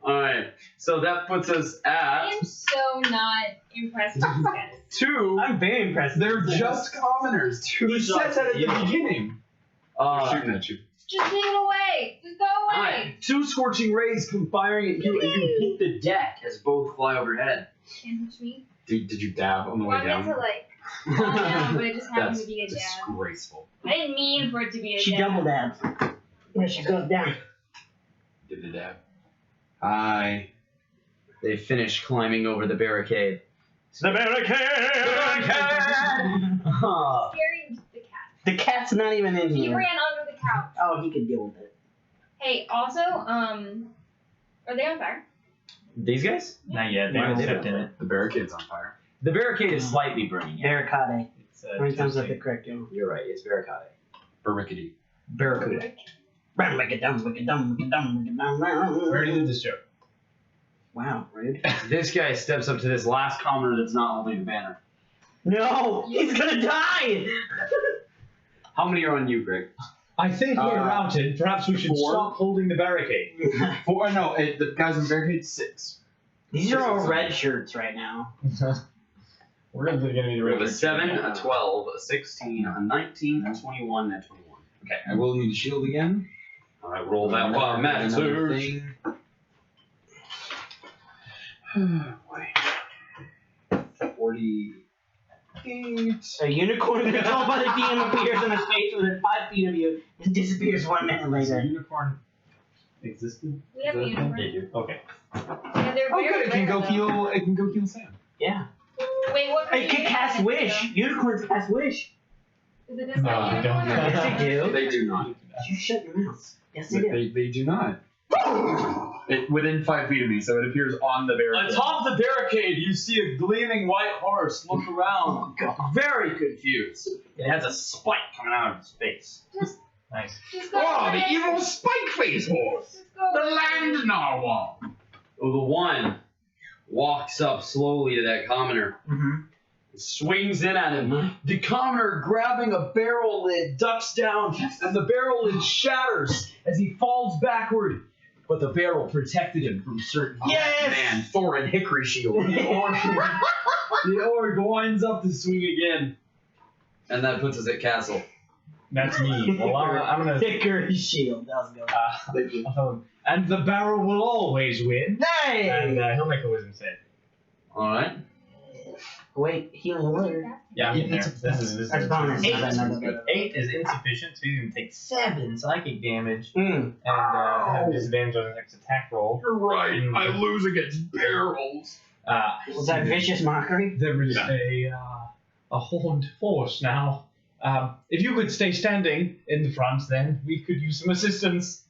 Alright, so that puts us I at am so not impressed with these guys. 2. I'm very impressed. They're just commoners. He said that at the beginning. Shooting at you. Just leave it away. Just go away. Alright, 2 scorching rays come firing at you, and you hit the deck as both fly overhead. Can't touch me. Did you dab on the Well, way I meant down? to like calm down, but it just happened That's to be a dab. disgraceful. I didn't mean for it to be a She dab. double dabs. When she goes down. Did the dab. Hi. They finish climbing over the barricade. The barricade! Scaring the cat. The cat's not even in He here. ran under the couch. Oh, he could deal with it. Hey, also, are they on fire? These guys? Not yet. They No, haven't they stepped don't. in it. The barricade's on fire. The barricade is slightly burning. Yeah. Barricade. It's, How many times Tuesday. have the correct you? You're right, it's barricade. Barricade. Barracuda. Where did this show? Wow, rude. This guy steps up to this last commoner that's not holding the banner. No, he's gonna die. How many are on you, Greg? I think we're routed. Perhaps we should 4. stop holding the barricade. 4. No, the guys in the barricade 6. These are all red shirts right now. We're going to need We a have a 7, a 12, a 16, a 19, a 21, and a 21. Okay, I will need a shield again. Alright, roll that wild Another magic. thing. Boy. 48. A unicorn controlled by the DM appears in a space within 5 feet of you and disappears 1 minute Does a later. unicorn existed? We have a unicorn. They do. Okay. Yeah, they're Oh, very good. It can rare, go though. heal. It can go heal Sam. Yeah. Wait, what kind It of can unicorn cast is it, wish. though? Unicorns cast wish. Is it this No, kind they of don't. unicorn? Yes, they do. They do not. You shut your mouth. Yes, they do. They do not. Within 5 feet of me, so it appears on the barricade. Atop the barricade, you see a gleaming white horse look around, very confused. It has a spike coming out of its face. Nice. Just go Oh, for the it. evil spike face horse! Just go The for it. land narwhal! Oh, the one walks up slowly to that commoner. Mm-hmm. Swings in at him. The commoner, grabbing a barrel lid, ducks down, and the barrel lid shatters as he falls backward. But the barrel protected him from certain. Yes! Man, Thor and Hickory shield. The orc winds up to swing again. And that puts us at castle. That's me. Well, I'm gonna. Hickory shield. That was good. I'll tell him. And the barrel will always win. Hey! And he'll make a wisdom save. Alright. Wait, healing word. Yeah, I'm getting there. This is That's bonus. Eight. Not bad. 8 is insufficient, so he's gonna take 7 psychic damage Mm. and have disadvantage on his next attack roll. You're right. I lose against barrels. Was that vicious mockery? There is a horned force now. If you could stay standing in the front, then we could use some assistance.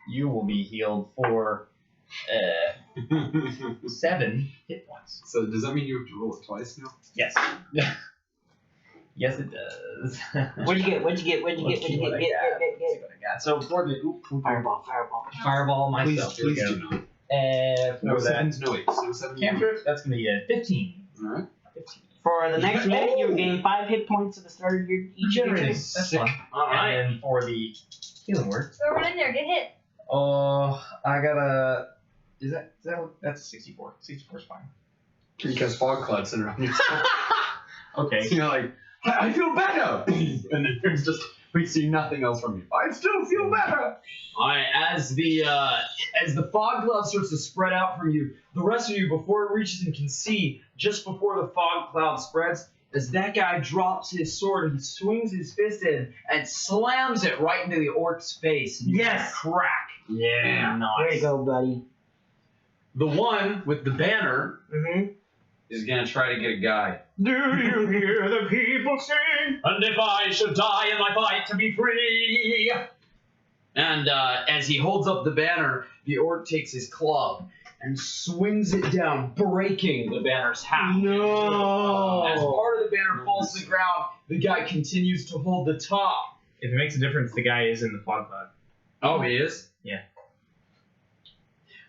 You will be healed for 7 hit points. So does that mean you have to roll it twice now? Yes. Yes, it does. What'd you get? What'd you get? What'd you get? What'd you get? Let's Get, see what I got. So for the Fireball. fireball myself, Please here we do go. not. For that No 8s. So 7. cantrip, that's gonna be a 15. Alright. 15. For the next minute, you gain 5 hit points at the start of your each of your Generally, turns. that's Sick. fun. Alright. And then for the healing word, Throw it in there. Get hit. I got a. That's 64. 64 is fine. You cast fog cloud center on yourself. Okay. So you're like, I feel better! And then there's just, we see nothing else from you. I still feel better! Alright, as the fog cloud starts to spread out from you, the rest of you, before it reaches and can see, just before the fog cloud spreads, as that guy drops his sword and swings his fist in and slams it right into the orc's face. And you Yes! crack. Yeah, There nice. you go, buddy. The one with the banner Mm-hmm. is gonna try to get a guy. Do you hear the people sing? And if I should die in my fight to be free. And as he holds up the banner, the orc takes his club and swings it down, breaking the banner's half. No! As part of the banner falls to the ground, the guy continues to hold the top. If it makes a difference, the guy is in the fog cloud. Oh, he is? Yeah.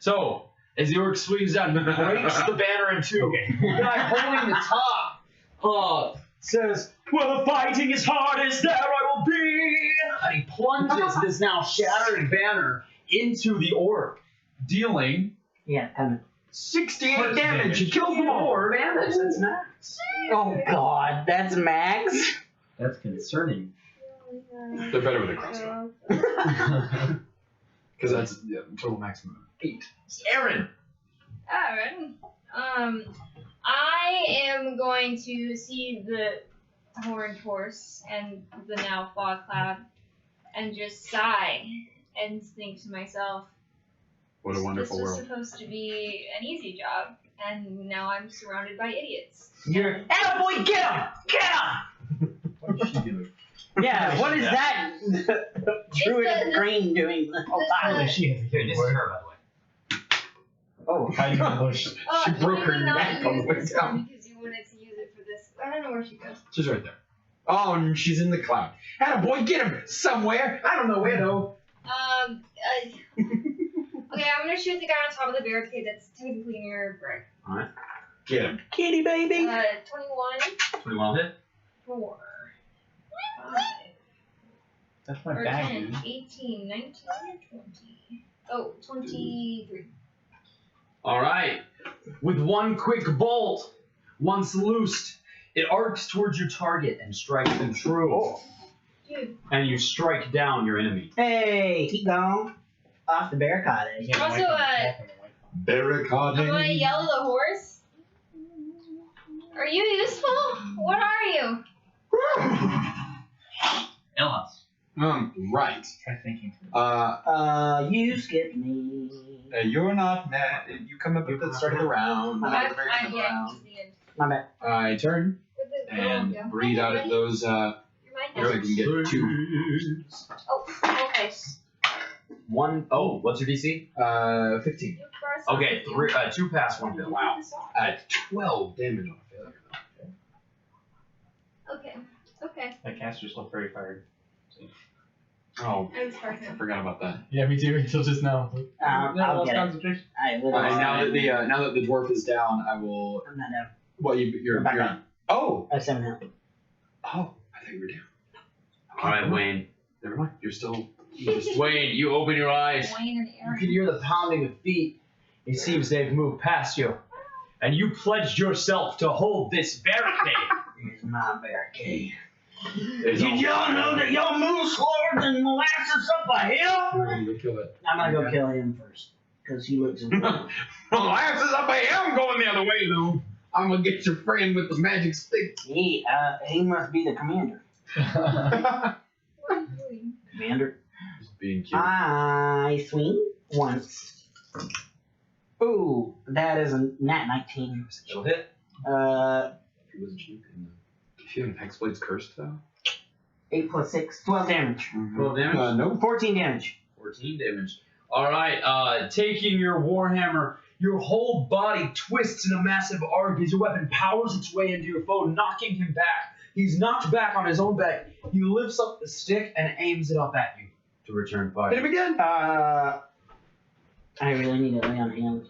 So, as the orc swings down, he breaks the banner in two. Okay. The guy holding the top says, "Well, the fighting is hardest, there I will be!" And he plunges this now shattered banner into the orc, dealing Yeah, kind of. 68 damage! He kills them all! damage. That's max. Oh god, that's Max? That's concerning. They're better with a crossbow. Because that's total maximum 8. Aaron! Aaron. I am going to see the horned horse and the now fog cloud and just sigh and think to myself, What a wonderful this was world. supposed to be an easy job, and now I'm surrounded by idiots. You're. Attaboy, get him! Get him! What is she doing? Yeah, what is that druid of green doing the whole Apparently time? she has a This healing is word. her, by the way. Oh, Hiding in the bush. She broke her you did not neck on the use way this down. one because you wanted to use it for this. I don't know where she goes. She's right there. Oh, and she's in the cloud. Attaboy, get him! Somewhere! I don't know where though. Okay, I'm gonna shoot the guy on top of the barricade that's technically near Brick. Get him. kitty baby! 21, 21 hit. 4, 5, That's my or bag, 10, dude. 18, 19, or 20. Oh, 23. Alright. With one quick bolt, once loosed, it arcs towards your target and strikes them true. Dude, And you strike down your enemy. Hey, keep going. Off the barricade. You can't Also, wipe them, Barricade. I'm gonna yell at the horse. Are you useful? What are you? Ella. Right. Try thinking. You skipped me. You're not mad. You come up at the start of the round. Not at the very end of the Yeah, round. it's the end. My bad. I turn With the- and yeah. breathe out at those. You're mine Here now. I can get 2. Oh, okay. One. Oh, what's your DC? 15. You first. Okay, 2 pass, 1 fail. Wow. 12 damage on a failure. Okay. Okay. That caster's look very fired. Oh, I was I Spartan. forgot about that. Yeah, me too. Until just now. I'll lost get it. concentration. I literally. Now that the dwarf is down, I will. I'm not down. Well, you're I'm back you're up. on. Oh, I have 7 health. I thought you were down. All right, Wayne. Never mind. You're still. Wayne, you open your eyes. Wayne and You Aaron. can hear the pounding of feet. It seems they've moved past you. And you pledged yourself to hold this barricade. It's my barricade. Did y'all know that y'all move slower than molasses up a hill? We're gonna go kill it. I'm gonna go kill him first. Because he looks important. Molasses up a hill. I'm going the other way though. I'm gonna get your friend with the magic stick. he must be the commander. What are you doing? Commander. Just being cute. I swing once. Ooh, that is a nat 19. It'll hit. If he wasn't cheap in the. If you have an Hexblade's cursed though. 8 plus 6, 12 damage. 12 damage? No. 14 damage. 14 damage. All right, Taking your warhammer, your whole body twists in a massive arc as your weapon powers its way into your foe, knocking him back. He's knocked back on his own back. He lifts up the stick and aims it up at you to return fire. Hit him again. I really need to lay on hands.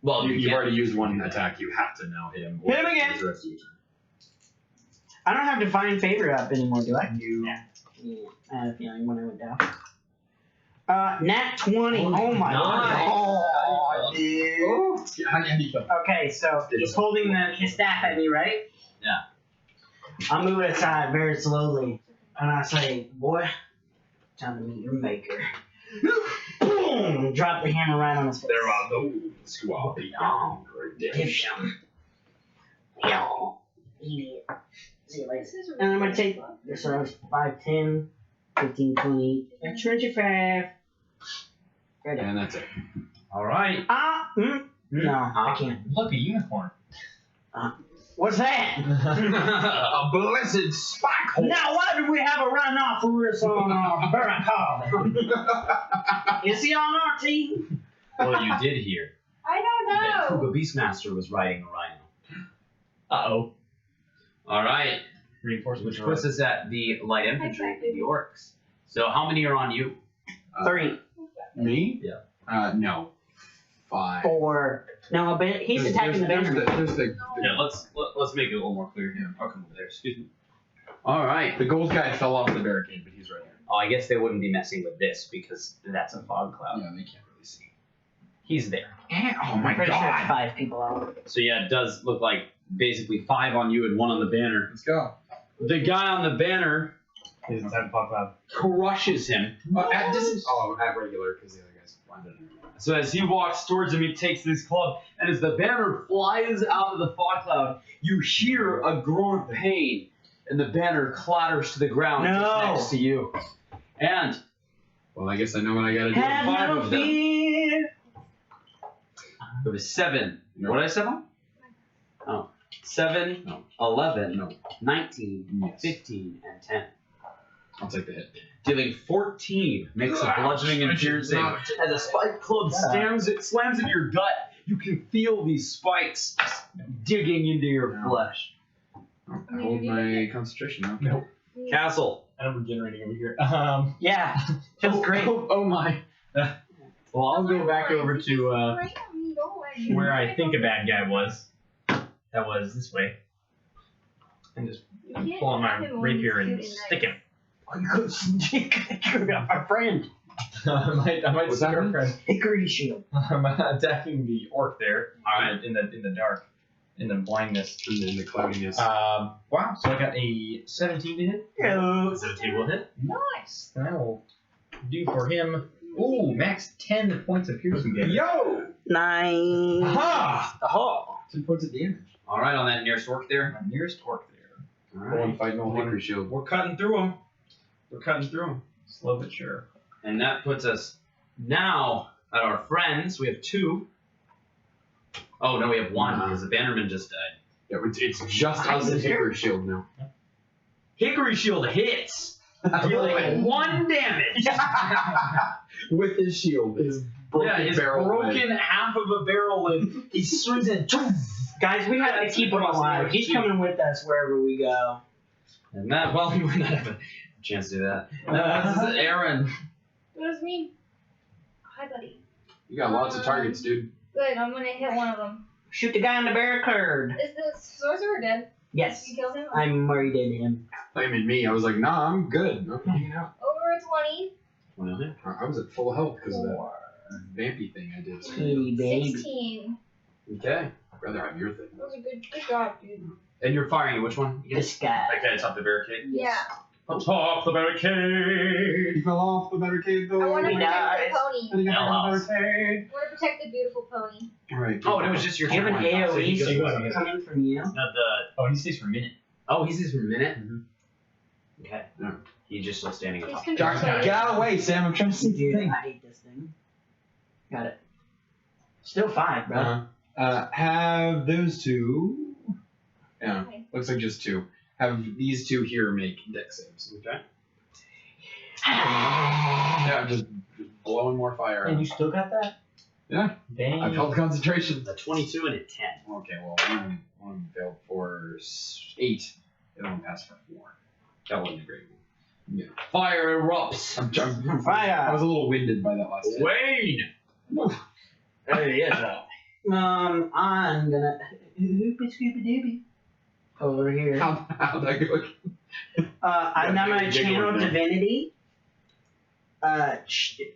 well, You've can't- already used one attack. You have to now hit him. Hit him again. The rest of your turn. I don't have Divine Favor up anymore, do I? You. Yeah, I had a feeling when I went down. Nat 20. Oh my Nice. god. Dude. Oh, how do you kill? Okay, so he's holding his staff at me, right? Yeah. I'll move it aside very slowly. And I say, boy, time to meet your maker. Boom! Drop the hammer right on his face. There are those who are beyond redemption. Yo. Idiot. See you later. This is And I'm gonna take this one 5, 10, 15, 20, and 25. Right there. And that's it. All right. No, I can't. Look, a unicorn. What's that? A blessed spike hole. Now, why do we have a rhinoceros on our barricade? Is he on our team? Well, you did hear I that don't know. Kuba Beastmaster was riding a rhino. Uh-oh. All right, Reinforcements. which puts us at the light infantry, the orcs. So how many are on you? 3, Me? Yeah. No. 5. 4. No, but he's attacking the banner. There's the Yeah, let's make it a little more clear here. I'll come over there. Excuse me. All right. the gold guy fell off the barricade, but he's right here. Oh, I guess they wouldn't be messing with this because that's a fog cloud. Yeah, they can't really see. He's there. Oh my I'm pretty sure god. it's 5 people out. So yeah, it does look like basically 5 on you and 1 on the banner. Let's go. The guy on the banner He's inside Fog Cloud. crushes him. At distance. Oh, at regular because the other guys landed. So as he walks towards him, he takes this club, and as the banner flies out of the fog cloud, you hear a groan of pain, and the banner clatters to the ground just No. next to you. And Well, I guess I know what I gotta do. Have 5 no of them. fear. There was 7. No. What did I say? Oh. 7, No. 11, No. 19, Yes. 15, and 10. I'll take the hit. Dealing 14, makes a bludgeoning and piercing. As a spike club slams into your gut, you can feel these spikes digging into your flesh. I hold my concentration. Okay. Nope. Castle. I'm regenerating over here. Yeah, feels great. Oh my. Well, I'll go back over to where I think a bad guy was. That was this way. And just pull on my rapier and stick him. You got my friend. I might What's stick our happening? friend. Hickory shield. I'm attacking the orc there. Alright. In the dark. In the blindness. And then the cloudiness. Wow, so I got a 17 to hit. Hello. 17 will hit. Nice. And I will do for him. Ooh, max 10 points of piercing damage. Yo! 9. Aha! Aha. 2 points of damage. All right, on that nearest orc there. My nearest orc there. All Go right. and fight no hickory shield. We're cutting through them. We're cutting through them. Slow but sure. And that puts us now at our friends. We have 2. Oh, no, we have 1 because the bannerman just died. Yeah, it's just us and hickory shield now. Hickory shield hits, dealing 1 damage. With his shield, his broken Yeah, his barrel. broken half of a barrel lid. He swings it. Guys, we have to keep him alive. He's coming with us wherever we go. And that, well, you would not have a chance to do that. This is Aaron. What does it mean? Hi, buddy. You got lots of targets, dude. Good, I'm gonna hit one of them. Shoot the guy on the barricade. Is the sorcerer dead? Yes. You killed him? I'm already dead to him. I mean, me. I was like, nah, I'm good. I'm hanging out. Over a 20. I was at full health because of that vampy thing I did. Hey, baby. 16. Okay. I'd rather have your thing. That was a good job, dude. And you're firing at which one? This guy. That guy atop the barricade? Yeah. Atop the barricade! He fell off the barricade though. I want to He protect dies. the pony. And he got Hell on the house. barricade. I want to protect the beautiful pony. Alright. Oh, and it was just your Do you have an turn. So he AoE goes- coming from you? Not the. Oh, he stays for a minute. Oh, he's just for a minute? Mhm. Okay. Yeah. He's just still standing He's atop. controlling. Get out of the way, Sam. I'm trying to see the Dude, thing. I hate this thing. Got it. Still 5, bro. Have those two. Yeah. Okay. Looks like just 2. Have these 2 here make dex saves. Okay. Yeah, just blowing more fire. And you still got that? Yeah. Dang. I've held concentration. A 22 and a 10. Okay, well, one failed for 8. The other one passed for 4. That wasn't a great one. Yeah. Fire erupts. I Fire! was a little winded by that last hit. Wayne! There he is. I'm gonna. Hoopy scooby dooby. Over here. How'd that go? I'm now gonna Yeah, channel giggle. divinity.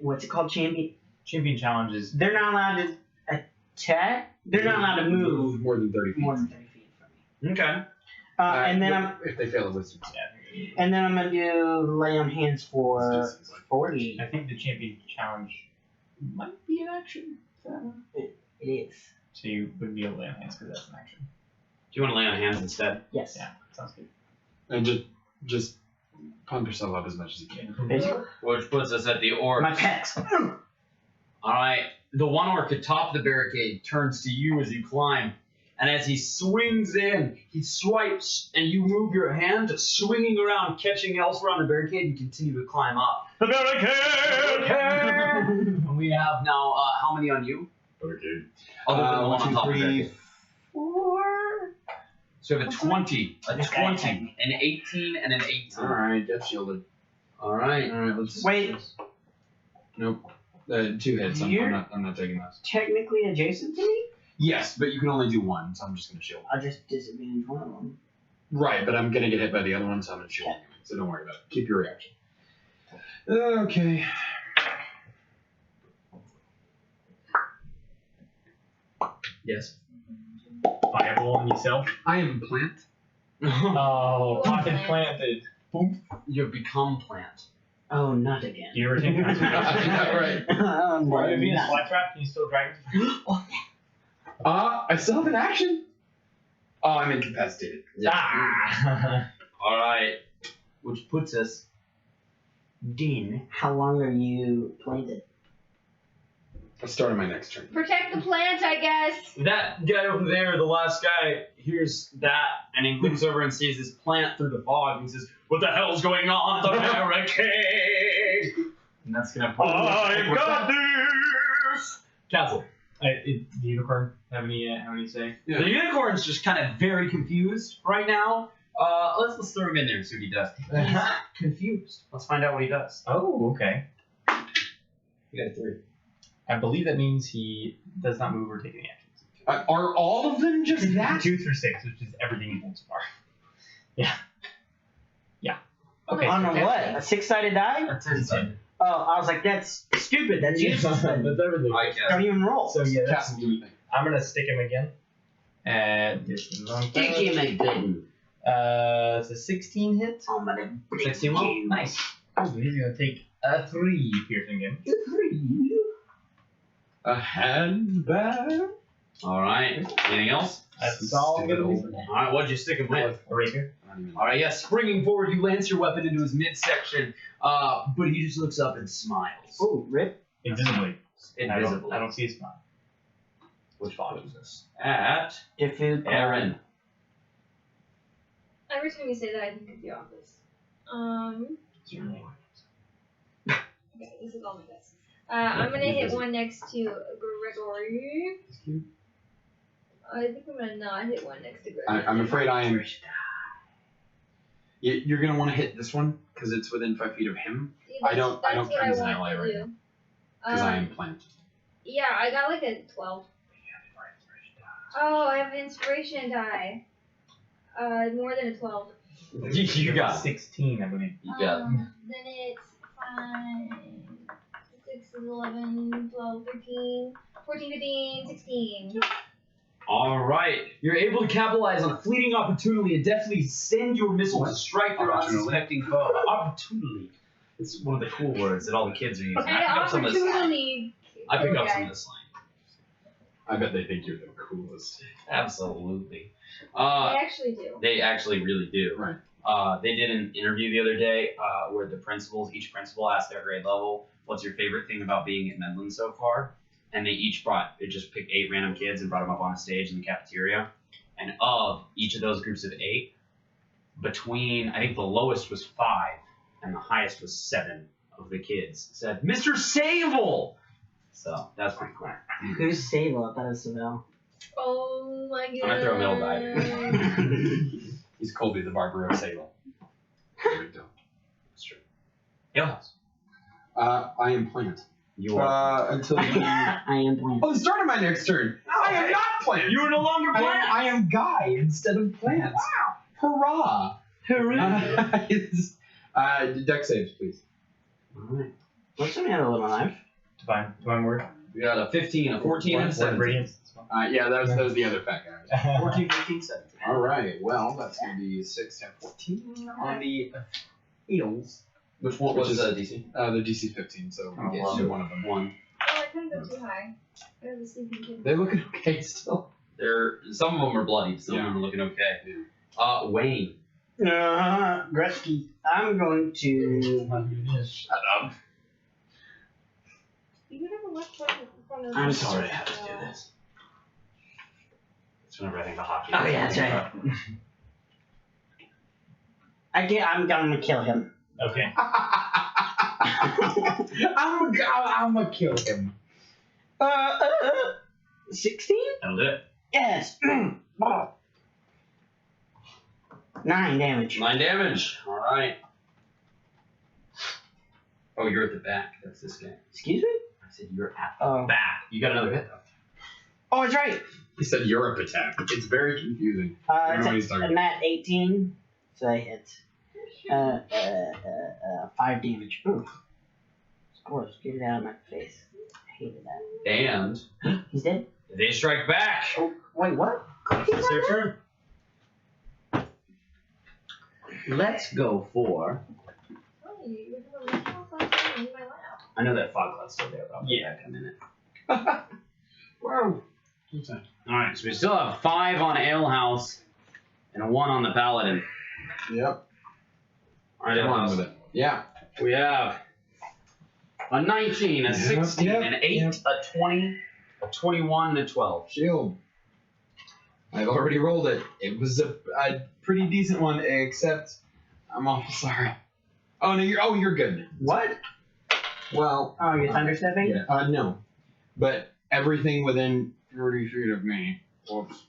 What's it called? Champion. Champion challenges. They're not allowed to attack. They're not allowed to move more than 30 feet. more than 30 feet from me. Okay. And then if they fail a wisdom save. I'm gonna do lay on hands for It's just like 40. I think the champion challenge might be an action. It is. So you wouldn't be able to lay on hands because that's an action. Do you want to lay on hands instead? Yes. Yeah, sounds good. and just pump yourself up as much as you can. Basically, Which puts us at the orc. my pets. Alright. The one orc atop the barricade turns to you as you climb. And as he swings in, he swipes, and you move your hand, swinging around, catching elsewhere on the barricade, and continue to climb up. The barricade! And we have now, how many on you? Okay. Other than the one 1, on 2, top of the 3, barricade. 4. So we have a 20, a This guy 20, an 18, and an 18. Alright, get shielded. Alright. Alright, let's. Wait, Nope. 2 hits. I'm not taking those. technically adjacent to me? Yes, but you can only do 1, so I'm just gonna shield. I'll just disadvantage one of them. Right, but I'm gonna get hit by the other one, so I'm gonna shield anyway. So don't worry about it. Keep your reaction. Okay. Yes. Fireball on yourself. I am plant. Oh, One pocket plant. planted. You have become plant. Oh, not again. Do you ever take concentration? Right. Oh, no, Are you being a not. fly trap? Can you still drag it? I still have an action. Oh, I'm incapacitated. Ah! Alright. Which puts us Dean. How long are you planted? I'll start on my next turn. Protect the plant, I guess. That guy over there, the last guy, hears that and he looks over and sees this plant through the fog and he says, "What the hell's going on at the barricade?" And that's gonna put I got this! Castle. The unicorn have any say? Yeah. The unicorn's just kind of very confused right now. Let's throw him in there and see what he does. He's confused. Let's find out what he does. Oh, okay. You got a 3. I believe that means he does not move or take any actions. Are all of them just that? 2 through 6, which is everything you've done so far. Yeah. Okay. On a what? A 6-sided die? A 10. Oh, I was like, that's stupid. That's useless. That's everything. I Don't guess. even roll. So yeah, Cast and do anything. I'm gonna stick him again. And this is on again. it's a 16 hit. I'm gonna break 16 will? you. Nice. So he's gonna take a 3 piercing damage. A handbag. Alright. Anything else? That's all I'm gonna do. Alright, what'd you stick him with? A rapier. Alright, yeah, springing forward, you lance your weapon into his midsection, but he just looks up and smiles. Oh, rip. Invisibly. Invisibly. I don't see a smile. Which follows us at Diffuse. Aaron. Every time you say that, I think of the office. Okay, this is all my guess. I'm gonna hit one next to Gregory. I think I'm gonna not hit one next to Gregory. I'm afraid I am. You're gonna want to hit this one because it's within 5 feet of him. Yeah, I don't that's count what I as an want ally to right do. now because I am plant. Yeah, I got like a 12. Oh, I have an inspiration die. More than a 12. You got 16, I believe. You got. Then it's 5, 6, 11, 12, 13, 14, 15, 16. All right, you're able to capitalize on a fleeting opportunity and definitely send your missile to strike their Opportunity. unsuspecting foe. Opportunity. It's one of the cool words that all the kids are using. I pick up some of this slang. Opportunity. I pick up some of this slang. I bet they think you're the coolest. Absolutely. I actually do. They actually really do. Right. They did an interview the other day where the principals, each principal asked their grade level, "What's your favorite thing about being at Medland so far?" And they each just picked 8 random kids and brought them up on a stage in the cafeteria. And of each of those groups of 8, between I think the lowest was 5 and the highest was 7 of the kids said, "Mr. Sable." So that's pretty cool. Who's Sable? I thought it was Savelle. Oh my god. I'm gonna throw a middle die. He's Colby the Barber of Salem. There we go. That's true. Yes. I am plant. You are. Until you. I am plant. Oh, the start of my next turn. I am not plant. You are no longer plant. I am Guy instead of plant. Wow. Hurrah! Deck saves, please. Alright. What's the matter, little knife? Divine word. We got a 15, a 14, and a 17. Radiance. Yeah, that was the other fat guy. 14, 15, 17. All right. Well, that's gonna be 6, 10, 14 on the heels. Which one was the DC? The DC 15. So Oh, we wow. get one of them. One. Oh, I couldn't go too high. I was a sleeping kid. They looking okay still. Some of them are bloody, some of them are looking okay. Wayne. Gretzky. I'm going to. Shut up. You never left one in front of I'm the- sorry I have to do this. It's whenever I think of hockey. Oh, yeah, that's right. I'm gonna kill him. Okay. I'm gonna kill him. 16? That'll do it. Yes. 9 damage. 9 damage. Alright. Oh, you're at the back. That's this guy. Excuse me? I said you're at the Oh. back. You got another hit, though. Oh, that's right. He said Europe attack. It's very confusing. I don't know what he's It's talking a nat 18, so I hit. 5 damage. Ooh. Of course, get it out of my face. I hated that. And He's dead. they strike back. Oh, wait, what? It's their turn. Let's go for. Oh, you were doing a little something in my lap. I know that fog cloud's still there, but I'll be back in a minute. Whoa. Alright, so we still have 5 on Alehouse and a 1 on the Paladin. Yep. Alright, Come on Alehouse. with it. Yeah. We have a 19, a 16, Yep, an 8, yep. a 20, a 21, and a 12. Shield. I've already rolled it. It was a pretty decent one, except I'm awful sorry. Oh no, you're good. What? Well, Oh, you're thunderstepping? yeah, no, but everything within 30 feet of me. Whoops.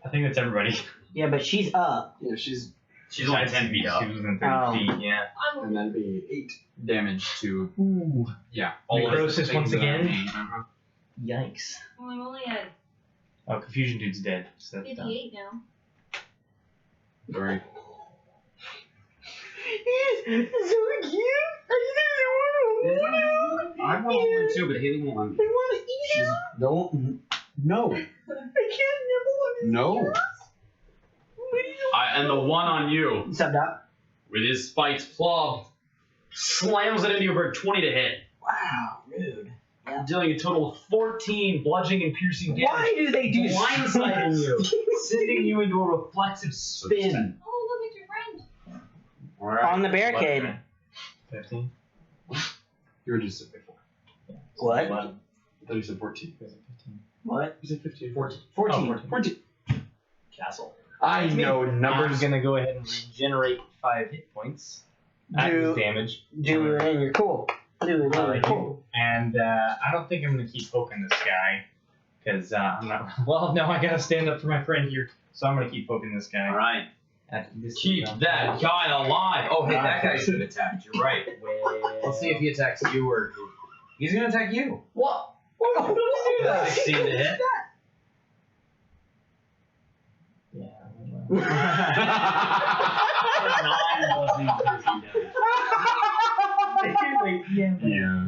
I think that's everybody. Yeah, but she's up. Yeah, she's She's only 10 feet up. She was within 30 Oh. feet, yeah. I'm and that'd be 8 damage to Ooh. all of the Necrosis things once that are again? me. Uh-huh. Yikes. well, I'm only at Oh, Confusion Dude's dead. So that's done. 58 now. Sorry. He's so cute. I want one too, but Haley won't let me. I want to eat She's no. I can't nibble No. And the 1 on you, on Sub Doc. with his spiked club, slams it into you for a 20 to hit, Wow, rude. dealing a total of 14 bludgeoning and piercing damage. Why do they do Blindsiding you, sending you into a reflexive spin. Oh, look at your friend. Alright. On the barricade? 15. You were just at 4. What? I thought you said 14. What? You said 15. 14. Oh, 14. Castle. I know I'm numbers. gonna go ahead and regenerate 5 hit points. At Do- his damage. Do it and you're cool. Do it and you're cool. And I don't think I'm gonna keep poking this guy. Because I'm not. Well, no, I gotta stand up for my friend here. So I'm gonna keep poking this guy. Alright. Keep that guy alive. Oh, hey, that guy's gonna attack. You're right. Let's see if he attacks you or he's gonna attack you. What? What do do that? 16 to hit. Yeah.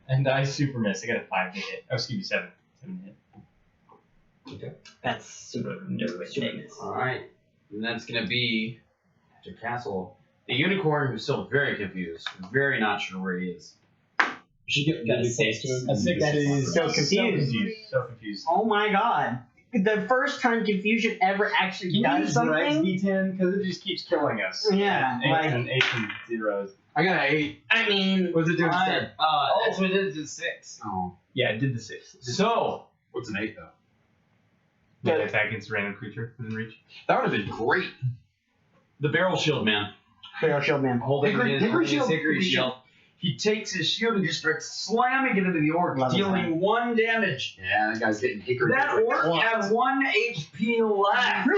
And I super miss. I got a 5 to hit. Oh, excuse me, 7. 7 to hit. Okay. That's super famous. All right, and that's gonna be after Castle. The unicorn, who's still very confused, very not sure where he is. Should get Got a really 6. close to him. A 6. That's so confused. So confused. Oh my god. The first time confusion ever actually does something. D10 because it just keeps killing us. Yeah, like- 8s and 0s. I got an 8. I mean, What's it do instead? That's what it is. It's 6. Oh, Yeah, it did the 6. So what's an 8 though? Yeah, attack against a random creature within reach. That would have been great. the barrel shield man, Barrel Shield Man. holding Hickory- his hickory hickory shield. shield. He takes his shield and just starts slamming it into the orc, Love it. dealing 1 damage. Yeah, that guy's getting hickory. That orc has 1 HP left. Knocks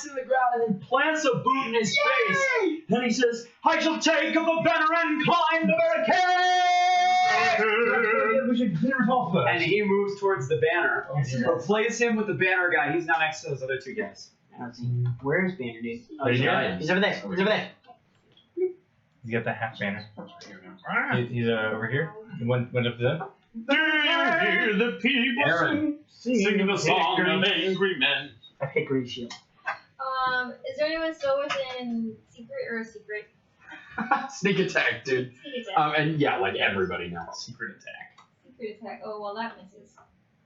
in the ground and then plants a boot in his face. And he says, I shall take up a banner and climb the barricade! We should clear it off first. And he moves towards the banner. Replace him with the banner guy. He's not next to those other 2 guys. I don't see. Where's Banner Dude? Oh, Right he's, here. he's over there. He's over there. He's got the half banner. He's over here. He went up to them. Hear the people Aaron. singing the song of angry men. A Hickory Shield. Is there anyone still within secret or a secret? Sneak attack, dude. Secret attack. And yeah, like everybody now. Secret attack. Secret attack. Oh, well, that misses.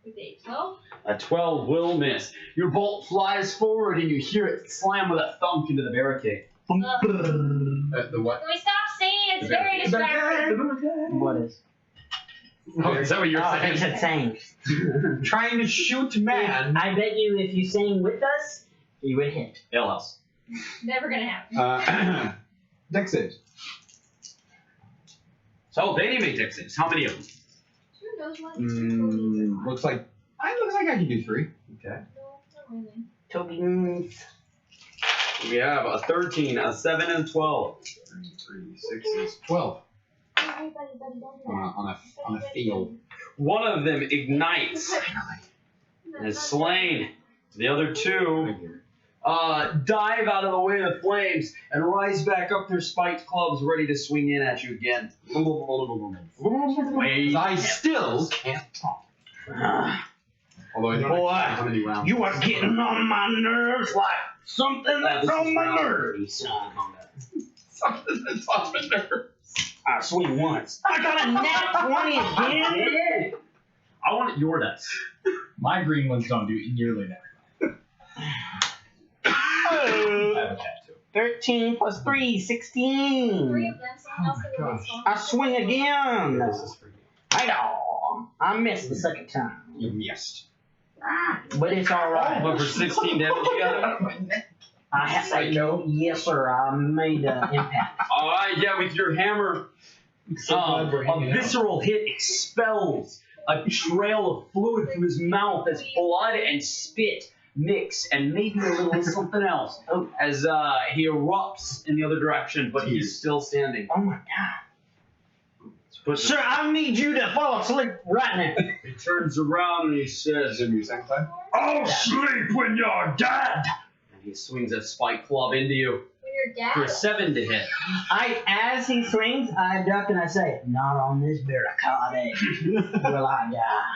With a 12. A 12 will miss. Your bolt flies forward and you hear it slam with a thunk into the barricade. Ugh. The what? Can we stop singing? It's very distracting. What is? Oh, is that what you're Oh, saying? he said sang. Trying to shoot man. I bet you if you sang with us, you would hit. LS. Never gonna happen. Dex saves. So they need to make dex saves. How many of them? Who knows what these difficulties are? Looks like I can do 3. Okay. No, not really. Toby. We have a 13, a 7, and a 12. 3, 6 is 12 Hey, buddy, don't do that. on a field. One of them ignites and is slain. The other 2 dive out of the way of the flames and rise back up their spiked clubs ready to swing in at you again. I still can't talk. Although I don't Boy, actually know how many rounds. You are getting on my nerves like something that's on my nerves. Something that's on my nerves. I swing once. I got a nat 20 again. I want your dice. My green ones don't do nearly that. I have a tattoo. 13 plus 3, 16. 3 of them, someone else could have gosh. I swing again. This is for you. I know. I missed the second time. You missed. But it's alright. But for 16 damage you got I have to, yes, sir. I made an impact. Alright, yeah, with your hammer, a visceral hit expels a trail of fluid from his mouth as blood and spit mix and maybe a little something else as he erupts in the other direction, but he's still standing. Oh my god. Sir, I need you to fall asleep right now. He turns around and he says, Is it your second time? I'll sleep when you're dead! And he swings a spike club into you When you're for a dad. 7 to hit. As he swings, I duck and I say, not on this barricade will I die.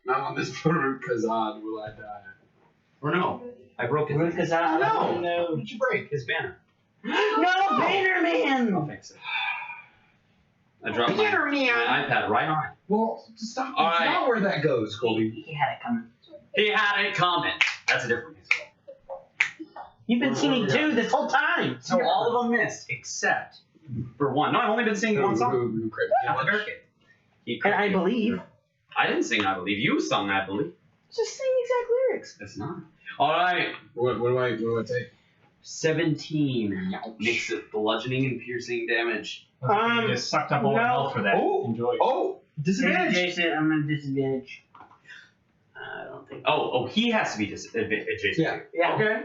Not on this Baruch Kazad will I die. Or no, I broke it. Because I No. know. What did you break? His banner. No, Banner Man! I'll fix it. I dropped my iPad right on it. Well, stop. All That's right. not where that goes, Colby. He had it coming. He had it coming. That's a different musical. You've been singing too this whole time. So all of them missed except for one. No, I've only been singing one song. Who crit Not the damage? barricade. He And I crit you. believe. I didn't sing I believe. You sung I believe. Just sing exact lyrics. It's not. Alright. What do I take? 17 makes it bludgeoning and piercing damage. You just sucked up all the no. health for that. Oh. Enjoy. Oh, disadvantage. Jason, I'm gonna disadvantage. I don't Oh, he has to be adjacent. Yeah. Yeah. Okay.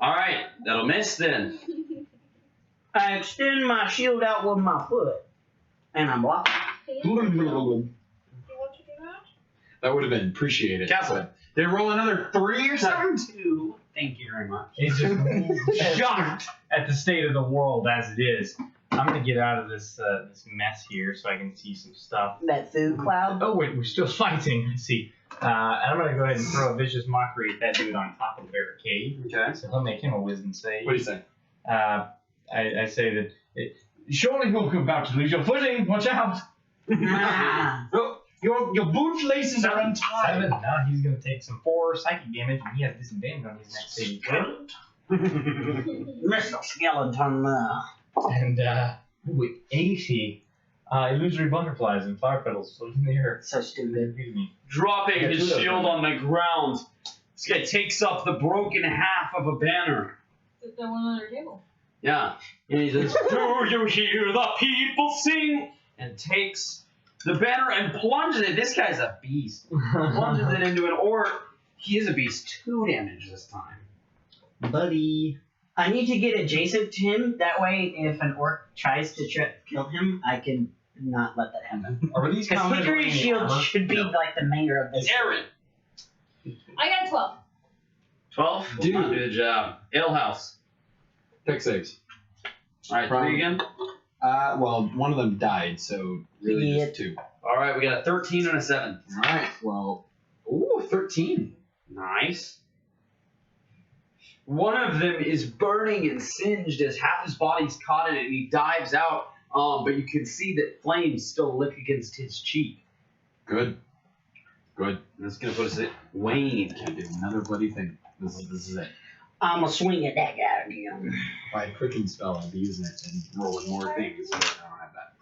All right, that'll miss then. I extend my shield out with my foot, and I'm blocked. That would have been appreciated. Castle. They roll another 3 or something? 2. Thank you very much. He's just shocked at the state of the world as it is. I'm gonna get out of this this mess here so I can see some stuff. That food cloud. Oh wait, we're still fighting. Let's see. And I'm gonna go ahead and throw a vicious mockery at that dude on top of the barricade. Okay. So he'll make him a wisdom save. What do you say? I say that surely you're about to lose your footing. Watch out. Your boot laces are untied. 7. Now he's gonna take some 4 psychic damage, and he has disadvantage on his next save. Mr. Skeleton. And 80. Illusory butterflies and flower petals floating in the air. So stupid. Excuse me. Dropping Yeah, his two of them. shield on the ground, this guy takes up the broken half of a banner. Sit down on another table. Yeah. And he says, "Do you hear the people sing?" And takes the banner and plunges it. This guy's a beast. Plunges it into an orc. He is a beast. 2 damage this time. Buddy. I need to get adjacent to him. That way, if an orc tries to kill him, I can not let that happen. Are these Because common Hickory range Shield armor? should be No. like the mayor of this. Aaron. I got a 12. 12? Dude. Will not do the job. Alehouse. Deck saves. Alright, From- 3 again. Well, one of them died, so really Yeah. just 2. Alright, we got a 13 and a 7. Alright, well. Ooh, 13. Nice. One of them is burning and singed as half his body's caught in it, and he dives out. But you can see that flames still lick against his cheek. Good. And that's gonna put us at Wayne. Can't do another bloody thing. This is it. I'm gonna swing at that guy again. If I quicken spell, I'll be using it and rolling more things, but I don't have that.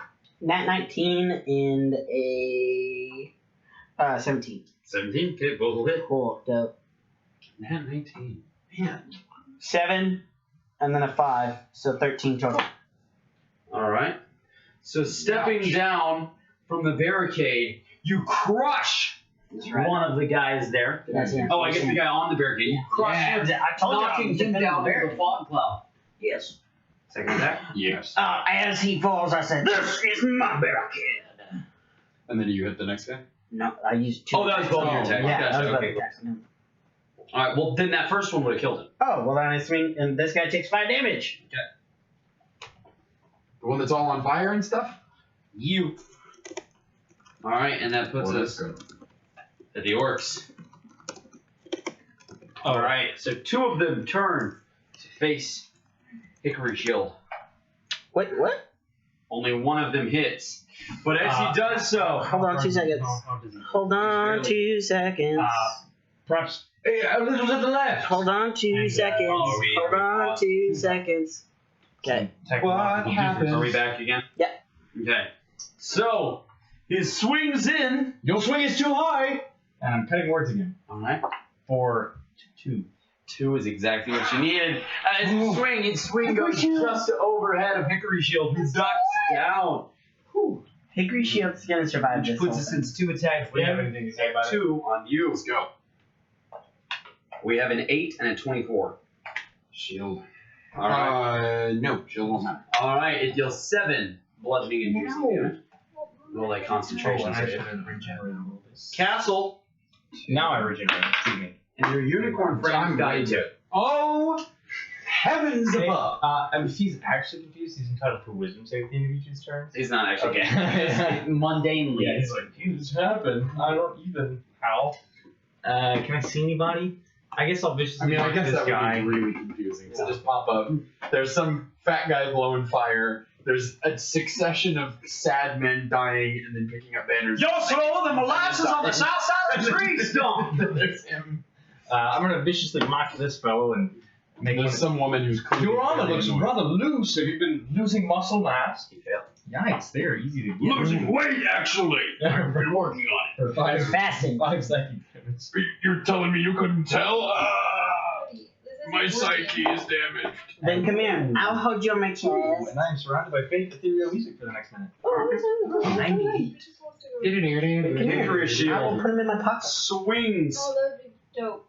Nat 19 and a 17. 17. Okay, both will hit. Cool. Dope. Nat 19. Man. 7 and then a 5, so 13 total. Alright. So stepping down from the barricade, you crush That's right. one of the guys there. That's it. Oh, I guess the guy on the barricade. You crush him, I told you I knocking was him defending down the into the barricade. fog cloud. Yes. Second attack. Yes. As he falls, I said, "This is my barricade." And then you hit the next guy? No, I used 2. Oh, that was both your attacks. attacks. Yeah, Gotcha, that was both okay. attacks. No. Alright, well then that first one would have killed him. Oh, well then I swing, and this guy takes 5 damage. The one that's all on fire and stuff? You. Alright, and that puts Well, us that's good. at the orcs. Alright, so 2 of them turn to face Hickory Shield. Wait, what? Only one of them hits. But as he does so, Hold on 2 seconds. Hold on 2 seconds. Perhaps a little to the left. Hold on 2 seconds. Hold on 2 seconds. Okay. What happened? are we back again? Yeah. Okay. So, he swings in. Your swing is too high. And I'm cutting words again. Alright. For 2. 2 is exactly what you needed. As you swing, his swing goes just overhead of Hickory Shield, who ducks down. Whew. Hickory Shield's gonna survive Which this. puts whole us thing. into 2 attacks. Do you have anything to say about it? 2 on you. Let's go. We have an 8 and a 24. Shield. Alright. No, shield won't matter. Alright, it deals 7 bludgeoning and piercing damage. Roll that concentration save. Castle, Now I regenerate. Excuse me. and your unicorn friend died too. Oh, heavens Hey, above! if he's actually confused, he's entitled to a wisdom save at the end of each turn. He's not actually Okay. mundanely. Yeah, he's like, this happened. I don't even. How? Can I see anybody? I guess I'll viciously I mean, I mark guess this that guy. would be really confusing. So just pop up. There's some fat guy blowing fire. There's a succession of sad men dying and then picking up banners. Yo, slow, the molasses on the south side of the tree stump. There's him. I'm gonna viciously mock this fellow and make him. There's some woman who's clearly Your armor very looks annoyed. rather loose. Have you been losing muscle mass? He failed. Yikes, they're easy to get. Losing weight, actually. I've been working on For five, Fasting. 5 psychic damage. You're telling me you couldn't tell? This My psyche is damaged. Then come here. I'll hold you on my chest. And I'm surrounded by fake ethereal music for the next minute. 98. Come here. Intermission. I will put him in my pocket. Swings. Oh, that would be dope.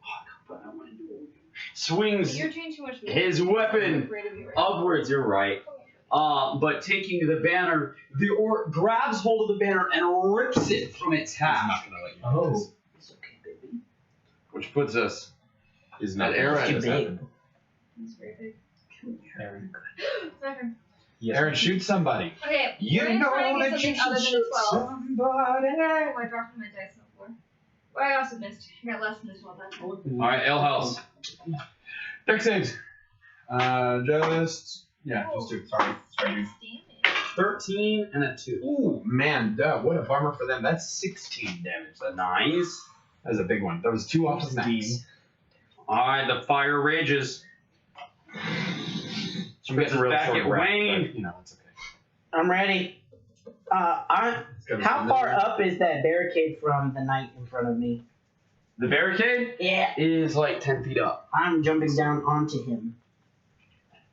Swings You're doing too much. his weapon upwards. You're right. But taking the banner, the orc grabs hold of the banner and rips it from its He's not haft. gonna let you. Oh. It's okay, baby. Which puts us He's not. at Aaron. Too big. It's very big. Aaron. Never. Yes. Aaron, shoot somebody. Okay. You we're gonna know try and get that you something other should than a shoot 12. somebody. Oh, I dropped my dice on the floor. Well, I also missed. I got less than the 12 that time. All right, Ale House. Deck saves. Just do. Sorry, dude. 13 and a 2. Ooh, man, what a bummer for them. That's 16 damage. Nice. That's a big one. That was 2 off his max. All right, the fire rages. She gets Real back short at breath, Wayne. but, you know, it's okay. I'm ready. How far up is that barricade from the knight in front of me? The barricade Yeah. is like 10 feet up. I'm jumping down onto him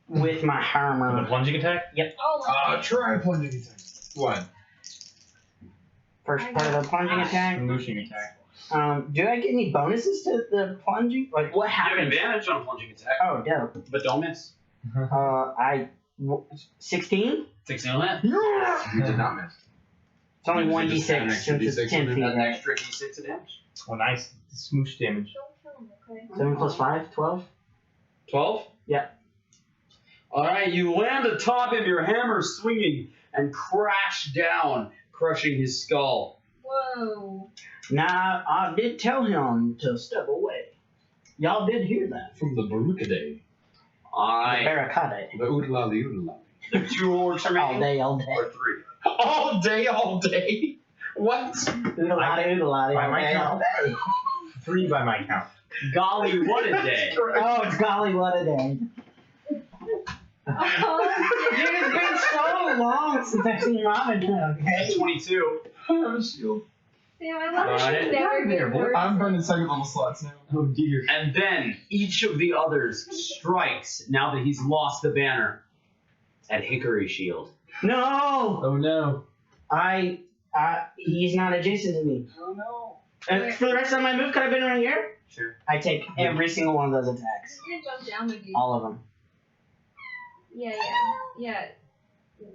with my The hammer. plunging attack? Oh, Try plunging attack. What? First part of the plunging attack. Smooshing attack. Do I get any bonuses to the plunging? Like what You have happens? advantage on plunging attack, Oh, dope. but don't miss. 16? 16 on that. You did not miss. It's only You one just add an d6 extra since it's D6 10 on feet. it. An Right? extra d6 of damage. Oh, nice. Smoosh damage. don't kill him, okay? 7 plus 5, 12. 12? Yeah. Alright, you land atop him, your hammer swinging, and crash down, crushing his skull. Whoa. Now, I did tell him to step away. Y'all did hear that. From the Barukaday. Alright, Barricade. The Oodala, the Oodala. the 2 orcs All remaining. day, all day. Or 3. All day, all day. What? Oodalati, oodalati, By all my day, all count. day. 3 by my count. Golly, what a day. Oh, it's golly, what a day. Oh, It has been so long since I've seen Robin, okay? 22. I have a shield. damn, I love Alright. you never get worse. I'm burning second level slots now. Oh dear. And then each of the others strikes, now that he's lost the banner, at Hickory Shield. No! Oh no. He's not adjacent to me. Oh no. For the rest of my move, could I have been right here? Sure. I take every single one of those attacks. You're gonna jump down with you. All of them. Yeah.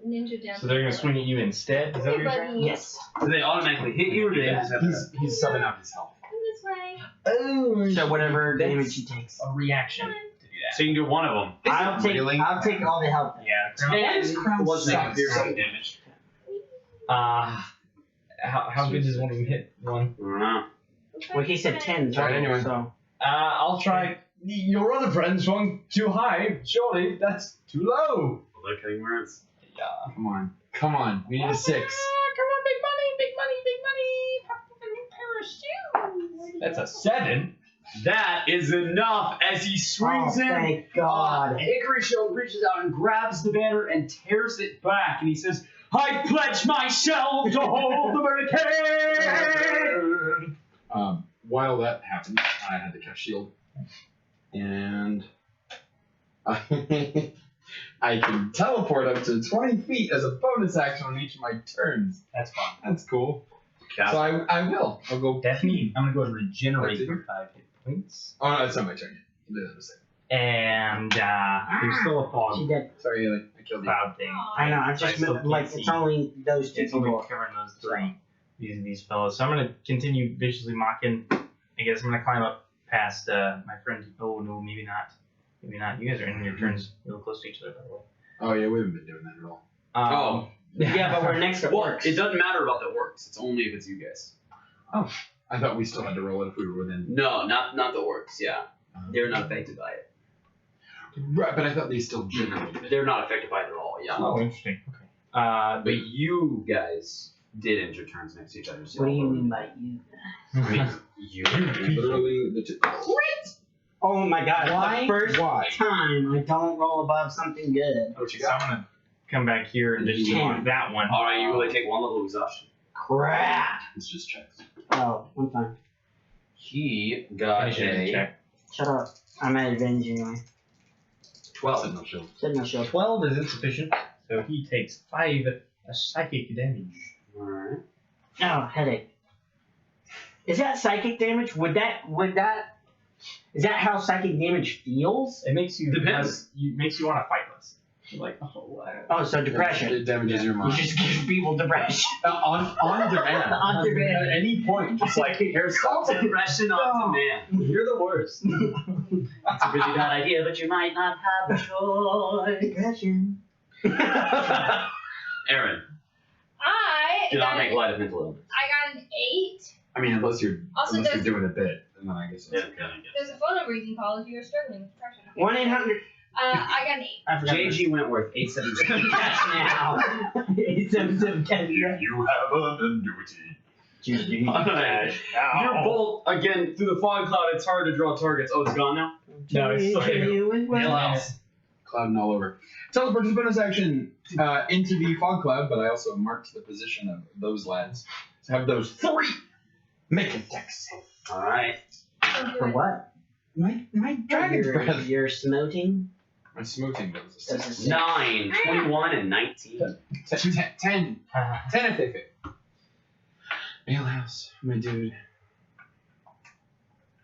Ninja down. So they're gonna swing at you instead? Is that what you're saying? Buddy. Yes. Do they automatically hit you, or do they just have to? He's subbing out his health. Come this way. Oh. So whatever damage he takes. A reaction to Come do that. So you can do one of them. I'll take really- all the help. Yeah. And Wasn't sucks. piercing damage. How good does one of them hit one? I don't know. well, he said 10 Try it total, anyway. so I'll try. Your other friend swung too high. Surely that's too low. Look at words. Come on. Come on. We need a 6. Come on, big money, big money, big money. That's a 7. That is enough as he swings oh, in. thank God. Hickory Shield reaches out and grabs the banner and tears it back, and he says, "I pledge myself to hold the barricade." While that happened, I had to cast shield. And I can teleport up to 20 feet as a bonus action on each of my turns. That's fine. That's cool. So I will. I'll go. That's me. I'm gonna go and regenerate That's it. for 5 hit points. Oh, no, it's not my turn. You did it in a second. And there's still a She fog did. Sorry, Haley. I killed you. cloud thing. I know, I just I still moved, like, can't it's see. only those two It's only people. covering those 3 using these fellows. So I'm gonna continue viciously mocking. I guess I'm gonna climb up past my friend. Oh no, maybe not. Maybe not. You guys are in your turns real close to each other, by the way. Oh, yeah, we haven't been doing that at all. Oh. Yeah, but we're next to Well, orcs. it doesn't matter about the orcs. It's only if it's you guys. I thought we still had to roll it if we were within. No, not the orcs. Yeah, they're not affected by it. Right, but I thought they still generally did. They're not affected by it at all. Yeah. Oh, interesting. Okay. But you guys did end your turns next to each other. So What do you mean by you? I mean, you. Literally the two. Oh my God! Why? The first Why? time I don't roll above something good. What you So I'm got? gonna come back here and just Ten. mock that one. All right, you really take one level of exhaustion. Crap! It's just checks. Oh, I'm fine. He got Finish it and a check. Shut up. I'm at advantage anyway. 12. No shield. Said no shield. 12 is insufficient, so he takes 5 psychic damage. Alright. Oh, headache. Is that psychic damage? Would that? Is that how psychic damage feels? It makes you Depends. makes you want to fight less. You're like, oh, wow. Oh, so depression. It damages your You mind. just give people depression. On demand. On demand. At any point, just like hairstyle. Depression on demand. You're the worst. That's a really bad idea, but you might not have a choice. Depression. Aaron, I do not got make an, light of mental illness. I got an 8. I mean, unless you're Also, there's, doing a bit, and then I guess that's okay. there's a phone number you can call if you're struggling with depression. 1-800. I got an 8. I forgot. JG Wentworth, 877. Cash now. 877 cash now. You have an annuity. Alright. Your bolt, again, through the fog cloud, it's hard to draw targets. Oh, it's gone now? No, it's still here. Clouding all over. Teleport is a bonus action into the fog cloud, but I also marked the position of those lads. So have those 3 make a dex save. Alright. For what? My dragon's breath. You're smoting? My smoothing was a That's a 6. six. 9, 21, and 19. 10 if they fit. Alehouse, my dude.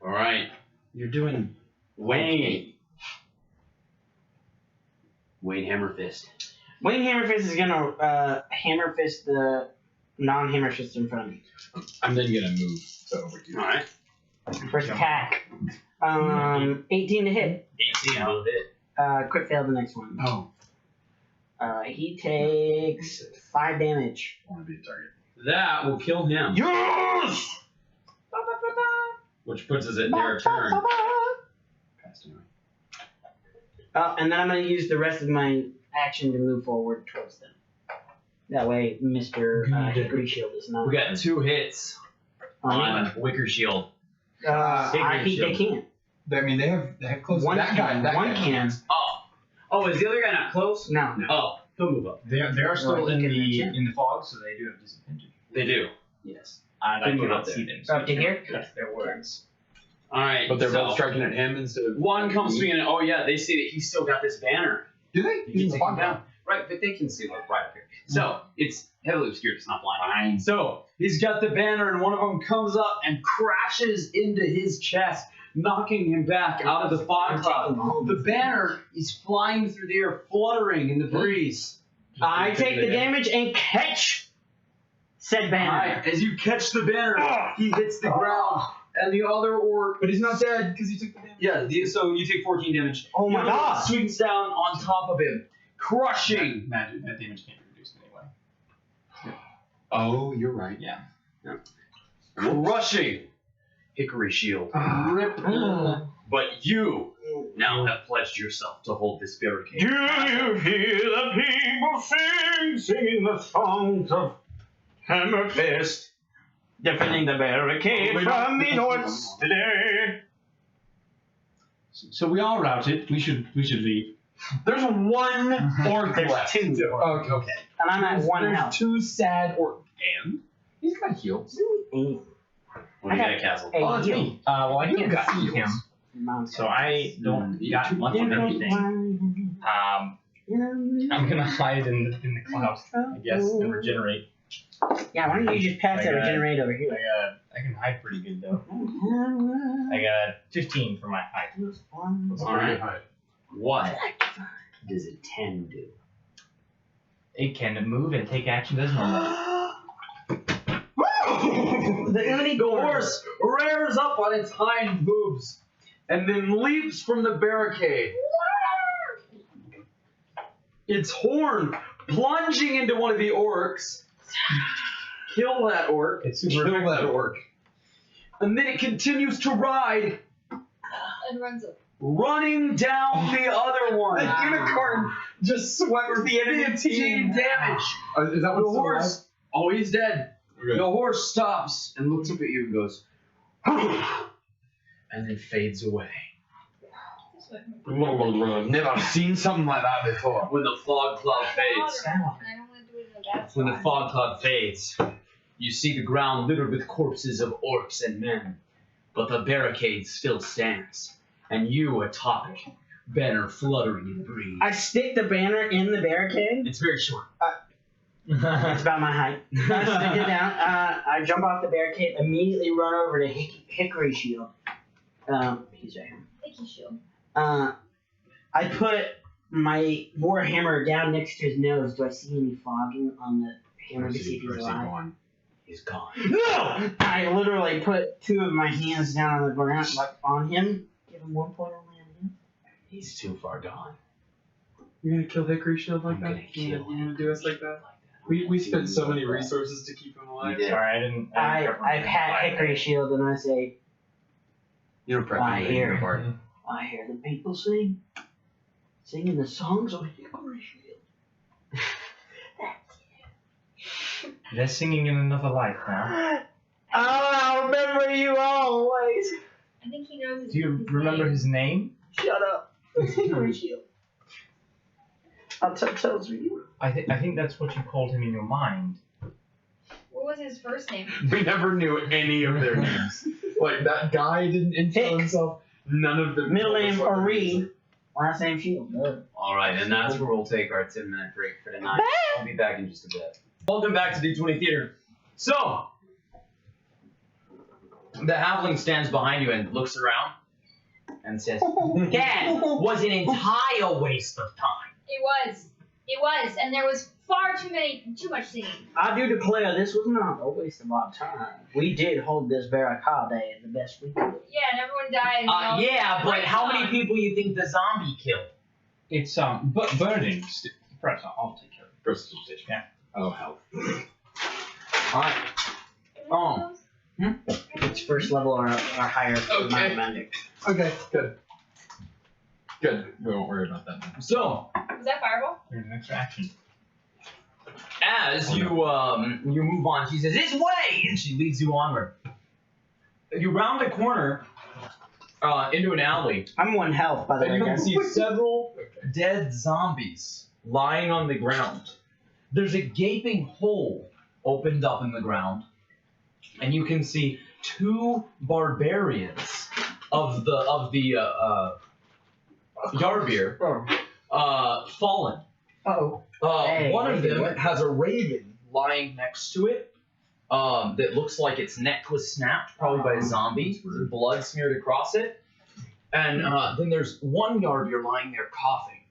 Alright. You're doing Wayne. Wayne Hammerfist. Wayne Hammerfist is gonna hammer fist the non-hammer fist in front of me. I'm then gonna move to over here. Alright. First attack. 18 to hit. 18 will hit. Crit fail the next one. Oh, He takes 5 damage. I want to be a target. That will kill him. Yes! Which puts us at their turn. Passed anyway. And then I'm going to use the rest of my action to move forward towards them. That way, Mr. Hickory Shield is not. We got 2 hits on Wicker Shield. They can't. I mean, they have close. One that can. guy. That One guy can. Oh, is the other guy not close? No. Oh, he'll move up. They are still Well, in he can the reach it. in the fog, so they do have disadvantage. They do. Yes. And I They move cannot up there. see them. Up to here? Yes, their words. Alright. But they're so both striking at him instead of. one comes swinging, and oh yeah, they see that he's still got this banner. Do they? You can take him down. Right, but they can see like right up here. So it's heavily obscured, it's not blind. Fine. So he's got the banner, and one of them comes up and crashes into his chest, knocking him back out of the fog cloud. The banner is flying through the air, fluttering in the breeze. I take the damage and catch said banner. Alright, as you catch the banner, he hits the ground, and the other orc. But he's not dead because he took the damage. Yeah, so you take 14 damage. Oh my The other god. swings down on top of him, crushing. Magic, that damage can't be reduced anyway. Oh, you're right. Yeah. Crushing Hickory Shield. But you now have pledged yourself to hold this barricade. Do you hear the people singing the songs of Hammerfist, defending the barricade from the Nords today? So we all routed. We should leave. There's one orc There's left. 2. Okay. And I'm at 1 There's health. 2 sad orc. And he's got heals. When you get a castle. Hey, Oh, that's heal. me. Well, I You can't got see heals. him, so I don't got much of anything. I'm gonna hide in the clouds, I guess, and regenerate. Yeah, why don't you just pass that regenerate over here? I can hide pretty good though. I got 15 for my height. Alright. What does a 10 do? It can move and take action as normal. The horse rears up on its hind hooves and then leaps from the barricade. Its horn plunging into one of the orcs. Kill that orc. It's super Kill effective. that orc. And then it continues to ride, And runs up. running down the other one. The unicorn just swept the enemy 15 team. damage. Is that The what's horse, oh, he's dead. Okay. The horse stops and looks up at you and goes, and then fades away. Never seen something like that before. When the fog cloud fades, And I don't want to do it in the bad when the spot. fog cloud fades, you see the ground littered with corpses of orcs and men, but the barricade still stands. and you atop it, banner fluttering in the breeze. I stick the banner in the barricade. It's very short. It's about my height. I stick it down. I jump off the barricade, immediately run over to Hickory Shield. He's right here. Thank you, Shield. I put my warhammer down next to his nose. Do I see any fogging on the hammer to see if he's alive? He's gone. No! I literally put 2 of my hands down on the ground, like on him. Give him 1 point only on him. He's too far gone. You're gonna kill Hickory Shield like I'm that? gonna You're kill gonna do us like that? We spent so many resources to keep him alive. You did. Sorry, I didn't. I pat Hickory Shield and I say, You don't prep I anything hear. apart. I hear the people singing the songs of Hickory Shield. They're singing in another life now. Oh, I'll remember you always. I think he knows his Do you his remember name. his name? Shut up. It's Hickory Shield. I'll tell you. I think that's what you called him in your mind. What was his first name? We never knew any of their names. Like, that guy didn't intro Hick. himself. None of them. Middle told us name what their names Ari. Last name Shield. Alright, and that's where we'll take our 10-minute break for tonight. I'll be back in just a bit. Welcome back to D20 Theater. So, the halfling stands behind you and looks around and says, That was an entire waste of time. It was. It was, and there was far too much singing. I do declare this was not a waste of our time. We did hold this barricade the best we could. Yeah, and everyone died. and all- Yeah, but Right how many on. people you think the zombie killed? It's but burning. Perhaps I'll take care of it. Prestidigitation. Yeah. Oh, hell. Alright. Oh. It's first level or higher for my Okay. magic. Okay, good. Good. We won't worry about that now. So, Was that Fireball? Your next action. as you move on, she says, This way! And she leads you onward. You round a corner into an alley, I'm 1 health, by the and way, you can guys. see several dead zombies lying on the ground. There's a gaping hole opened up in the ground, and you can see 2 barbarians of the Yarbir fallen. Oh. Hey, One of hey, them what? has a raven lying next to it that looks like its neck was snapped, probably by a zombie, with blood smeared across it. And then there's one Yarbir lying there coughing.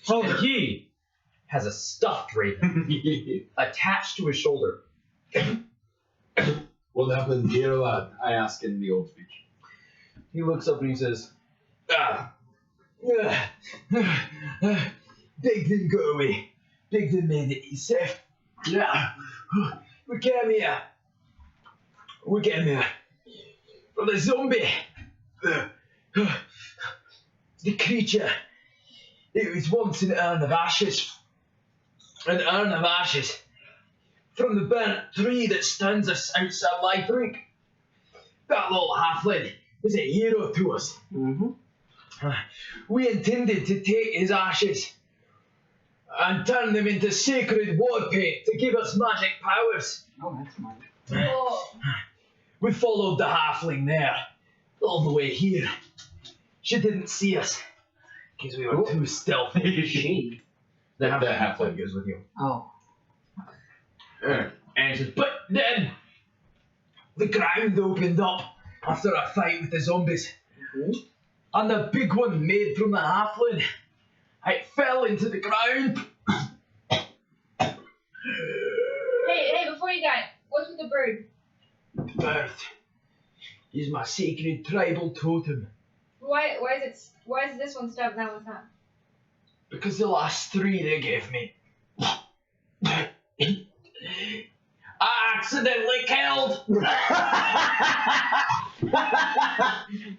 And he has a stuffed raven attached to his shoulder. What happened here, lad? I ask in the old speech. He looks up and he says, Big didn't go away. Big didn't made it. He's safe. Yeah. We came here. We came here. For the zombie. The creature. It was once an urn of ashes. An urn of ashes. From the burnt tree that stands us outside Lightbrink. That little halfling was a hero to us. Mm-hmm. We intended to take his ashes and turn them into sacred war paint to give us magic powers. Oh, that's mine. Oh. We followed the halfling there, all the way here. She didn't see us, because we were too stealthy. She. The The halfling goes with you. Oh. And he says, but then the ground opened up after a fight with the zombies. And the big one made from the halfling, it fell into the ground. Hey, before you die, what's with the bird? Bird is my sacred tribal totem. Why is this one stuck and that one's not? Because the last 3 they gave me, I accidentally killed.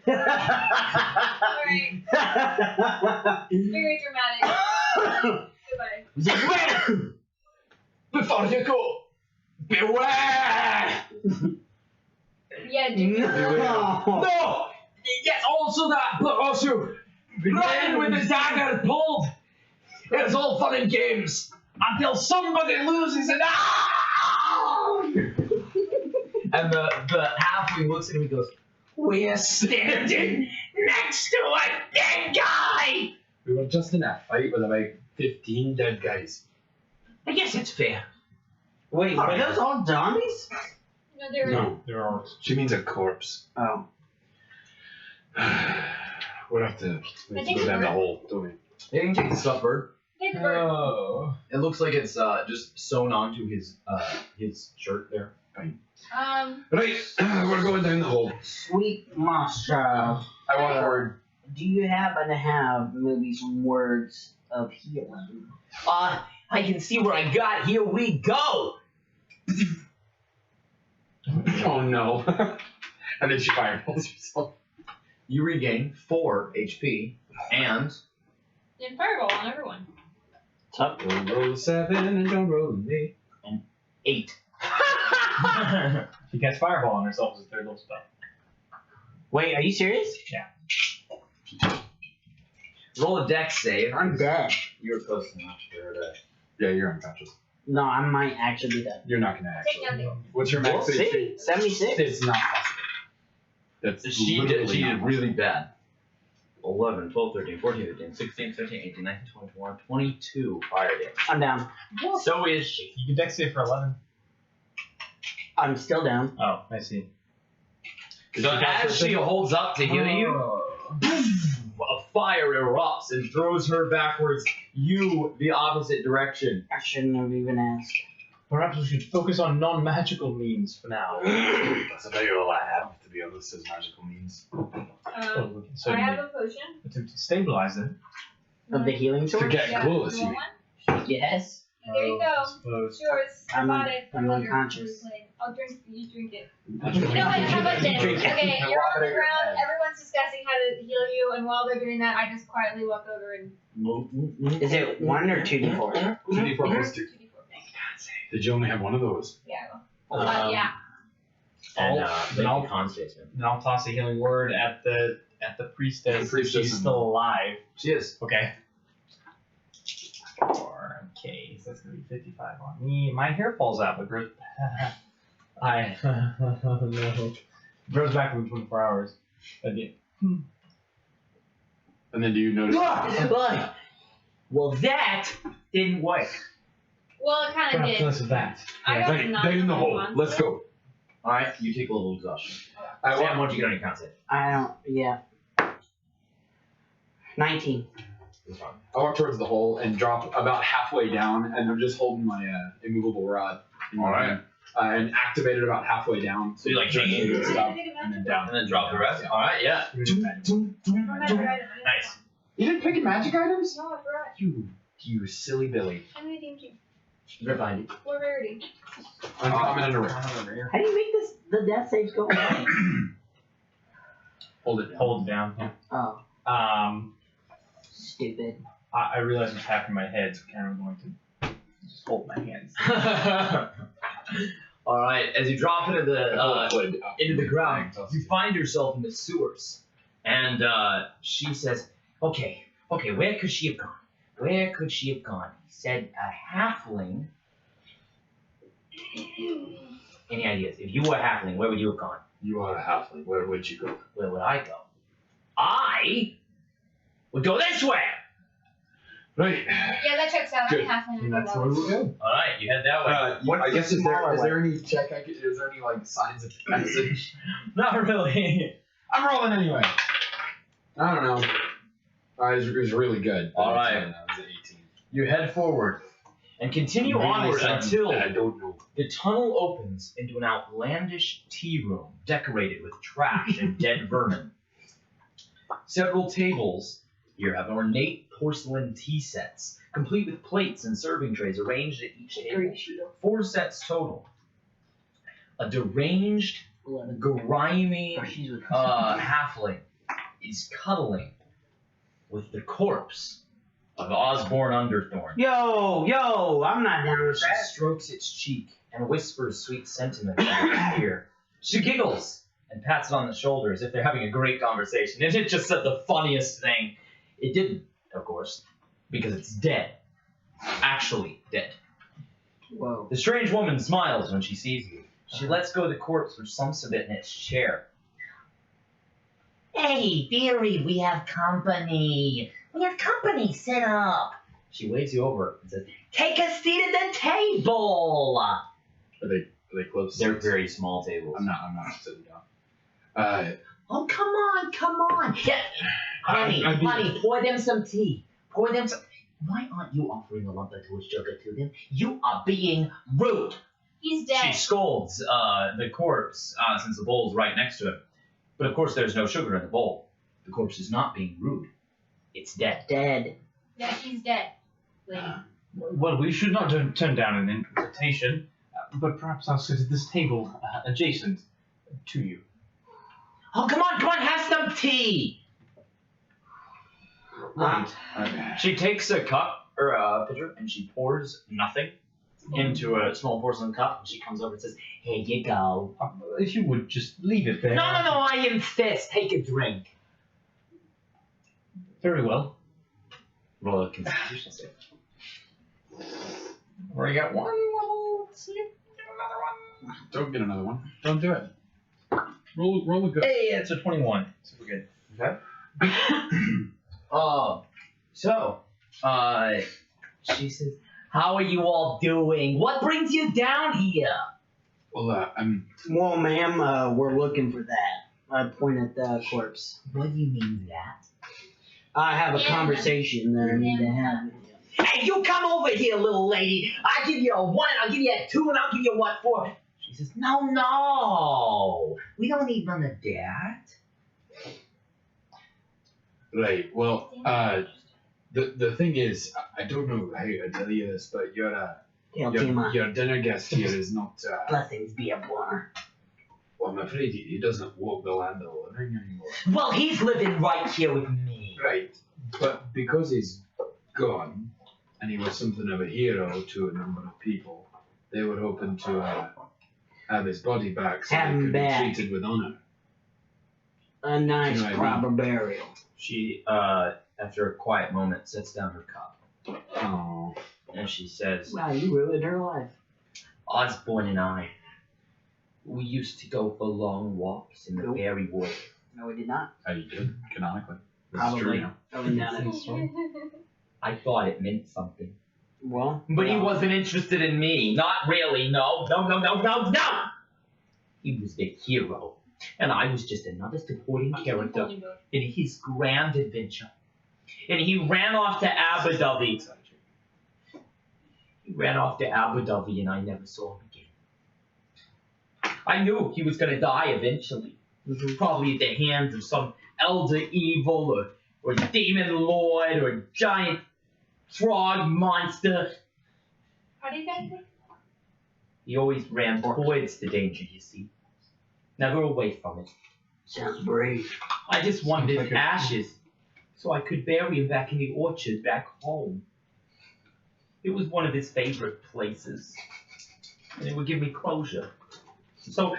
Alright, very dramatic. Goodbye. Before you go, beware! Yeah, dude. No. No! Yes, also that, but also running with the dagger pulled. It's all fun and games until somebody loses it. Ah! And the halfling looks at him and goes, We're standing next to a dead guy! We were just in a fight with about 15 dead guys. I guess it's fair. Wait, are those all zombies? No, they're No, There are. she means a corpse. Oh. We'll have to I think go down the we're- hole, don't we? Yeah, you can take the stuffed bird. Take the bird. Oh. It looks like it's just sewn onto his shirt there. Right, we're going down the hole. Sweet master. I walk forward. Do you happen to have maybe some words of healing? I can see where I got. Here we go! Oh no. And then she fireballs herself. You regain 4 HP and And fireball on everyone. Don't roll a 7 and don't roll an 8. 8. She casts Fireball on herself as a third level spell. Wait, are you serious? Roll a dex save. I'm dead. You're close enough for that. Yeah, you're unconscious. No, I might actually be dead. You're not gonna Take actually. nothing. What's your We'll max HP? see. 76. It's not possible. That's She literally did not really bad. 11, 12, 13, 14, 15, 16, 17, 18, 19, 20, 21, 22 fire damage. I'm down. So is she. You can dex save for 11. I'm still down. Oh, I see. So as she holds up to heal you, a fire erupts and throws her backwards, you the opposite direction. I shouldn't have even asked. Perhaps we should focus on non-magical means for now. That's about all I have, to be honest, as magical means. Oh, we can I certainly have a potion. attempt to stabilize it. Of the healing To sword? get Yeah, close, you you want mean. one? Yes. There you go. Suppose. It's yours. I I'm bought it. I'm While you're unconscious. playing. I'll drink. You drink it. That's You know what? How about this? Drink it. Okay, And you're walk on it the over your ground. head. Everyone's discussing how to heal you, and while they're doing that, I just quietly walk over and Is it 1 or 2d4? 2d4 plus 2. 2d4. Did you only have one of those? Yeah. Yeah. And then make I'll- a con save. Then I'll toss a healing word at the priestess. The priestess She's and- still alive. She is. Okay. 4. Okay, so that's gonna be 55 on me. My hair falls out, but grows. No. Grows back within 24 hours. Again. And then do you notice? But, well, that didn't work. Well, it kind of Perhaps did. less of that. I got Right, none down in the of hole. ones. Let's go. Alright, you take a little exhaustion. I Sam, walk, what'd you get on your con save? I don't. Yeah. 19. I walk towards the hole and drop about halfway down, and I'm just holding my immovable rod in my Alright. hand. And activate it about halfway down. So you like Just hang it stop Take a and then magic down. and then drop the rest? Alright, yeah. Nice. You didn't pick magic items? No, I forgot. You silly Billy. How many teams you? They're fine. What rarity? Uncommon and a rare. How do you make this the death saves go away? Hold it down. Hold it down. Yeah. Oh, stupid. I realize what's happening in my head, so kind of going to just hold my hands. Alright, as you drop into Wood up the the ground, thing. you find yourself in the sewers. And she says, okay, where could she have gone? Where could she have gone? He said a halfling. Any ideas? If you were a halfling, where would you have gone? You are a halfling. Where would you go? Where would I go? I would go this way! Right. Yeah, that checks out. Good. I'm halfling. And that's where we'll go. Alright, you head that way. What, I guess is smaller there any check I could, is there any like signs of passage? Not really. I'm rolling anyway. I don't know. It was really good. All right. I was at 18. You head forward and continue Really onward something until that I don't know. the tunnel opens into an outlandish tea room decorated with trash and dead vermin. Several tables here have ornate porcelain tea sets, complete with plates and serving trays arranged at each table. 4 sets total. A deranged, grimy Oh, she's with halfling is cuddling with the corpse of Osborne Underthorn. Yo, I'm not down with She that. strokes its cheek and whispers sweet sentiments in its ear. She giggles and pats it on the shoulder as if they're having a great conversation. And it just said the funniest thing. It didn't, of course, because it's dead. Actually dead. Whoa. The strange woman smiles when she sees you. She lets go of the corpse, which slumps a bit in its chair. Hey, dearie, we have company. We have company. Sit up. She waves you over and says, take a seat at the table. Are they close? They're very small tables. I'm not sitting down. Oh, come on. Yeah. Honey, pour them some tea. Pour them some... Why aren't you offering a lump of toast sugar to them? You are being rude. He's She dead. scolds the corpse since the bowl's right next to him. But of course, there's no sugar in the bowl. The corpse is not being rude. It's dead. Dead. Yeah, he's dead. Lady. Well, we should not turn down an invitation, but perhaps I'll sit at this table adjacent to you. Oh, come on, have some tea. Right. She takes a cup or a pitcher and she pours nothing into a small porcelain cup. And she comes over and says, Here you go. If you would just leave it there. No, I insist. Take a drink. Very well. "Roll a constitution save." Already got one. Well, let's see. Another one. Don't get another one. Don't do it. Roll a good. Hey, it's a 21. So we're good. She says, how are you all doing? What brings you down here? Well, Well, ma'am, we're looking for that. I point at the corpse. What do you mean that? I have a Yeah. conversation that I need to have with you. Hey, you come over here, little lady. I'll give you a 1, I'll give you a 2, and I'll give you a what for? She says, no. We don't need none of that. right. Well, the thing is, I don't know how to tell you this, but your dinner guest here is not. Blessings be upon her. Well, I'm afraid he doesn't walk the land of the living anymore. Well, he's living right here with me. Right. But because he's gone, and he was something of a hero to a number of people, they were hoping to have his body back so Have he him could back. be treated with honor. A nice You know what I proper burial. She, after a quiet moment, sets down her cup Oh. and she says, Wow, you ruined her life. Osborne and I, we used to go for long walks in the Cool. fairy wood. No, we did not. How you did, canonically. This is Probably. true now. I wouldn't doubt it. I thought it meant something. Well, But he yeah. wasn't interested in me. Not really, no. He was the hero. And I was just another supporting character in his grand adventure. And he ran off to Abu Dhabi. He ran off to Abu Dhabi and I never saw him again. I knew he was going to die eventually. Probably at the hands of some elder evil or demon lord or giant frog monster. How do you guys think? He always ran towards the danger, you see. Never away from it. Sounds brave. I just wanted his Like a- ashes so I could bury him back in the orchard back home. It was one of his favorite places. And it would give me closure. So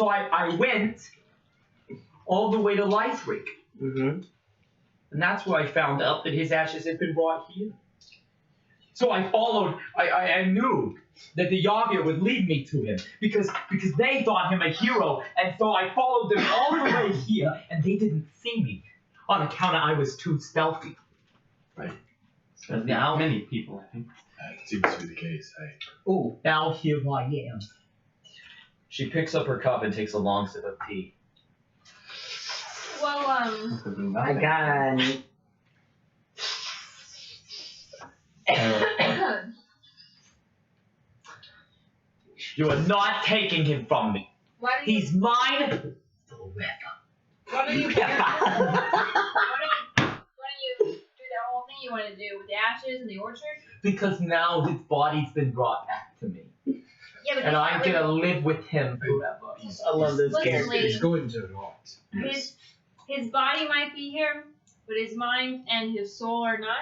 I went all the way to Lythric. Mm-hmm. And that's where I found out that his ashes had been brought here. So I followed, I knew that the Yavir would lead me to him because they thought him a hero, and so I followed them all the way here, and they didn't see me on account of I was too stealthy. Right. And now, Many people, I think. It seems to be the case. now here I am. she picks up her cup and takes a long sip of tea. Well, I got You are not taking him from me. why don't you? He's mine forever. Why don't you? Why don't you do that whole thing you want to do with the ashes and the orchard? Because now his body's been brought back to me. Yeah, but And he's I'm not gonna really- live with him forever. I love this Listen, character. lady. He's going to rot. His body might be here, but his mind and his soul are not.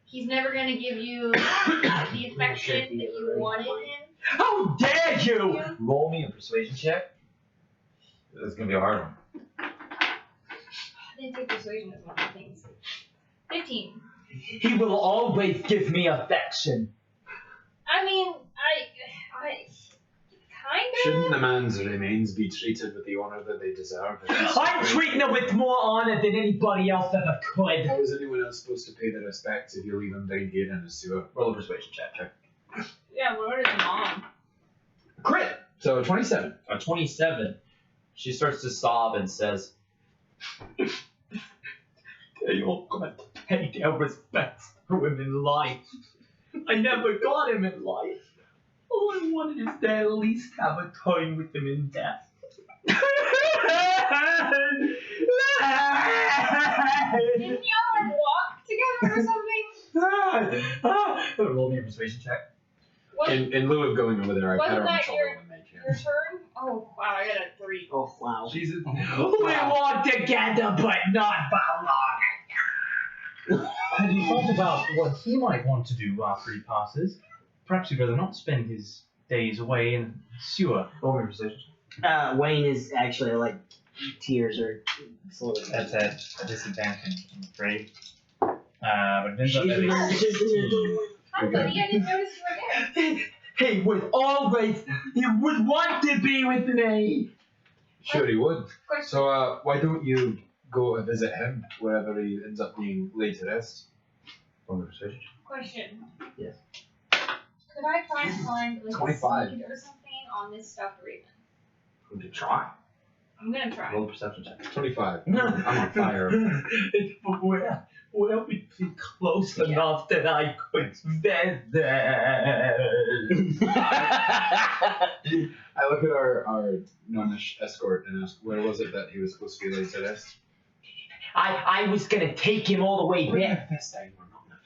He's never gonna give you the affection that you wanted him. How dare you! Roll me a persuasion check. That's gonna be a hard one. I didn't think persuasion was one of the things. 15. He will always give me affection. I mean, Shouldn't the man's remains be treated with the honor that they deserve? I'm treating him with more honor than anybody else ever could. How is anyone else supposed to pay their respects if you leave him down here in a sewer? Roll a persuasion check. Yeah, what is mom? Crit! So 27. A 27. She starts to sob and says, They all got to pay their respects for him in life. I never got him in life. All I wanted is to at least have a time with him in death. Didn't y'all like walk together or something? roll me a persuasion check. What? In lieu of going over there, I pat her Wasn't on the that shoulder and make Your turn? Oh wow, I got a 3. Oh wow. Jesus. We walk together, but not for long. Have you thought about what he might want to do after he passes? Perhaps he'd rather not spend his days away in a sewer. Roll me a persuasion check. Wayne is actually like tears are slowly. That's a disadvantage, I'm afraid. But it ends up at a She's 16. How funny, I didn't notice you were there. He would want to be with me. Sure he would. Question. So why don't you go and visit him wherever he ends up being laid to rest? Roll me a persuasion check. Question. Yes. Could I try and find like 25. a seed or something on this stuffed raven? We could try. I'm gonna try. Roll a perception check. 25. I'm on fire. Where we be close enough that I could visit? I look at our gnomish escort and ask, where was it that he was supposed to be laid to rest? I was gonna take him all the way back. This time we're not in a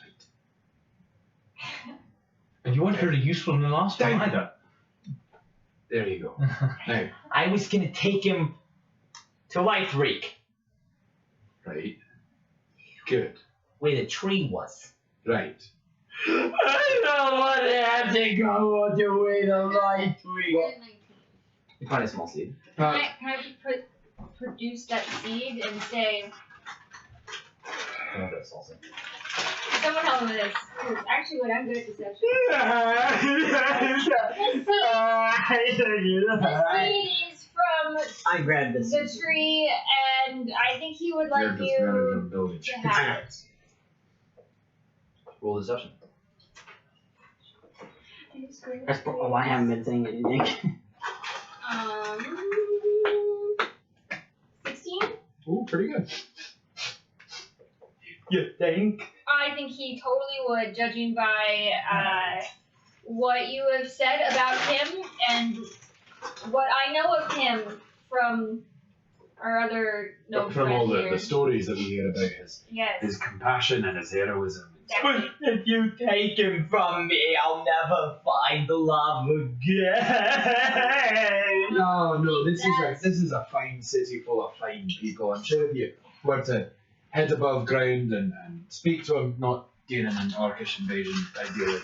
fight. And you weren't very useful in the last one either. There you go. Now, I was gonna take him to Lightreek, right. Good. where the tree was. Right. I don't want to have to go all the way to I Lightreek. got a 19. You find a small seed. Can I produce that seed and say, That's also. someone help me with this? 'Cause actually, what I'm good at deception. The seed is from I grabbed this. the tree, and I think he would You're like just you managing the village. to have it. Roll deception. Oh, I haven't been saying anything. 16? Ooh, pretty good. You think? I think he totally would, judging by what you have said about him and what I know of him from our other gnome From all friend the here. stories that we hear about his Yes. compassion and his heroism. But if you take him from me, I'll never find the love again. No, this is a fine city full of fine people. I'm sure if you were to head above ground and speak to him, not during an orcish invasion, ideally,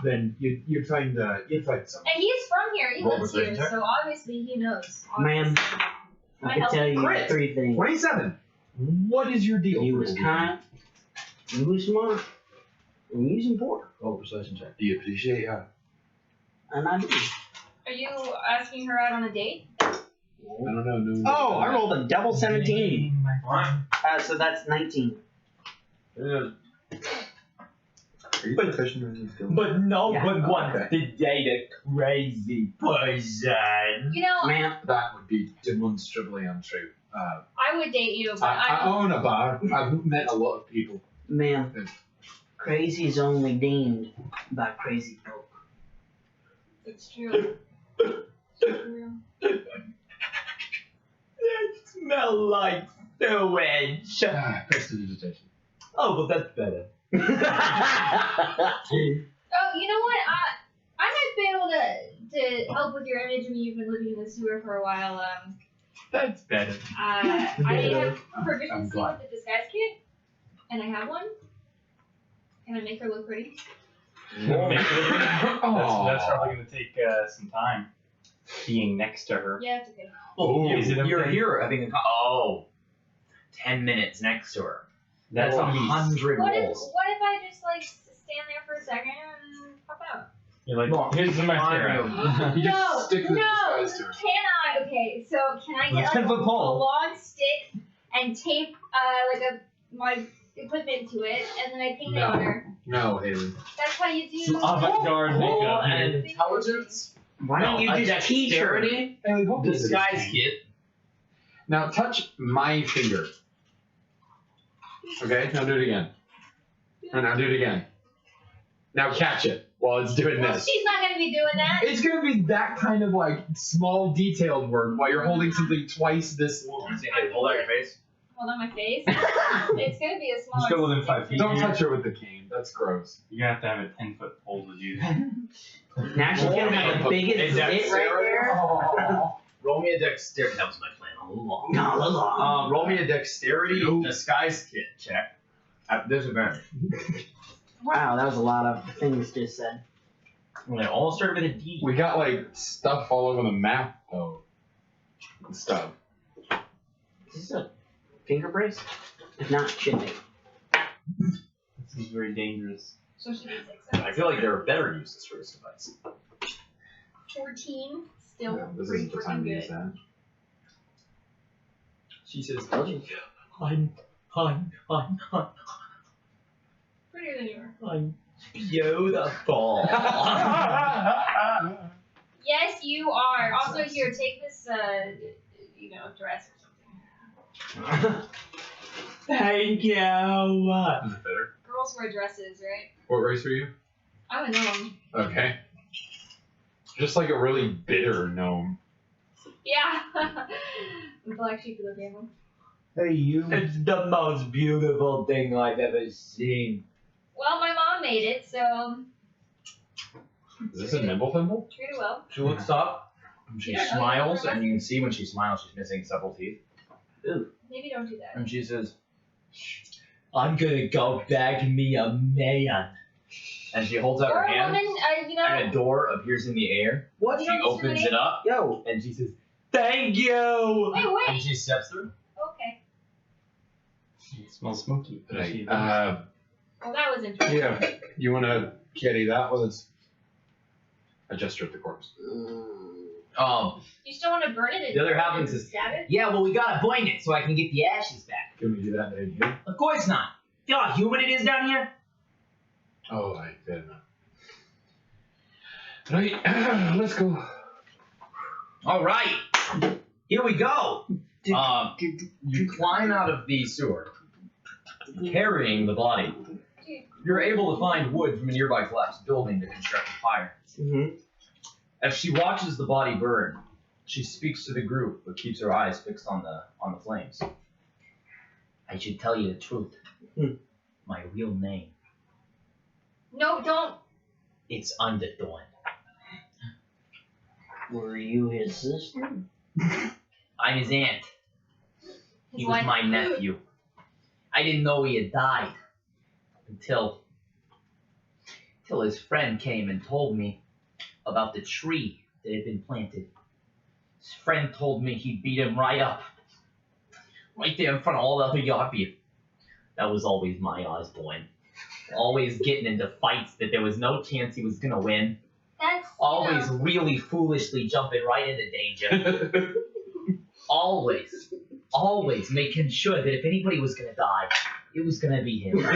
then you'd find something. And he's from here. He What lives was here, it? so obviously he knows. Ma'am, Can I can tell you Crit. 3 things. 27. What is your deal? You was kind, you was smart, and you was important. Roll a persuasion check. Do you appreciate her? And I do. Are you asking her out on a date? I don't know. No one's Oh, done I that. rolled a double 17. So that's 19. Are you proficient in these skills? But no Yeah. one wants Okay. to date a crazy person. You know, Ma'am, That would be demonstrably untrue. I would date you, but I own a bar. I've met a lot of people. ma'am, crazy is only deemed by crazy folk. It's true. It's true. They smell like sewage. Prestidigitation. Oh, well, that's better. Oh, you know what? I might be able to help with your image. I mean, you've been living in the sewer for a while. That's better. I have I'm proficiency glad. with the disguise kit, and I have one. Can I make her look pretty? That's probably going to take some time. Being next to her. Yeah, it's okay. Oh, Is it You're okay? here having a 10 minutes next to her. That's Roll on me. 100 What if rolls. I just like stand there for a second and pop out? You're like, Well, here's the mascara. You No, just stick the no. disguise to it. Can I? Okay, so can I Well, get it's like 10-foot a pole. long stick and tape my equipment to it, and then I paint it on her? No, Haley. That's how you do. Some avant-garde Roll makeup. an intelligence. Why don't you a just teach her? dexterity Haley, hold this. disguise kit. Now touch my finger. Okay, now do it again. And now do it again. Now catch it while it's doing Well, this. she's not gonna be doing that. It's gonna be that kind of like small detailed work while you're holding something twice this long. See how you hold out your face. Hold on my face. It's gonna be a Just smaller. go within 5 feet. Don't touch her with the cane. That's gross. You're gonna have to have a 10-foot pole to do that. Now she's gonna have the biggest zit right there. Roll me a dexterity. That was my plan all along. No, Roll me a dexterity disguise kit check at disadvantage. Wow, that was a lot of things just said. Well, they all start with a D. We got like stuff all over the map though. And stuff. Is this a finger brace? If not, should be. This is very dangerous. So she needs 6. I feel like there are better uses for this device. 14. Still Yeah, this pretty isn't the freaking time to use good. that. She says, Prettier than you are. I'm beautiful. Yes, you are. Also, here, take this, dress or something. Thank you. Is it better? Girls wear dresses, right? What race are you? I'm a gnome. Okay. Just like a really bitter gnome. Yeah. The black sheep of the family. Hey, you. It's the most beautiful thing I've ever seen. Well, my mom made it, so Is this a Nimblethimble? treat her well. She looks up, and she Yeah. smiles, and you can see when she smiles, she's missing several teeth. Maybe don't do that. And she says, I'm gonna go back me a man. And she holds out Or her a hand, woman, and a door appears in the air. What? She opens it up, Yo, and she says, thank you! Wait, And wait. she steps through. Okay. It smells smoky. Right. Well, that was interesting. Yeah. You wanna carry that while it's a gesture at the corpse. You still want to burn it? The other half is- stab it? Yeah, well, we gotta burn it so I can get the ashes back. Can we do that in here? Of course not. You know how humid it is down here? Oh, I fair enough. Right, let's go. All right, here we go. You climb out of the sewer, carrying the body. You're able to find wood from a nearby collapsed building to construct a fire. Mm-hmm. As she watches the body burn, she speaks to the group, but keeps her eyes fixed on the flames. I should tell you the truth. My real name, No, don't. it's Underdawn. Were you his sister? I'm his aunt. He His was wife. my nephew. I didn't know he had died until his friend came and told me about the tree that had been planted. His friend told me he beat him right up. Right there in front of all the other yard people. That was always my Osborne. Always getting into fights that there was no chance he was gonna win. That's. Always really foolishly jumping right into danger. Always making sure that if anybody was gonna die, it was gonna be him. The more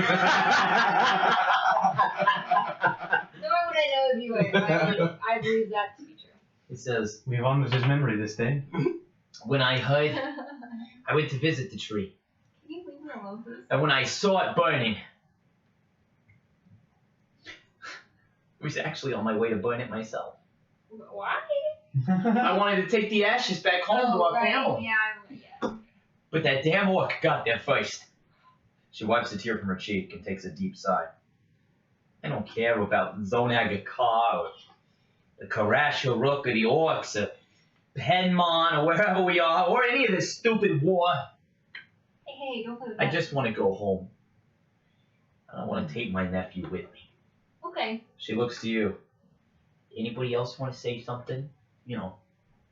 would I know of you, I believe that to be true. It says, We have honored his memory this day. when I heard, Can I went to visit the tree, you leave me alone, please? and when I saw it burning, I was actually on my way to burn it myself. Why? I wanted to take the ashes back home to our right. family. Yeah. But that damn orc got there first. She wipes a tear from her cheek and takes a deep sigh. I don't care about Zonagakar or the Karasha Rook or the orcs or Penmon or wherever we are or any of this stupid war. Hey, don't play with I that. just want to go home. I don't want to take my nephew with me. Okay. She looks to you. Anybody else want to say something? You know,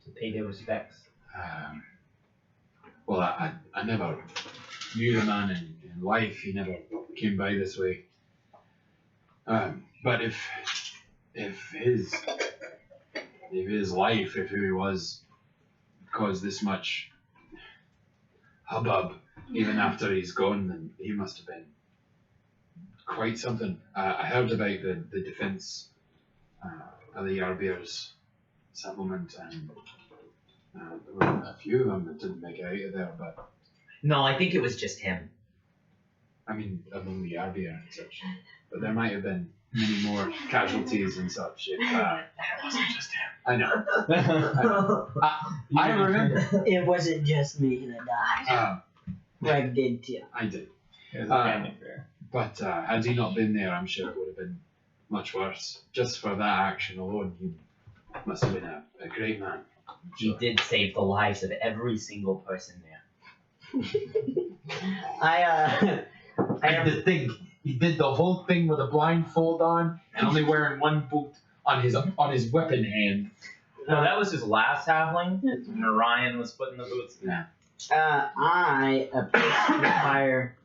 to pay their respects. Well, I never knew the man in life. He never came by this way. But if if his life, if he was, caused this much hubbub, even after he's gone, then he must have been quite something. I heard about the defense of the Yarbeers settlement, and there were a few of them that didn't make it out of there, but No, I think it was just him. I mean, among the Yarbeer and such. But there might have been many more casualties and such. If, That wasn't just him. I know. I remember. It wasn't just me that died. Greg did too. I did. It was a family affair. But had he not been there, I'm sure it would have been much worse. Just for that action alone, he must have been a great man. He did save the lives of every single person there. And to think, he did the whole thing with a blindfold on and only wearing one boot on his weapon hand. No, that was his last halfling. When Orion was putting the boots. Yeah. I approach the fire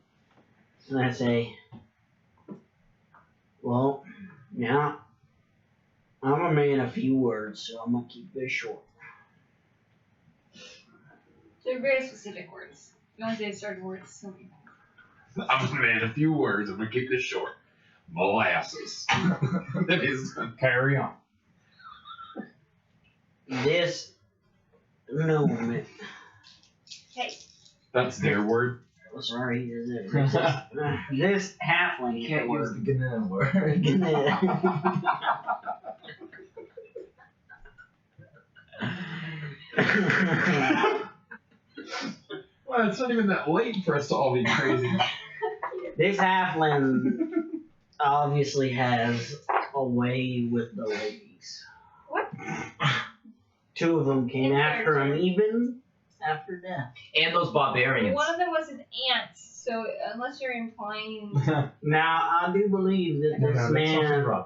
and I say, well, now I'm a man of few words, so I'm gonna keep this short. So very specific words. You only say certain words. So I'm gonna add a few words. I'm gonna keep this short. Molasses. That is. Carry on. This gnome, That's their word. sorry, this halfling Can't use the GNOME word. Well, it's not even that late for us to all be crazy. This halfling obviously has a way with the ladies. What? Two of them came after him even after death. And those barbarians. one of them was his aunt. So unless you're implying, Now, I do believe that this man okay.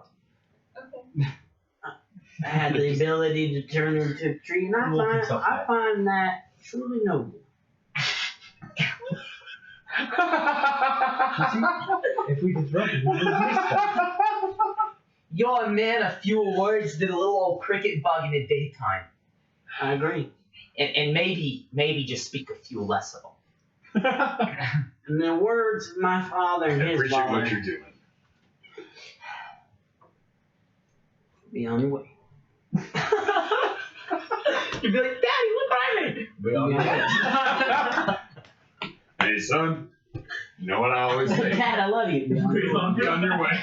had the ability to turn into a tree, and I find that truly noble. If we disrupted, we would miss that. You're a man of few words than a little old cricket bug in the daytime. I agree. And maybe just speak a few less of them. In the words of my father and I his appreciate what father, you're doing. be on your way. You'd be like, Daddy, look what I made. Hey, son. You know what I always say? Dad, I love you. Be on your way. Be on your way.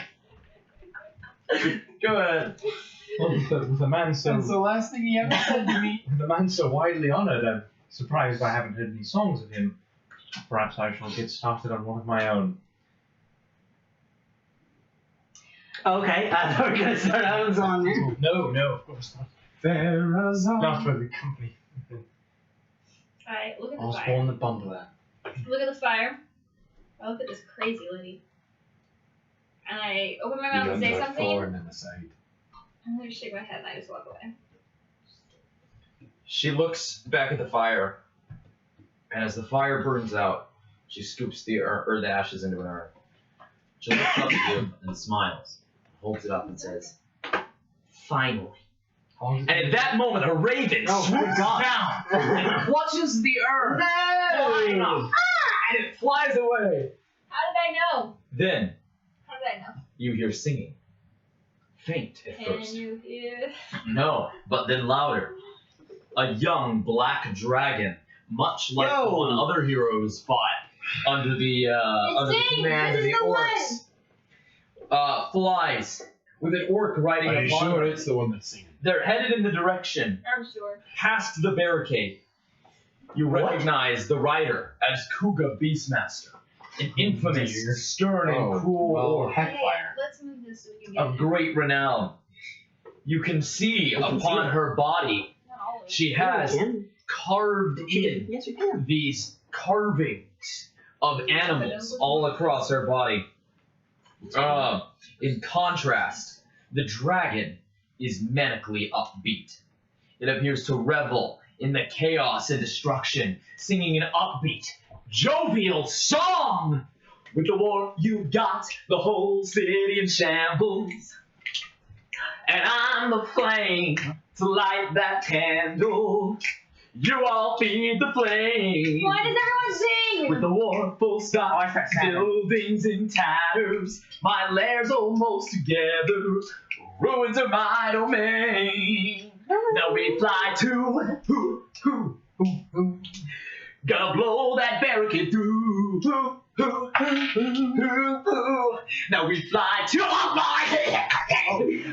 Go ahead. Well, with a man so That's the last thing he ever said to me. with a man so widely honoured, I'm surprised I haven't heard any songs of him. Perhaps I shall get started on one of my own. Okay, I thought we were going to start out with a song there. No, of course not. Not for the company. Alright, look at the fire. Osborne the Bundler. Look at the fire. I look at this crazy lady. And I open my mouth to say something. Thorn in the side. I'm gonna shake my head and I just walk away. She looks back at the fire, and as the fire burns out, she scoops the the ashes into an urn. She looks up at you and smiles, holds it up and says, "Finally." And at that moment, a raven swoops down and clutches the urn, flying up, and it flies away. How did I know? Then How did I know? you hear singing, faint at Can first. you hear? No, but then louder. A young black dragon, much like the one other heroes fought under the command of the orcs, flies with an orc riding Are you upon sure them. it's the one that's singing? They're headed in the direction I'm sure. past the barricade. You recognize the rider as Kuga Beastmaster, an infamous, stern, and cruel orc Heckfire. Let's move this so we can get of great renown. You can see upon her body Not all of it. she has carved in Yes, we can. these carvings of animals all across her body. In contrast, the dragon is manically upbeat. It appears to revel in the chaos and destruction, singing an upbeat, jovial song. With the war you got the whole city in shambles. and I'm the flame to light that candle. You all feed the flame. Why does everyone sing? With the war full stop, I start snapping. buildings in tatters, my lair's almost together, ruins are my domain. Now we fly to, gonna blow that barricade through. Now we fly to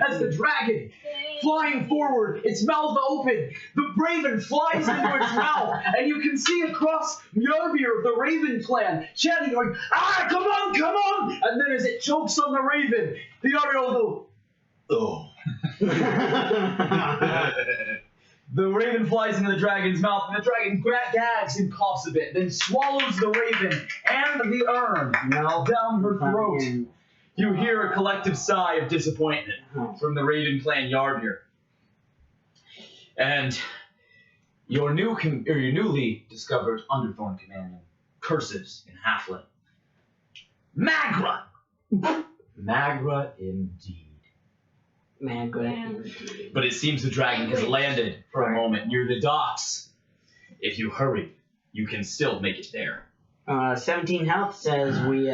as the dragon flying forward, its mouth open, the raven flies into its mouth, and you can see across Mjolnir of the Raven clan chanting like, ah, come on, come on! And then as it chokes on the raven, the Yarmir will go, oh. The raven flies into the dragon's mouth, and the dragon gags and coughs a bit, then swallows the raven and the urn down her throat. You hear a collective sigh of disappointment from the Raven clan Yarmir. And your newly discovered Underthorn companion curses in Halfling. Magra! Magra indeed. But it seems the dragon has landed for a moment near the docks. If you hurry, you can still make it there. 17 health says we,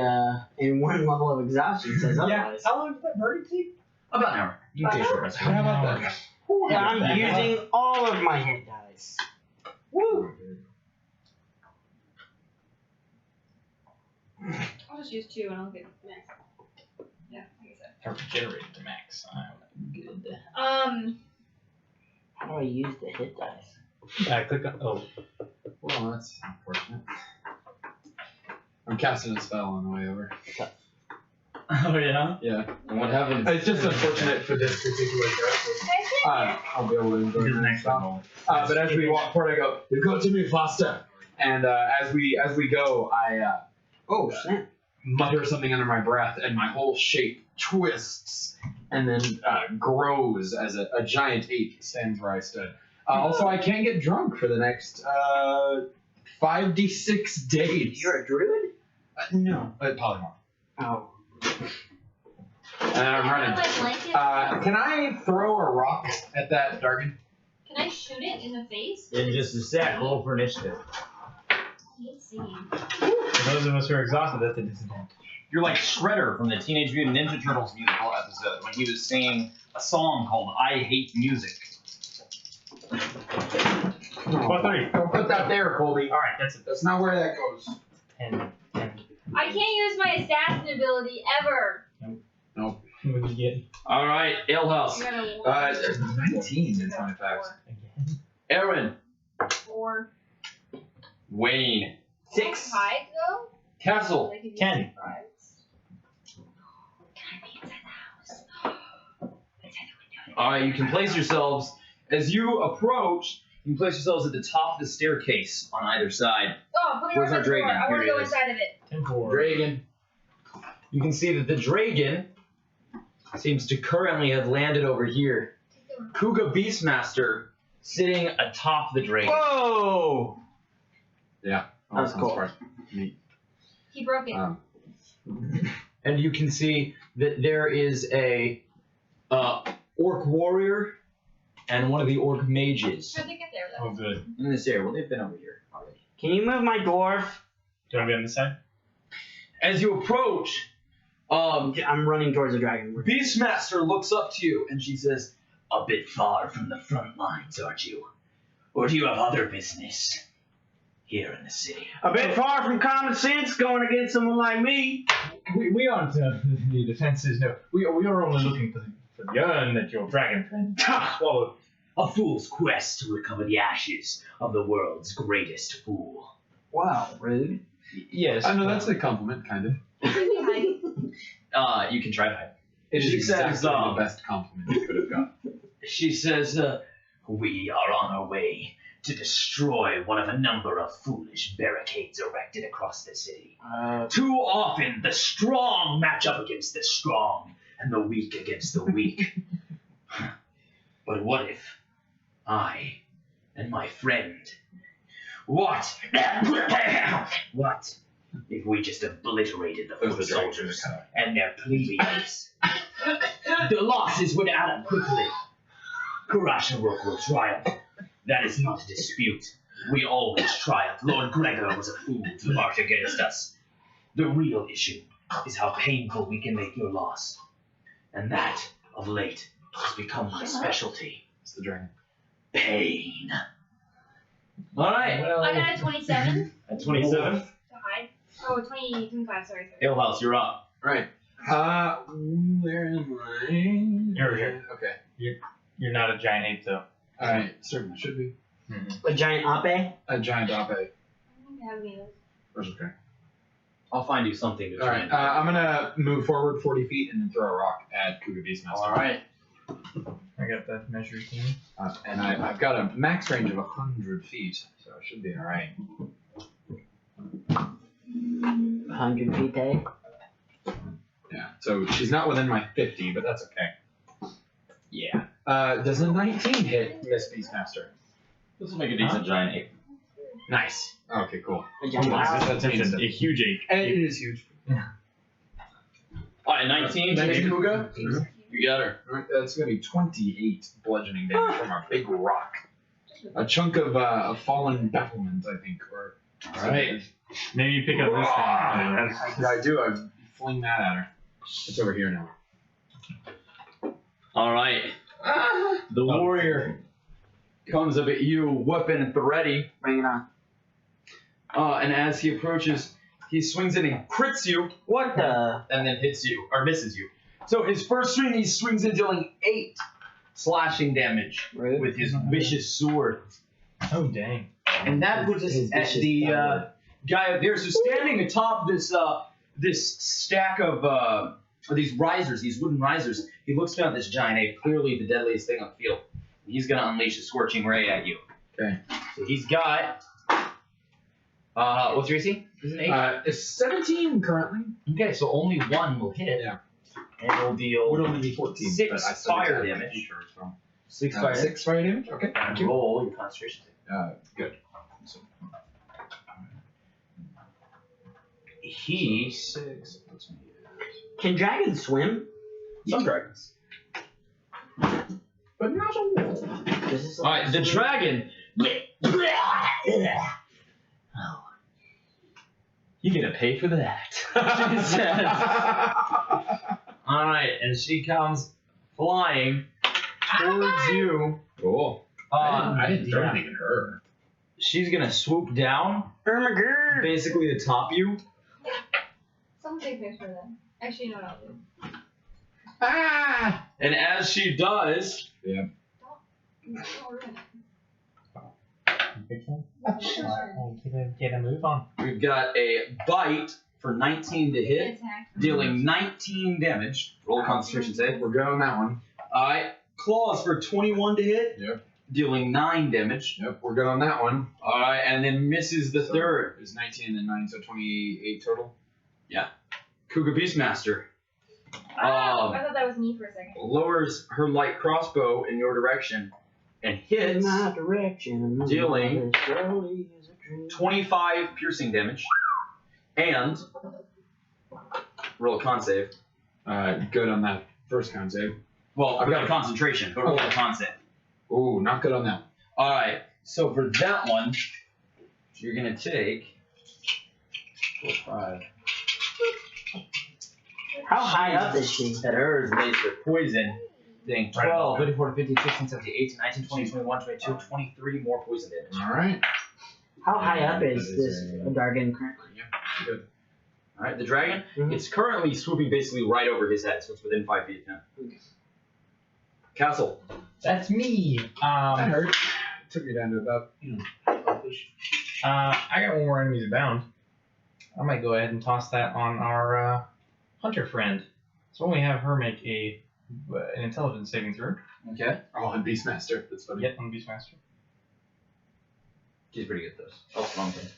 in one level of exhaustion says otherwise. How long did that birdie take? About an hour. You can take a short rest. How about that? Yeah, I'm using all of my hit dice. Woo! I'll just use 2 and I'll get max. Yeah, like I said. Or generated to max. Good. How do I use the hit dice? Click on. Oh. Well, that's unfortunate. I'm casting a spell on the way over. Oh yeah. Yeah. And what happens? It's just unfortunate for this particular character. I'll be able to enjoy the next spell. But as we walk forward, I go, "You go to me faster." And as we go, I Oh, snap. mutter something under my breath, and my whole shape twists and then grows as a giant ape stands where I stood. Also, I can't get drunk for the next 5d6 days. You're a druid? No, polymorph. Oh. And I'm running. Can I throw a rock at that Dargan? Can I shoot it in the face? In just a sec, roll for initiative. Let's see. For those of us who are exhausted, that's a disadvantage. You're like Shredder from the Teenage Mutant Ninja Turtles musical episode when he was singing a song called I Hate Music. What 30? Don't put that there, Colby. Alright, that's it. That's not where that goes. 10. I can't use my assassin ability ever. Nope. What did you get? Alright, Alehouse. You got a 19 is my facts. Again? Aaron. 4. Wayne. 6. Hide though? Castle. Like, if you 10. use cards. Can I be inside the house? Inside the window. Alright, you can place yourselves. As you approach, you can place yourselves at the top of the staircase on either side. Oh, put me Where's right our the door. dragon? I want to Here go he is. inside of it. 10-4. Dragon. You can see that the dragon seems to currently have landed over here. Kuga Beastmaster sitting atop the dragon. Whoa! Yeah. That's cool. He broke it. And you can see that there is a orc warrior and one of the orc mages How'd they get there though? Oh, good. in this area. Well, they've been over here already. Can you move my dwarf? Do you want to be on this side? As you approach, I'm running towards the dragon. Beastmaster looks up to you and she says, "A bit far from the front lines, aren't you? Or do you have other business here in the city?" A bit far from common sense going against someone like me. We aren't the defenses. No, we are only looking for the urn that your dragon friend swallowed. A fool's quest to recover the ashes of the world's greatest fool. Wow, rude. Yes. I know that's a compliment, kind of. You can try to hide. It is She exactly says, the best compliment you could have got. She says, "We are on our way to destroy one of a number of foolish barricades erected across the city. Too often, the strong match up against the strong, and the weak against the weak. But what if I and my friend... What if we just obliterated the foot soldiers and their plebeians? The losses would add up quickly. Kurasharok will triumph. That is not a dispute. We always triumph. Lord Gregor was a fool to march against us. The real issue is how painful we can make your loss. And that, of late, has become my specialty. It's the dragon. Pain. Alright. I got a 27 At 27, to hide. Oh, 25, sorry. Alehouse, you're up. Right. Where am I? You're here. Okay. You're not a giant ape, though. I certainly should be. A giant ape? A giant ape. I don't have any of those. That's okay. I'll find you something to All try right. I'm gonna move forward 40 feet and then throw a rock at Cougar Beastmaster. All right. I got that measure thing. And I've got a max range of 100 feet, so it should be all right. 100 feet, eh? Yeah. So she's not within my 50, but that's okay. Yeah. Does a 19 hit Miss Beastmaster? This will make a decent giant ape. Nice. Okay, cool. A giant That's It's amazing. a huge ape. And it is huge. Alright, 19. Nice, Maybe. Cougar. You got her. Alright, that's gonna be 28 bludgeoning damage from a big rock. A chunk of fallen battlement, I think. Or Alright. Maybe you pick up this thing. Yeah, I do. I fling that at her. It's over here now. Alright. The warrior comes up at you, weapon at the ready. Bring it on. And as he approaches, he swings in and crits you, What the? and then hits you, or misses you. So his first swing, he swings in, dealing 8 slashing damage Rude. with his vicious sword. Oh, dang. And that puts us His at vicious the sword. guy up there. So standing atop this stack of these risers, these wooden risers, he looks down at this giant ape, clearly the deadliest thing on the field. He's gonna unleash a scorching ray at you. Okay. So he's got what's your AC? Is it 8? It's 17 currently. Okay, so only one will hit. Yeah. And it'll deal Would only be 14. 6 but I still get fire that damage. feature, so. 6 fire damage. 6 fire damage? Okay. And roll your concentration save. Good. He 6. Can dragons swim? some dragons. But not a wolf. This is Alright, the dragon. Oh. You gonna pay for that. Alright, and she comes flying towards you. Cool. I didn't throw yeah. anything at her. She's gonna swoop down, Ermagerd. basically to top you. Someone take a picture of them. Actually, no, I'll do. Ah! And as she does, Don't ruin it. Get a move on. we've got a bite for 19 to hit, Attack. dealing 19 damage. Roll a concentration save. We're good on that one. Alright, claws for 21 to hit, Yep. dealing 9 damage. Yep, we're good on that one. Alright, and then misses the third. It's 19 and then 9, so 28 total. Cougar Beastmaster I thought that was me for a second. lowers her light crossbow in your direction and In hits my direction. Dealing Slowly as a dream. 25 piercing damage and roll a con save. Good on that first con save. Well, I've got a concentration, but roll a con save. Ooh, not good on that. Alright, so for that one, you're gonna take 4, 5. How high up is she? At hers, laced with poison. Dang, 12, Right. 24, 15, 16, 17, 18, 19, 20, 21, 22, 23 more poison damage. Alright. How high up is That this is a- dragon currently? Yeah, good. Alright, the dragon, Mhm. it's currently swooping basically right over his head, so it's within 5 feet of him. Castle. That's me. That hurt. Took me down to about, 12-ish. I got one more enemies abound. I might go ahead and toss that on our hunter friend. So when we have her make an intelligence saving throw. Okay. Oh, and Beastmaster. That's funny. Yep, on Beastmaster. She's pretty good at this. Oh, wrong thing.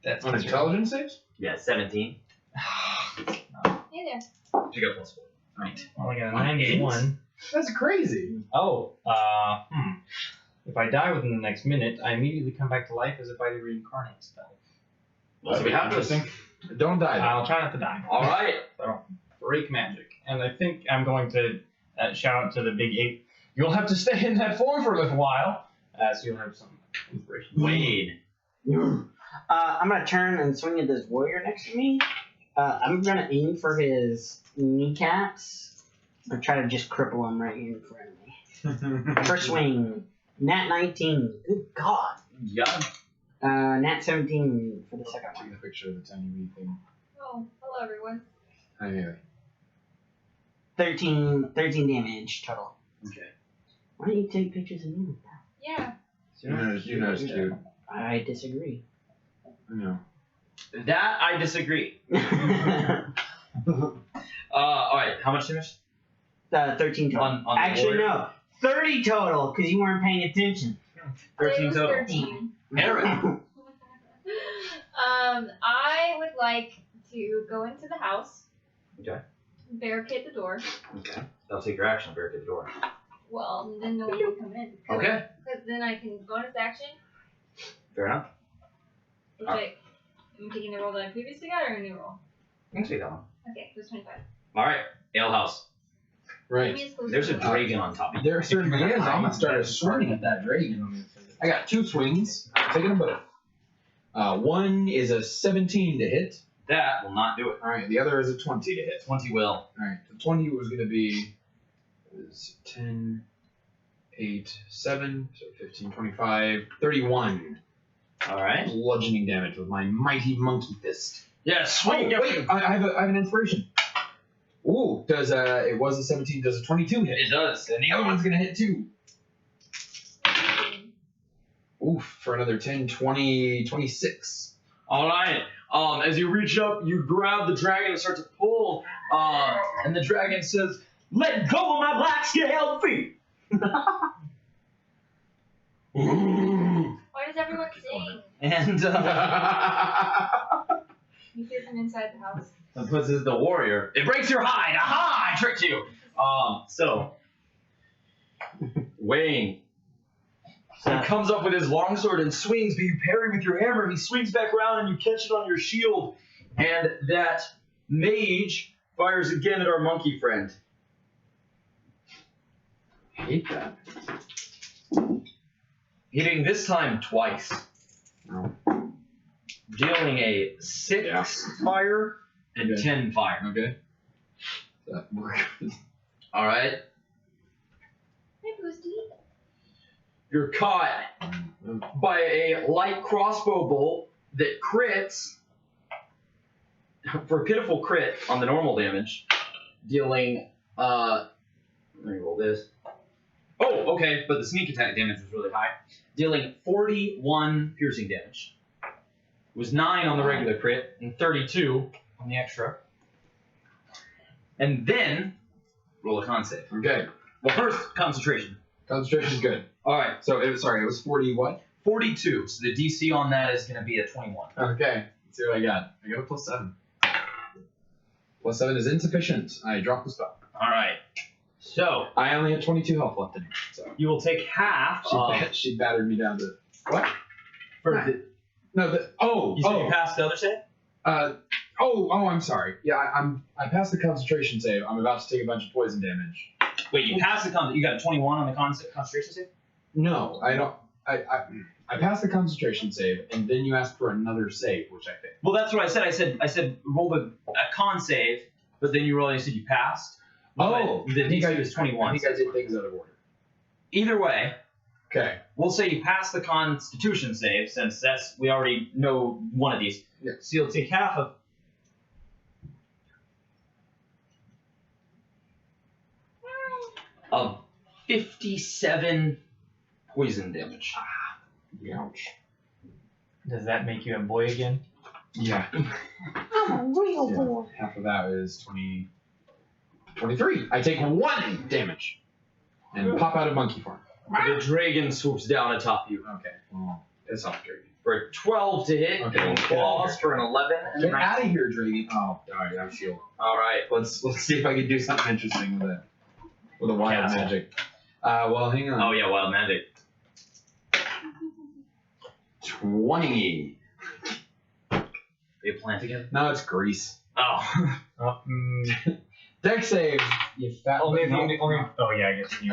That's On intelligence saves? Yeah, 17. Hey there. She got +4. Right. Well, I got a 91. That's crazy. Oh, if I die within the next minute, I immediately come back to life as if I reincarnate spell. Well, so we have this. Don't die. though. I'll try not to die. Alright. So, break magic. And I think I'm going to shout out to the big ape. You'll have to stay in that form for a little while, so you'll have some inspiration. Wade. I'm gonna turn and swing at this warrior next to me. I'm gonna aim for his kneecaps and try to just cripple him right here in front of me. First swing, nat 19. Good God. Yeah. Nat 17 for the second Taking one. a picture of the tiny wee thing. Oh, hello everyone. Anyway. 13 damage total. Okay. Why don't you take pictures of me? Yeah. You noticed too. I disagree. I know. That I disagree. Alright, how much damage? 13 total. On the Actually, warrior? no. 30 total, because you weren't paying attention. 13 It was total. 13. Aaron. I would like to go into the house. Okay. Barricade the door. Okay. That'll take your action to barricade the door. Well, then no one will come in. Okay. Because then I can bonus action, Fair enough. which I am taking the roll that I previously got or a new roll. You can take that one. Okay, so it's 25. Alright. Ale house. Right. Give me as close There's to a the- dragon on top of you. There certainly is. I'm gonna start swinging at that dragon. I got 2 swings. I'm taking them both. One is a 17 to hit. That will not do it. Alright, the other is a 20 to hit. 20 will. Alright, the 20 was going to be 10, 8, 7, so 15, 25, 31. Alright. Bludgeoning damage with my mighty monkey fist. Yeah, swing. Oh, wait, I have an inspiration. Ooh, it was a 17, does a 22 hit? It does. And The other one's going to hit too. Oof, for another 10, 20, 26. Alright. As you reach up, you grab the dragon and start to pull. And the dragon says, "Let go of my black scaled feet." Why does everyone sing? And You hear from inside the house. this is the warrior. It breaks your hide. Aha! I tricked you. So Wayne. He comes up with his longsword and swings, but you parry with your hammer, and he swings back around and you catch it on your shield. And that mage fires again at our monkey friend. I hate that. Hitting this time twice. Oh. Dealing a 6 fire and Okay. 10 fire. Okay. That works. Alright. Hey, Boosty. You're caught by a light crossbow bolt that crits for a pitiful crit on the normal damage, dealing let me roll this. Oh, okay, but the sneak attack damage was really high, dealing 41 piercing damage. It was 9 on the regular crit and 32 on the extra. And then roll a con save. Okay. Well, first concentration. Concentration's good. All right, So, it was 40 what? 42. So the DC on that is going to be a 21. Okay. Let's see what I got. I got a +7. +7 is insufficient. I dropped the spell. All right. So I only had 22 health left in me. So you will take half of. she battered me down to what? For Right. the, No, you said you passed the other save? I'm sorry. Yeah, I passed the concentration save. I'm about to take a bunch of poison damage. Wait, you passed the con. You got a 21 on the concentration save? No, I don't. I passed the concentration save, and then you asked for another save, which I failed. Well, that's what I said. I said roll a con save, but then you rolled and you said you passed. Oh, But the I think DC was 21. I think I did things out of order. Either way, Okay. we'll say you passed the Constitution save since we already know one of these. Yeah. So you'll take half of 57 poison damage. Ouch. Does that make you a boy again? Yeah. I'm a real Yeah. boy. Half of that is 23. I take 1 damage and pop out of monkey form. The dragon swoops down atop you Okay. Well, piss off, dragon. for a 12 to hit, Okay, and get claws out of for an 11 and a Get 19. out of here, dragon. Oh, alright, I'm shield. All right. Let's see if I can do something interesting with it. With a wild Castle. magic. Well, hang on. Oh yeah, wild magic. 20. Are you plant again? No, it's grease. Oh. Dex save. You fat. Only. no. Oh yeah, I guess you.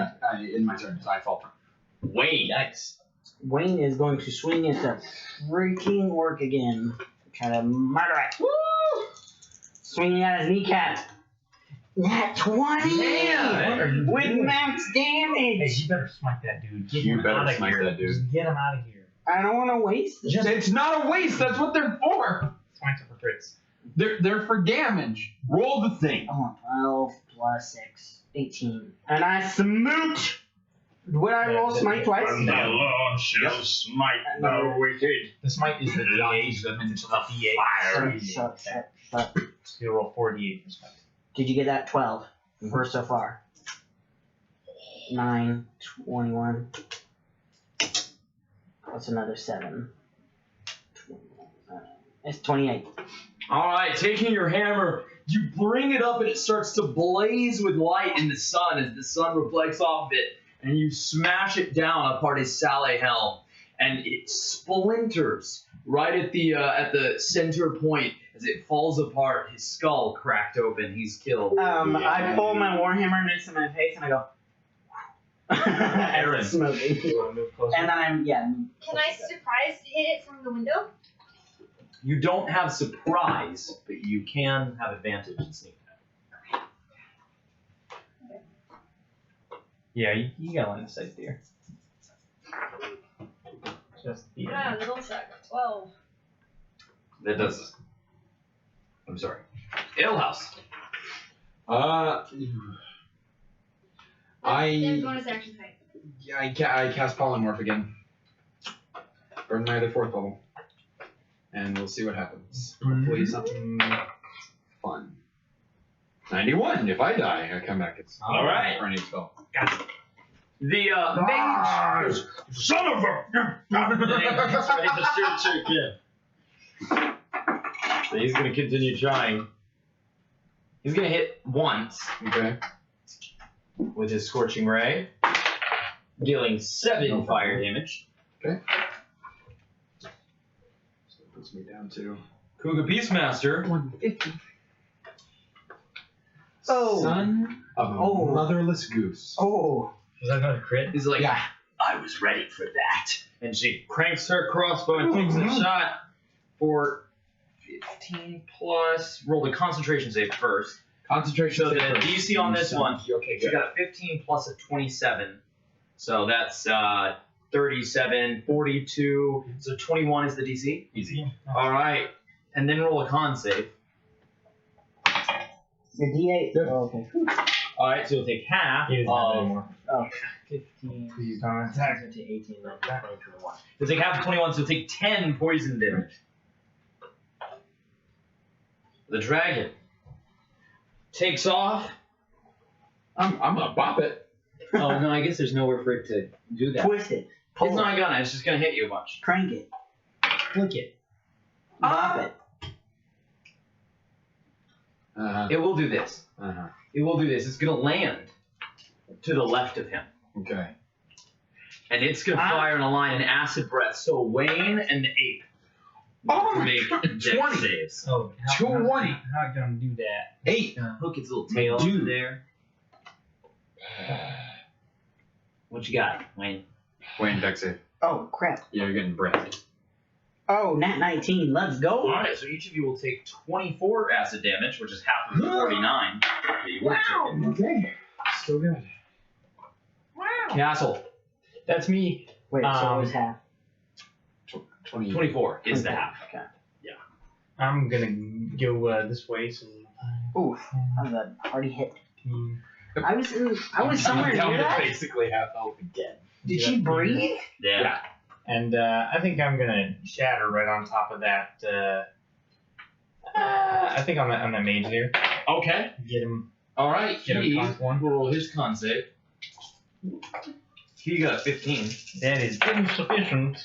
In my turn, so I fall prone. Wayne, nice. Wayne is going to swing at the freaking orc again. Try to murder it. Woo! Swinging at his kneecap. Nat 20! Damn! With max Hey, damage! you better smite that dude. Get You him better out of smite here. that dude. Just get him out of here. I don't want to waste this. It's not a waste. That's what they're for. Smites are for crits. They're for damage. Roll the thing. Oh, 12 plus 6. 18. And I smooch! Would I roll smite twice? Lord shall smite the wicked. The smite is the D8, and it's the D8. Shut. So you roll 4d8 for smite. Did you get that? 12 for so far. 9, 21. That's another 7. It's 28. Alright, taking your hammer, you bring it up and it starts to blaze with light in the sun as the sun reflects off of it, and you smash it down upon his Saleh helm, and it splinters right at the center point as it falls apart. His skull cracked open. He's killed. I pull my warhammer next to my face and I go. Aaron. Smoking. You want to move closer? And then I'm Can I surprise hit it from the window? You don't have surprise, but you can have advantage in sneak attack. Yeah, you got line of sight there. Just the. Ah, little suck. 12. That does. I'm sorry. Alehouse. Then bonus action type. Yeah, I cast polymorph again. Burn my other 4th level. And we'll see what happens. Hopefully something fun. 91. If I die, I come back. It's All right. for any spell. The mage. Son of a! So he's gonna continue trying. He's gonna hit once Okay. with his scorching ray, dealing 7 fire damage. So it puts me down to Kuga Peacemaster. 150. Oh. Son of a Oh. motherless goose. Oh. Was that another crit? He's like, Yeah. I was ready for that. And she cranks her crossbow and takes a shot for 15 plus. Roll the concentration save first. Concentration. So the save first. DC on this one, Okay, she good. got a 15 plus a 27. So that's 37, 42. So 21 is the DC. Easy. All right. And then roll a con save. The D8. Good. Oh, okay. All right, so you'll take half He doesn't have of anymore. 15. Please don't attack. To 18. 21. You'll take half of 21, so you'll take 10 poison damage. The dragon takes off. I'm gonna bop it. Oh no, I guess there's nowhere for it to do that. Twist it. Pull It's it. not gonna. It's just gonna hit you a bunch. Crank it. Flick it. Bop it. Uh-huh. It will do this. Uh-huh. It will do this. It's gonna land to the left of him, Okay. and it's gonna fire in a line an acid breath. So Wayne and the ape Oh, make dex 20. saves. Oh, how 220. How gonna do that? 8. Hook its little tail Dude. there. What you got, Wayne? Wayne, dex save. Oh, crap. Yeah, you're getting breath. Oh, nat 19. Let's All go. right, so each of you will take 24 acid damage, which is half of the 49 that you would have taken. Okay. Still good. Wow. Castle, That's me. Wait, so it was half. 20. 24 is the Okay. half. Okay. I'm gonna go this way. So. Oof. That was a hearty hit. 15. I was somewhere down near to that. basically half health again. Did she breathe? Yeah. And I think I'm gonna shatter right on top of that. I think on that mage there. Okay. Get him. All right. Get him He con one. will roll his con save. He got a 15. That is insufficient.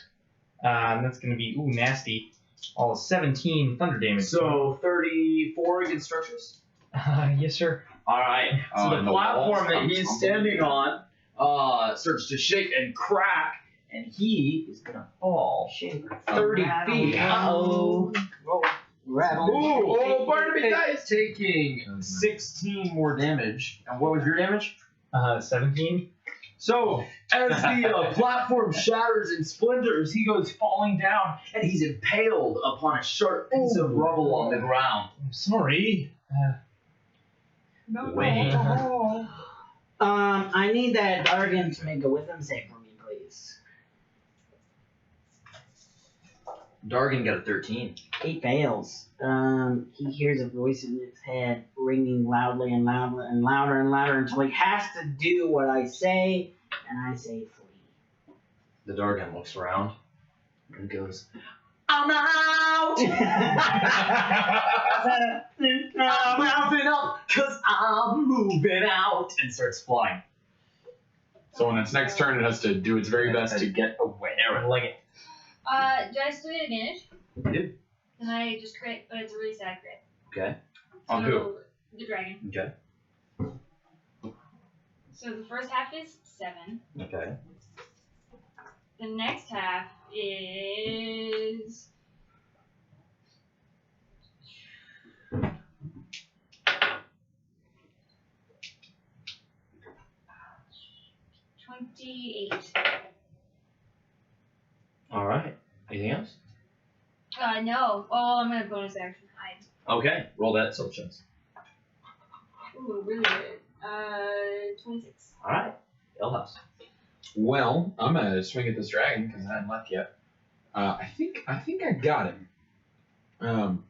That's gonna be nasty. All 17 thunder damage. So 34 against structures. Yes, sir. All right. So the and the platform walls that come he's tumbling. standing on starts to shake and crack, and he is gonna fall 30 feet. Uh-oh. Roll. Rattle. Ooh, Oh, burn Perfect dice. taking 16 more damage. And what was your damage? 17. So, as the platform shatters and splinters, he goes falling down, and he's impaled upon a sharp piece of rubble on the ground. I'm sorry. Wait. I need that Dargan to make a wisdom save for me, please. Dargan got a 13. He fails. He hears a voice in his head ringing loudly and louder and louder and louder until he has to do what I say, and I say flee. The Dargan looks around and goes, I'm out! I'm moving up, cause I'm moving out, and starts flying. So on its next turn, it has to do its very best to get away. I like it. Do I still get advantage? You do. Then I just crit, but it's a really sad crit. Okay. So, On who? The dragon. Okay. So the first half is 7. Okay. The next half is... $28. All right. Anything else? No. Oh, I'm gonna bonus action hide. Okay. Roll that soul chance. Ooh, really good. 26. All right. Elhouse. Well, I'm gonna swing at this dragon because I haven't left yet. I think I got him.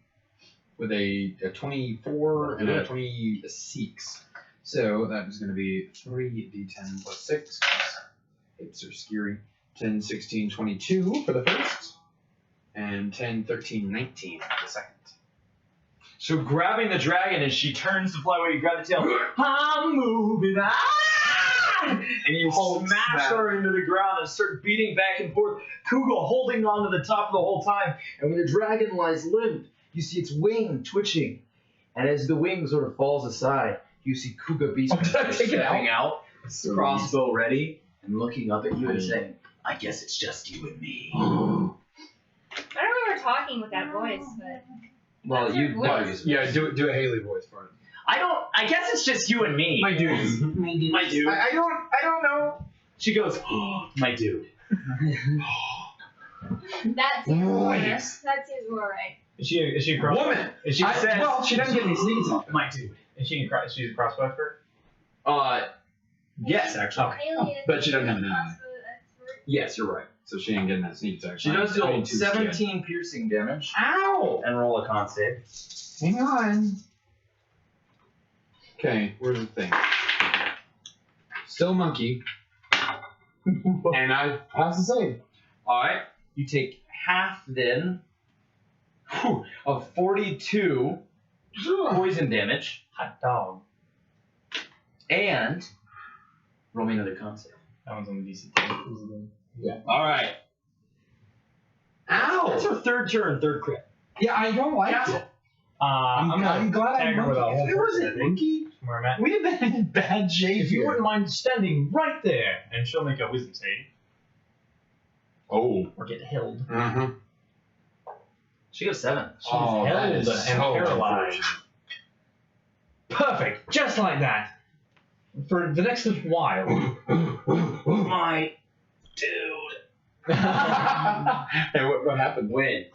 With a 24 and a 26. So that is going to be 3d10 plus 6. Hips are scary. 10, 16, 22 for the first. And 10, 13, 19 for the second. So grabbing the dragon as she turns to fly away, you grab the tail. I'm moving out! And you smash her into the ground and start beating back and forth. Kuga holding on to the top the whole time. And when the dragon lies limp, you see its wing twitching. And as the wing sort of falls aside, you see Kuga Beastmaster stepping out, crossbow ready, and looking up at you and saying, I guess it's just you and me. I don't remember talking with that voice, but... Well, That's you her know voice. Yeah, do a Haley voice for it. I guess it's just you and me. My dude. My dude. I don't know. She goes, oh, my dude. That seems more. That seems more right. Is she a crossbow? Woman. Is she Well, she doesn't get any sneaks off. My dude. she's a crossbow expert? Yes, actually. Alien but she doesn't have an eye. crossbow expert. Yes, you're right. So she ain't getting that sneak attack. She does deal 22 scared. 17 piercing damage. Ow! And roll a con save. Hang on. Okay, where's the thing? Still monkey. And I pass the save. Alright, you take half then of 42 poison damage. Hot dog. And roll me another con save. That one's on the DC 10. Yeah. Alright. Ow! That's her third turn, third crit. Yeah, I don't like Castle. it. I'm I'm glad tag I'm her with a monkey. whole If it person, I wasn't think. monkey, Where I'm at. we'd have been in bad shape If you here. wouldn't mind standing right there, and she'll make a wisdom save, Oh. or get held. Uh-huh. She got 7. She's Oh, that held is and so paralyzed. Perfect, just like that. For the next little while. My dude. Hey, what happened? Win.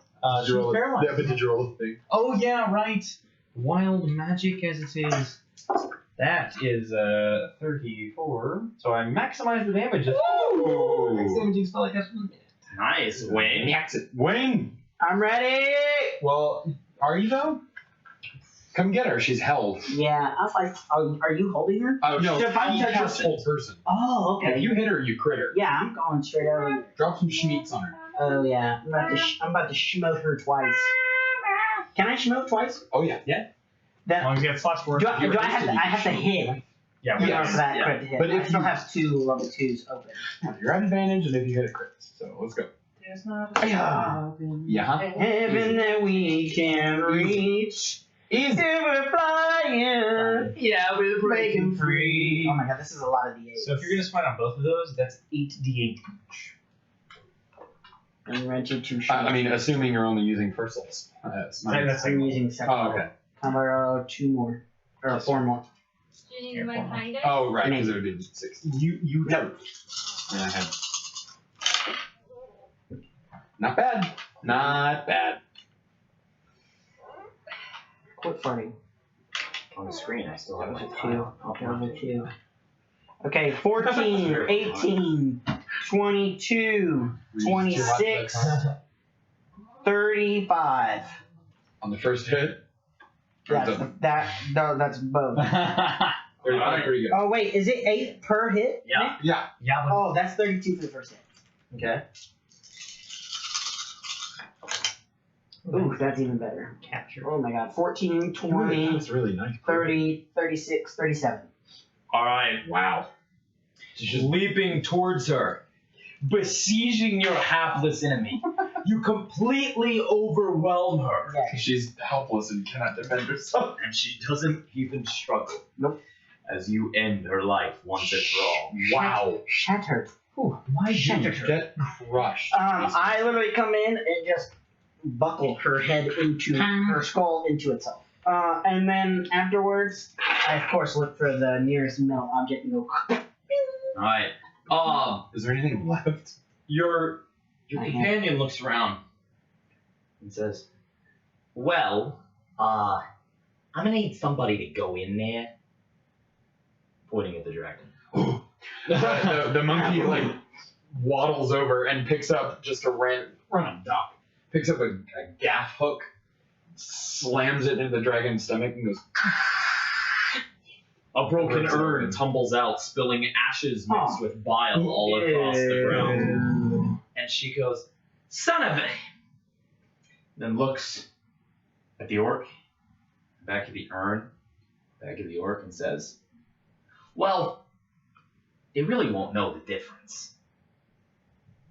Did you roll paralyzed. Yeah, but did you roll the thing? Oh yeah, right. Wild magic as it is. That is 34. So I maximize the damage. Ooh. Max damaging spell I guess. Nice. Win. Max it. Wing! I'm ready! Well, are you though? Come get her. She's held. Yeah, I was like, are you holding her? Oh no, So if I you touch cast her- whole person. Oh, okay. If you hit her, you crit her. Yeah, I'm going straight over you. Drop some schmeats on her. Oh yeah, I'm about to schmote her twice. Can I schmote twice? Oh yeah. As That, long as you get slots for it. do I have to hit? Yeah, In we order Yes. for that Yeah. crit to hit. But I if still you- have 2 level 2s open. You're at advantage, and if you hit a crit. So let's go. There's not Yeah. Yeah. Heaven that we can reach. Easy. We're flying. Yeah, we're breaking free. Oh my god, this is a lot of D8s. So if you're gonna smite on both of those, that's 8d8 each. I'm ready to shoot. I mean, assuming you're only using first level smite. That's I'm using second Oh, level. okay. How about 2 more? Or 4 more? Do you need my kind of? Oh, right, because it would be 60. You No. Yeah, I have. Not bad. Not bad. Quit farting. On the screen, I still have That was my a 2. tile. That was a 2. Okay, 14, 18, 22, 26, 35. On the first hit? Yes, that's both. 35, pretty good. Oh wait, is it 8 per hit? Yeah. Yeah. Yeah, but Oh, that's 32 for the first hit. okay. Ooh, that's even better. Capture. Oh my god. 14, 20, That's really nice. 30, 36, 37. Alright, Wow. just leaping towards her, besieging your hapless enemy. You completely overwhelm her. Yeah. She's helpless and cannot defend herself. And she doesn't even struggle. Nope. As you end her life once and for all. Wow. Shattered. My Shattered dude. her. Get crushed. I literally come in and just buckle her head into her skull into itself. And then afterwards, I of course look for the nearest metal object and go. Alright. Is there anything left? Your I am. companion looks around and says, well, I'm gonna need somebody to go in there. Pointing at the dragon. the monkey like waddles over and picks up just a random duck. Picks up a gaff hook, slams it into the dragon's stomach, and goes. A broken Rips urn open. tumbles out, spilling ashes mixed with bile all across the ground. And she goes, son of a... Then looks at the orc, back at the urn, back at the orc, and says, well, they really won't know the difference.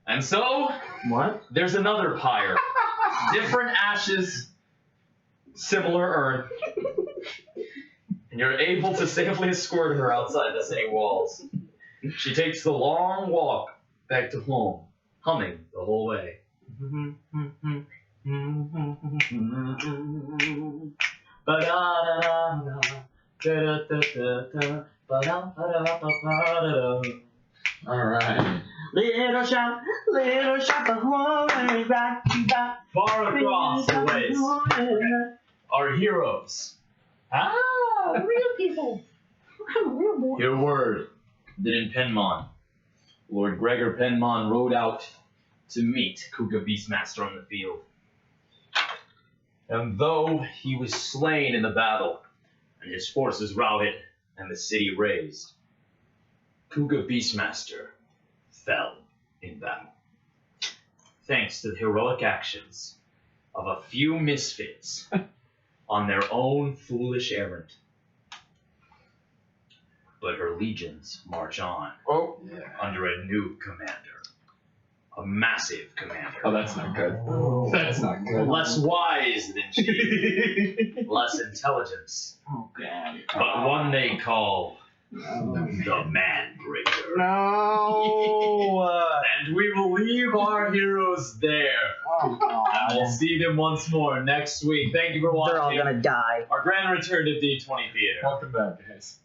And so, What? there's another pyre. Different ashes, similar urn. And you're able to safely escort her outside the city walls. She takes the long walk back to home, humming the whole way. Alright. Little shop of horrors, rock, rock. Far across the ways are heroes. Ah, real people. I'm a real boy. Hear word that in Penmon, Lord Gregor Penmon rode out to meet Kuga Beastmaster on the field. And though he was slain in the battle, and his forces routed, and the city razed, Kuga Beastmaster fell in battle. Thanks to the heroic actions of a few misfits on their own foolish errand. But her legions march on Oh. under a new commander. A massive commander. Oh, that's not good. That's not good. Less wise than she, less intelligence, Oh god. but one they call the Man-Breaker. No. And we will leave our heroes there. Oh And we'll god. see them once more next week. Thank you for They're all watching gonna die. our grand return to D20 Theater. Welcome back, guys.